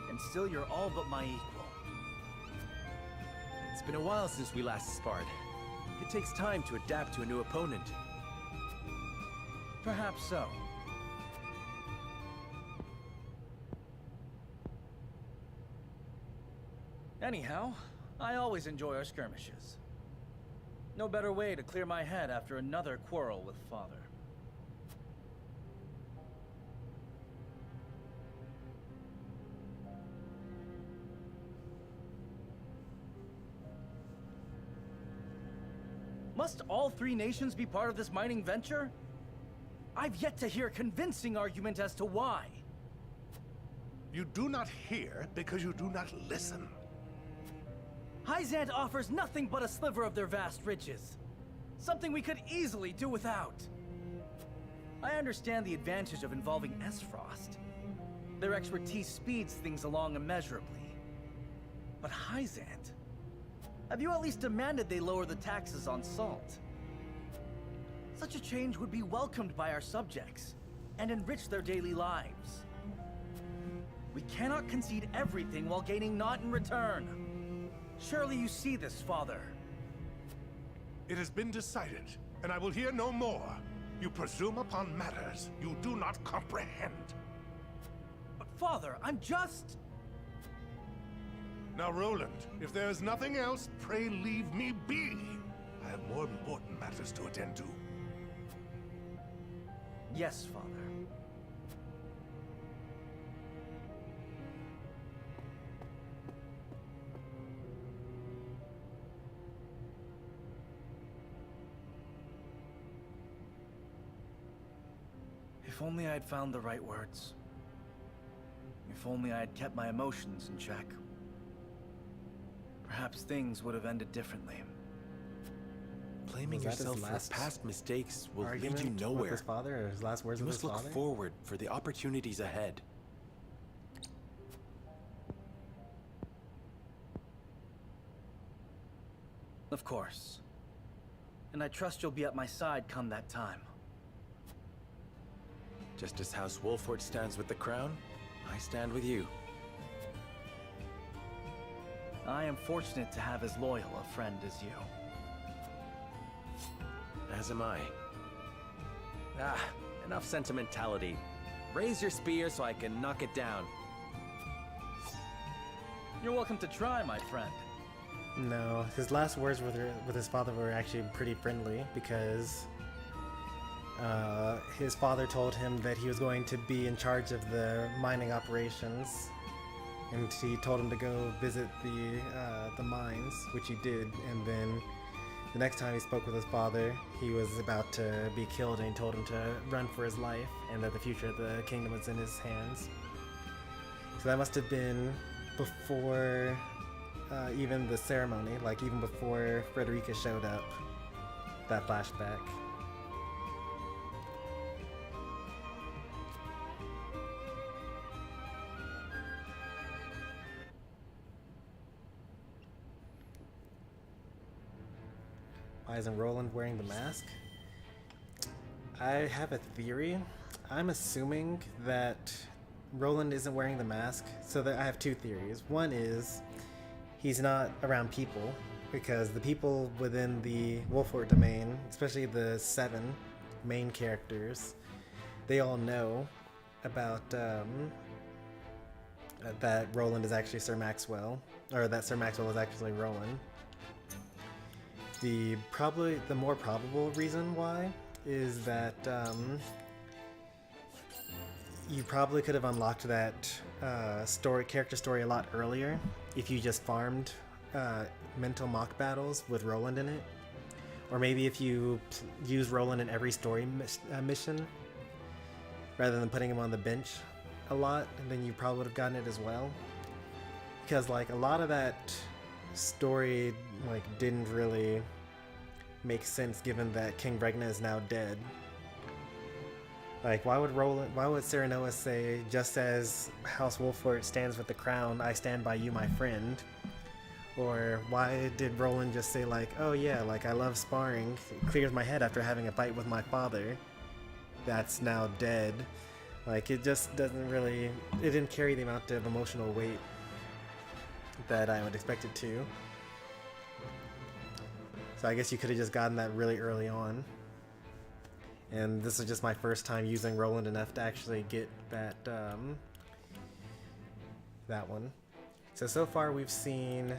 And still you're all but my equal. It's been a while since we last sparred. It takes time to adapt to a new opponent. Perhaps so. Anyhow, I always enjoy our skirmishes. No better way to clear my head after another quarrel with Father. Must all three nations be part of this mining venture? I've yet to hear a convincing argument as to why. You do not hear because you do not listen. Hyzante offers nothing but a sliver of their vast riches. Something we could easily do without. I understand the advantage of involving Aesfrost. Their expertise speeds things along immeasurably. But Hyzante? Have you at least demanded they lower the taxes on salt? Such a change would be welcomed by our subjects, and enrich their daily lives. We cannot concede everything while gaining naught in return. Surely you see this, Father. It has been decided, and I will hear no more. You presume upon matters you do not comprehend. But Father, I'm just... Now, Roland, if there is nothing else, pray leave me be. I have more important matters to attend to. Yes, Father. If only I had found the right words. If only I had kept my emotions in check. Perhaps things would have ended differently. Blaming yourself for past mistakes will lead you nowhere. With his father, or his last words You with his must father? look forward for the opportunities ahead. Of course. And I trust you'll be at my side come that time. Just as House Wolffort stands with the crown, I stand with you. I am fortunate to have as loyal a friend as you. As am I. Enough sentimentality. Raise your spear so I can knock it down. You're welcome to try, my friend. No, his last words with his father were actually pretty friendly because his father told him that he was going to be in charge of the mining operations, and he told him to go visit the mines, which he did. And then the next time he spoke with his father, he was about to be killed, and he told him to run for his life, and that the future of the kingdom was in his hands. So that must have been before even the ceremony, like even before Frederica showed up. That flashback. Why isn't Roland wearing the mask? I have a theory. I'm assuming that Roland isn't wearing the mask, so that I have two theories. One is he's not around people, because the people within the Wolffort domain, especially the 7 main characters, they all know about that Roland is actually Sir Maxwell, or that Sir Maxwell is actually Roland. The more probable reason why is that you probably could have unlocked that character story a lot earlier if you just farmed mental mock battles with Roland in it, or maybe if you use Roland in every story mission rather than putting him on the bench a lot, and then you probably would have gotten it as well. Because like a lot of that story didn't really make sense given that King Regna is now dead. Like, why would Serenoa say, just as House Wolffort stands with the crown, I stand by you, my friend? Or why did Roland just say like, oh yeah, like I love sparring, it clears my head after having a fight with my father that's now dead. Like it just doesn't really, it didn't carry the amount of emotional weight that I would expect it to. So I guess you could have just gotten that really early on. And this is just my first time using Roland enough to actually get that that one. So far we've seen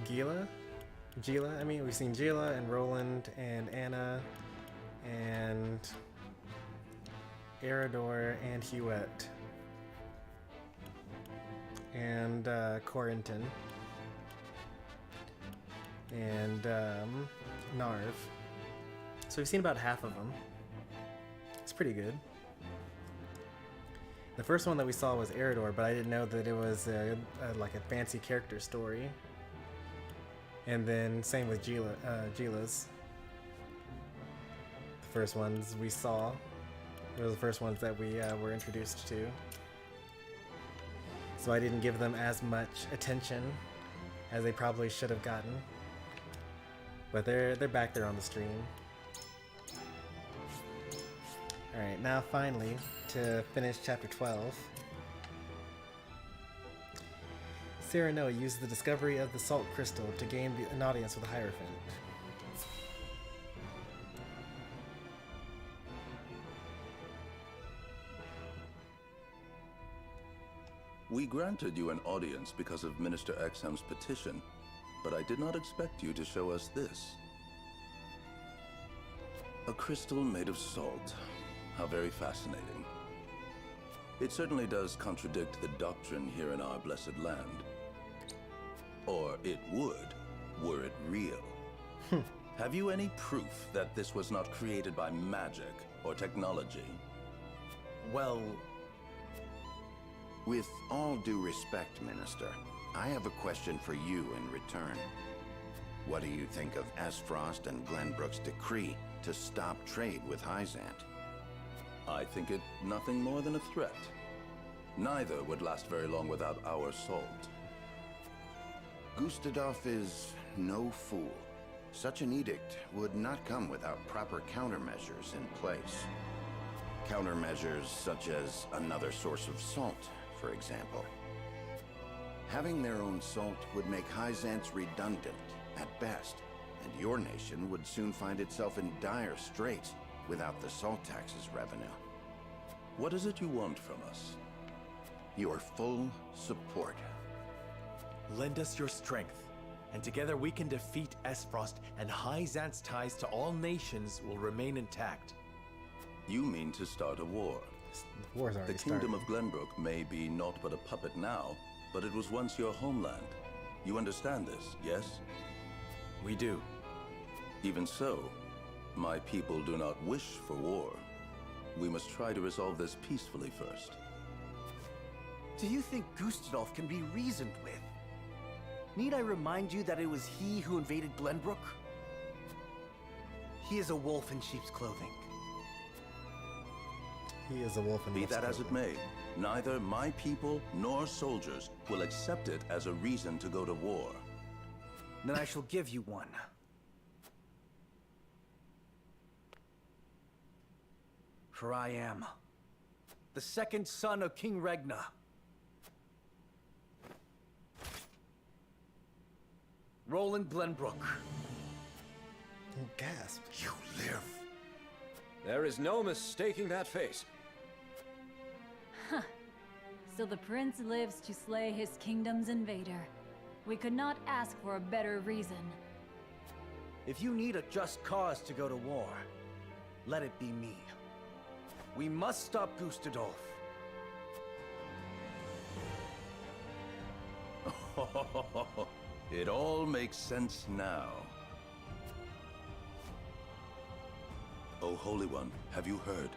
Gila, I mean, we've seen Gila and Roland and Anna and Eridor and Huet and Corentin and Narv. So we've seen about half of them. It's pretty good. The first one that we saw was Eridor, but I didn't know that it was like a fancy character story. And then same with Gila's. The first ones we saw, they were the first ones that we were introduced to. So I didn't give them as much attention as they probably should have gotten. But they're back there on the stream. Alright, now finally, to finish chapter 12. Serenoa uses the discovery of the salt crystal to gain an audience with the Hierophant. We granted you an audience because of Minister Exham's petition, but I did not expect you to show us this. A crystal made of salt. How very fascinating. It certainly does contradict the doctrine here in our blessed land. Or it would, were it real. Have you any proof that this was not created by magic or technology? Well... With all due respect, Minister, I have a question for you in return. What do you think of Aesfrost and Glenbrook's decree to stop trade with Hyzante? I think it nothing more than a threat. Neither would last very long without our salt. Gustadolf is no fool. Such an edict would not come without proper countermeasures in place. Countermeasures such as another source of salt, for example. Having their own salt would make Hyzante redundant, at best, and your nation would soon find itself in dire straits without the salt tax's revenue. What is it you want from us? Your full support. Lend us your strength, and together we can defeat Aesfrost, and Hyzante's ties to all nations will remain intact. You mean to start a war? The war's already The Kingdom started. of Glenbrook may be naught but a puppet now, but it was once your homeland. You understand this, yes? We do. Even so, my people do not wish for war. We must try to resolve this peacefully first. Do you think Gustadolf can be reasoned with? Need I remind you that it was he who invaded Glenbrook? He is a wolf in sheep's clothing. He is a wolf in Be wolf's that as it clothing. may, neither my people nor soldiers will accept it as a reason to go to war. Then I shall give you one. For I am the second son of King Regna. Roland Glenbrook. Gasp. You live. There is no mistaking that face. Huh. So the prince lives to slay his kingdom's invader. We could not ask for a better reason. If you need a just cause to go to war, let it be me. We must stop Gustadolf. It all makes sense now. O Holy One, have you heard?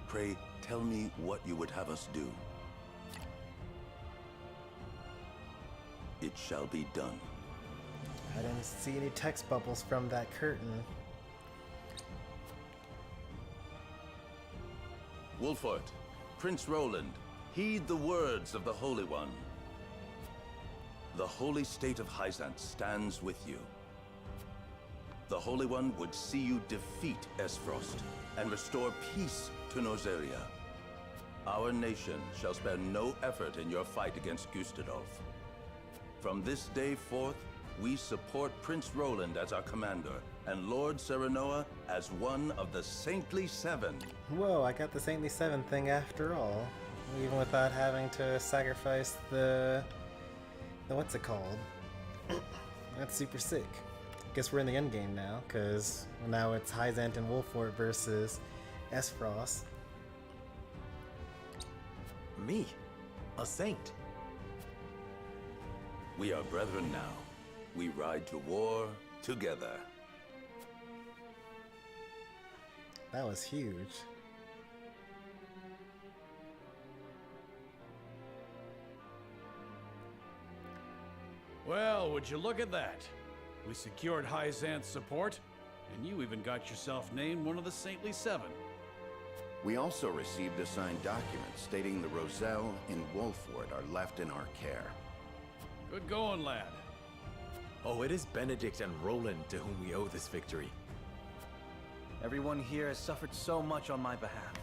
Pray, tell me what you would have us do. It shall be done. I didn't see any text bubbles from that curtain. Wolffort, Prince Roland, heed the words of the Holy One. the Holy State of Hyzante stands with you. The Holy One would see you defeat Aesfrost and restore peace to Norzelia. Our nation shall spare no effort in your fight against Gustadolf. From this day forth, we support Prince Roland as our commander, and Lord Serenoa as one of the Saintly Seven. Whoa, I got the Saintly Seven thing after all. Even without having to sacrifice the what's it called? That's super sick. Guess we're in the end game now, because now it's Hyzante and Wolffort versus Aesfrost. Me? A saint? We are brethren now. We ride to war together. That was huge. Well, would you look at that? We secured Hyzante's support, and you even got yourself named one of the Saintly Seven. We also received a signed document stating the Roselle and Wolffort are left in our care. Good going, lad. Oh, it is Benedict and Roland to whom we owe this victory. Everyone here has suffered so much on my behalf.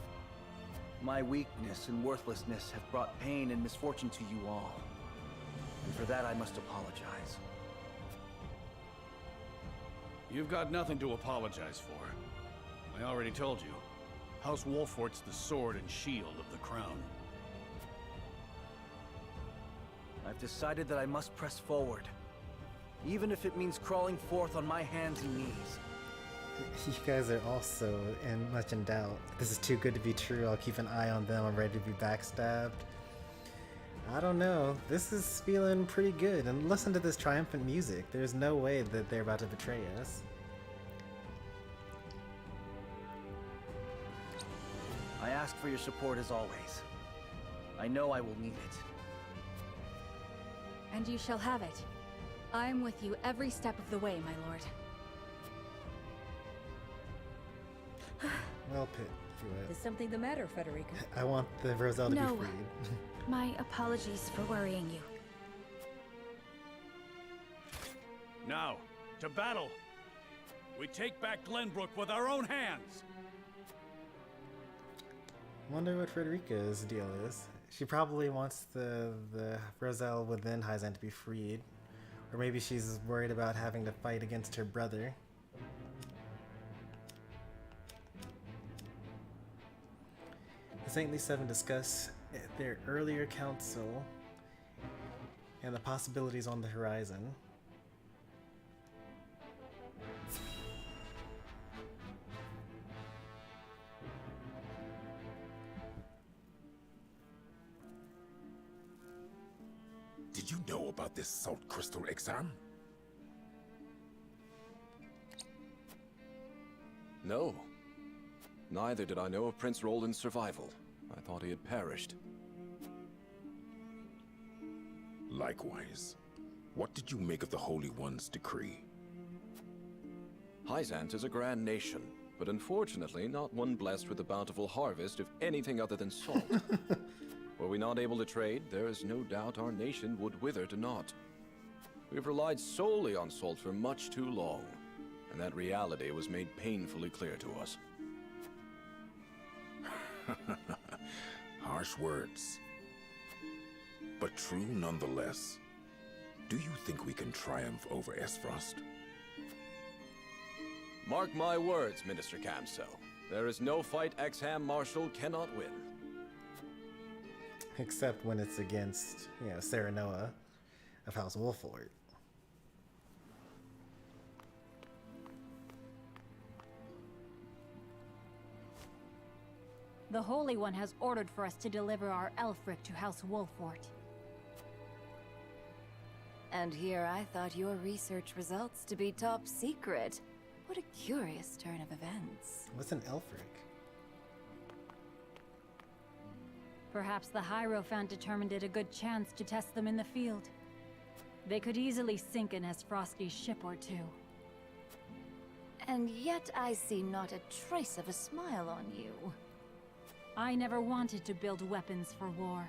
My weakness and worthlessness have brought pain and misfortune to you all. And for that I must apologize. You've got nothing to apologize for. I already told you. House Wolffort's the sword and shield of the crown. I've decided that I must press forward, even if it means crawling forth on my hands and knees. You guys are also much in doubt. This is too good to be true. I'll keep an eye on them. I'm ready to be backstabbed. I don't know. This is feeling pretty good. And listen to this triumphant music. There's no way that they're about to betray us. I ask for your support as always. I know I will need it. And you shall have it. I am with you every step of the way, my lord. Well, Pit, Is something the matter, Frederica? I want the Roselle to No. be freed. My apologies for worrying you. Now, to battle! We take back Glenbrook with our own hands! Wonder what Frederica's deal is. She probably wants the Roselle within Hyzante to be freed. Or maybe she's worried about having to fight against her brother. The Saintly Seven discuss their earlier council and the possibilities on the horizon. Did you know about this salt crystal exam? No. Neither did I know of Prince Roland's survival. I thought he had perished. Likewise. What did you make of the Holy One's decree? Hyzante is a grand nation, but unfortunately not one blessed with a bountiful harvest of anything other than salt. Were we not able to trade, there is no doubt our nation would wither to naught. We've relied solely on salt for much too long, and that reality was made painfully clear to us. Harsh words, but true nonetheless. Do you think we can triumph over Aesfrost? Mark my words, Minister Camso. There is no fight Exham Marshal cannot win. Except when it's against, Serenoa of House Wolffort. The Holy One has ordered for us to deliver our Elfric to House Wolffort. And here I thought your research results to be top secret. What a curious turn of events. What's an Elfric? Perhaps the Hierophant determined it a good chance to test them in the field. They could easily sink an Aesfrosti's ship or two. And yet I see not a trace of a smile on you. I never wanted to build weapons for war.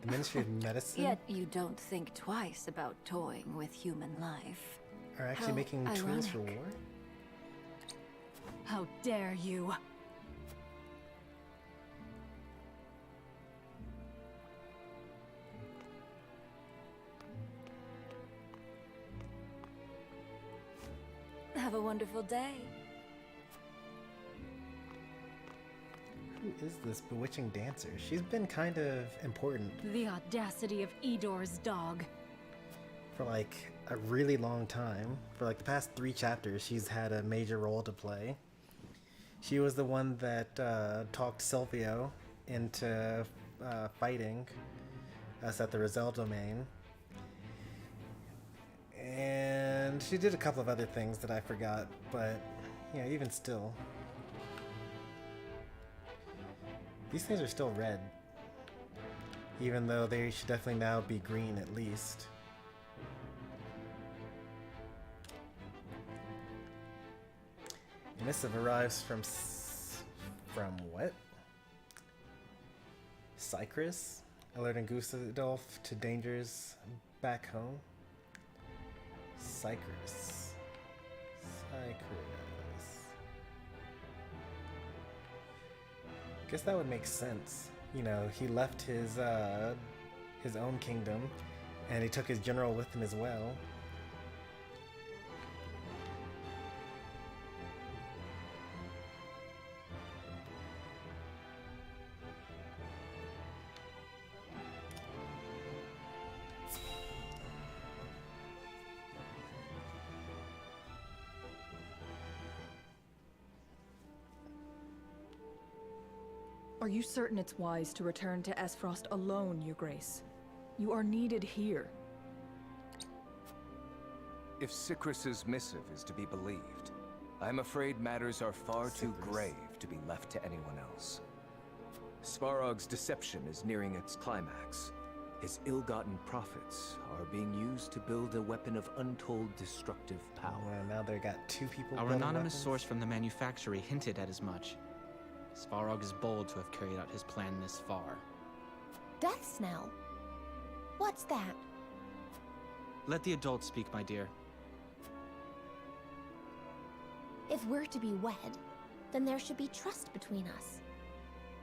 The Ministry of Medicine Yet you don't think twice about toying with human life. are actually How making tools for ironic. war? How dare you? Have a wonderful day. Who is this bewitching dancer? She's been kind of important The audacity of Edor's dog. for like a really long time. For like the past 3 chapters, she's had a major role to play. She was the one that talked Silvio into fighting us at the Roselle domain. And she did a couple of other things that I forgot, but yeah, even still. These things are still red. Even though they should definitely now be green at least. Missive arrives from what? Cyprus, alerting Gustavdolf to dangers back home. Cyprus. Guess that would make sense. You know, he left his own kingdom, and he took his general with him as well. Are you certain it's wise to return to Aesfrost alone, Your Grace? You are needed here. If Cycrus's missive is to be believed, I'm afraid matters are far too grave to be left to anyone else. Svarog's deception is nearing its climax. His ill-gotten profits are being used to build a weapon of untold destructive power. Now they got 2 people. Our building anonymous weapons. source from the manufactory hinted at as much. Svarog is bold to have carried out his plan this far. Death Snell? What's that? Let the adults speak, my dear. If we're to be wed, then there should be trust between us.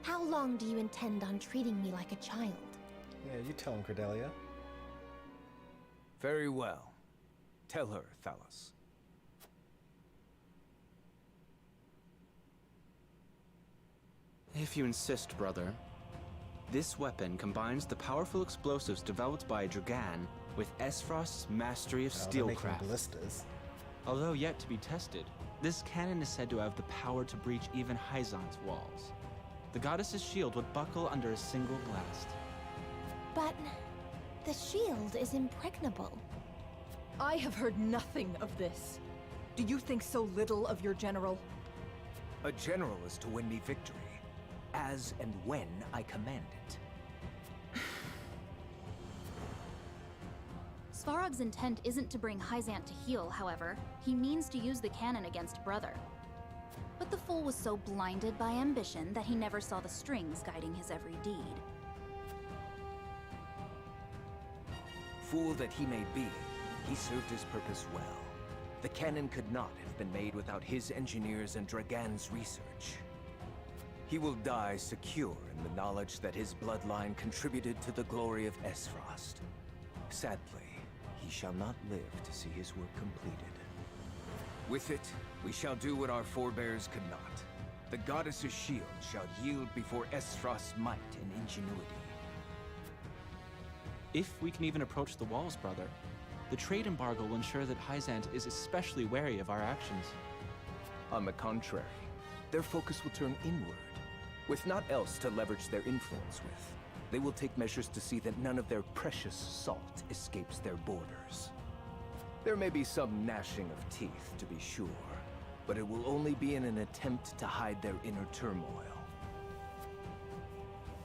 How long do you intend on treating me like a child? Yeah, you tell him, Cordelia. Very well. Tell her, Thalos. If you insist, brother. This weapon combines the powerful explosives developed by Dragan with Aesfrost's mastery of They're making steelcraft. ballistas. Although yet to be tested, this cannon is said to have the power to breach even Hyzante's walls. The goddess's shield would buckle under a single blast. But the shield is impregnable. I have heard nothing of this. Do you think so little of your general? A general is to win me victory, as and when I command it. Svarog's intent isn't to bring Hyzante to heel, however. He means to use the cannon against Brother. But the fool was so blinded by ambition that he never saw the strings guiding his every deed. Fool that he may be, he served his purpose well. The cannon could not have been made without his engineers and Dragan's research. He will die secure in the knowledge that his bloodline contributed to the glory of Aesfrost. Sadly, he shall not live to see his work completed. With it, we shall do what our forebears could not. The goddess's shield shall yield before Aesfrost's might and ingenuity. If we can even approach the walls, brother, the trade embargo will ensure that Hyzante is especially wary of our actions. On the contrary, their focus will turn inward. With naught else to leverage their influence with, they will take measures to see that none of their precious salt escapes their borders. There may be some gnashing of teeth, to be sure, but it will only be in an attempt to hide their inner turmoil.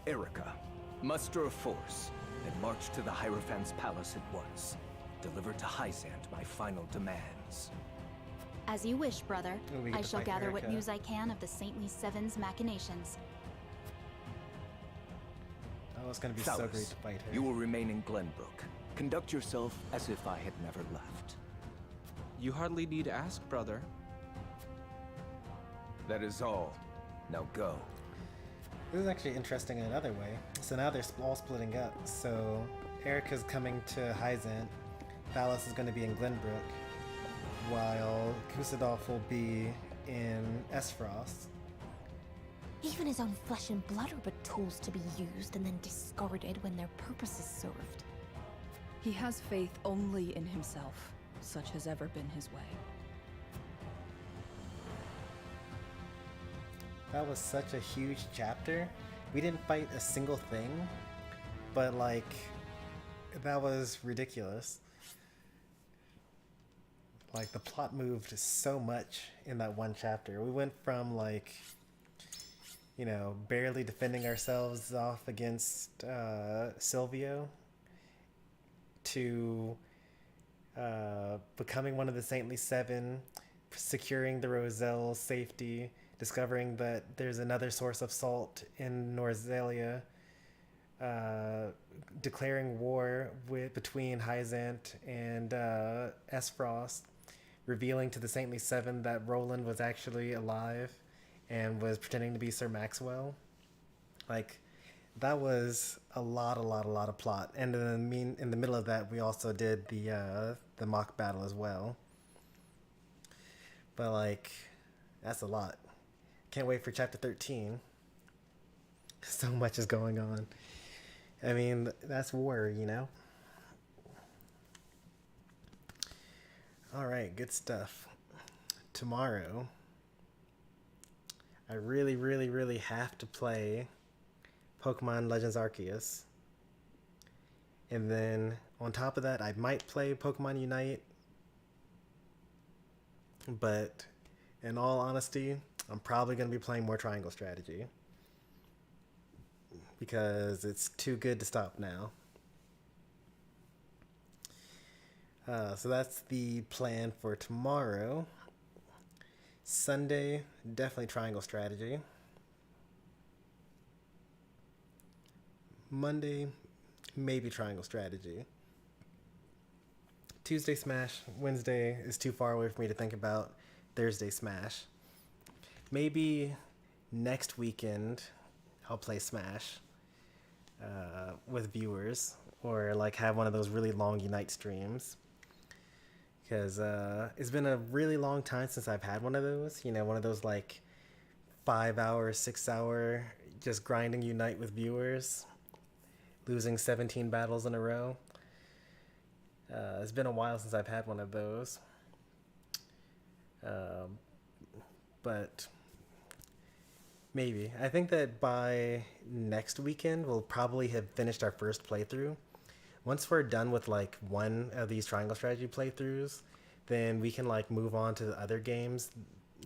Erica, muster a force and march to the Hierophant's palace at once. Deliver to Hyzante my final demands. As you wish, brother. Ooh, we get I to shall fight gather what Erica. news I can of the Saintly Seven's machinations. Oh, it's gonna be so Salus, great to fight her. you will remain in Glenbrook. Conduct yourself as if I had never left. You hardly need to ask, brother. That is all. Now go. This is actually interesting in another way. So now they're all splitting up. So Erica's coming to Hyzante, Thalos is going to be in Glenbrook, while Kusadolf will be in Aesfrost. Even his own flesh and blood are but tools to be used and then discarded when their purpose is served. He has faith only in himself. Such has ever been his way. That was such a huge chapter. We didn't fight a single thing, but like, that was ridiculous. Like, the plot moved so much in that one chapter. We went from like, you know, barely defending ourselves off against Silvio to becoming one of the Saintly Seven, securing the Roselle's safety, discovering that there's another source of salt in Norzelia, declaring war between Hyzante and Aesfrost, revealing to the Saintly Seven that Roland was actually alive and was pretending to be Sir Maxwell. Like, that was a lot of plot. And then in the middle of that, we also did the mock battle as well. But like, that's a lot. Can't wait for chapter 13. So much is going on. I mean, that's war, you know? Alright, good stuff. Tomorrow, I really have to play Pokemon Legends Arceus. And then, on top of that, I might play Pokemon Unite. But, in all honesty, I'm probably going to be playing more Triangle Strategy. Because it's too good to stop now. So that's the plan for tomorrow. Sunday, definitely Triangle Strategy. Monday, maybe Triangle Strategy. Tuesday, Smash. Wednesday is too far away for me to think about. Thursday, Smash. Maybe next weekend I'll play Smash with viewers, or like have one of those really long Unite streams, because it's been a really long time since I've had one of those, you know, one of those like 5 hour, 6 hour just grinding Unite with viewers, losing 17 battles in a row. It's been a while since I've had one of those, but maybe. I think that by next weekend, we'll probably have finished our first playthrough. Once we're done with like one of these Triangle Strategy playthroughs, then we can like move on to the other games,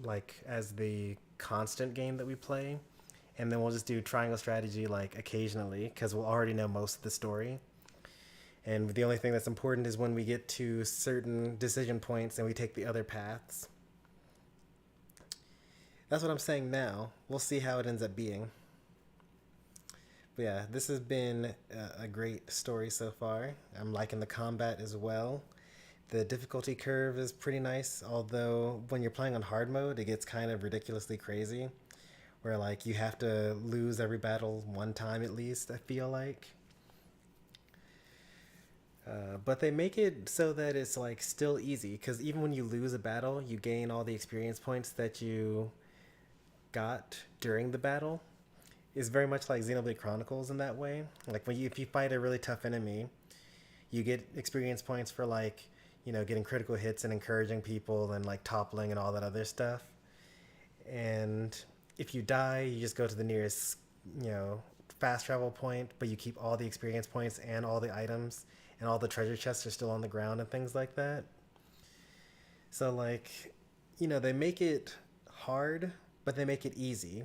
like as the constant game that we play. And then we'll just do Triangle Strategy like occasionally, because we'll already know most of the story. And the only thing that's important is when we get to certain decision points and we take the other paths. That's what I'm saying now. We'll see how it ends up being. But yeah, this has been a great story so far. I'm liking the combat as well. The difficulty curve is pretty nice, although when you're playing on hard mode, it gets kind of ridiculously crazy, where like you have to lose every battle one time at least, I feel like. But they make it so that it's like still easy, because even when you lose a battle, you gain all the experience points that you got during the battle. Is very much like Xenoblade Chronicles in that way. Like if you fight a really tough enemy, you get experience points for like, you know, getting critical hits and encouraging people and like toppling and all that other stuff. And if you die, you just go to the nearest, you know, fast travel point, but you keep all the experience points and all the items, and all the treasure chests are still on the ground and things like that. So like, you know, they make it hard, but they make it easy.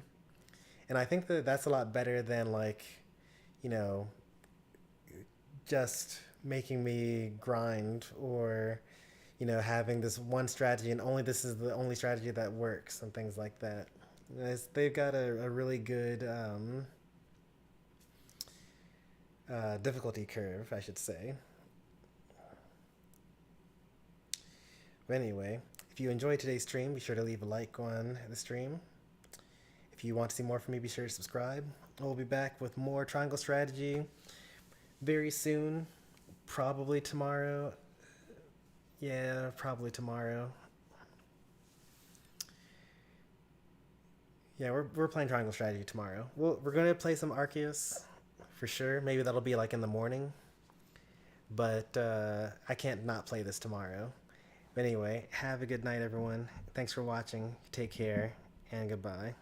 And I think that that's a lot better than like, you know, just making me grind, or, you know, having this one strategy and only this is the only strategy that works and things like that. They've got a really good difficulty curve, I should say. But anyway, if you enjoyed today's stream, be sure to leave a like on the stream. If you want to see more from me, be sure to subscribe. We'll be back with more Triangle Strategy very soon. Probably tomorrow. Yeah, probably tomorrow. Yeah, we're playing Triangle Strategy tomorrow. We're going to play some Arceus for sure. Maybe that'll be like in the morning. But I can't not play this tomorrow. But anyway, have a good night, everyone. Thanks for watching. Take care, and goodbye.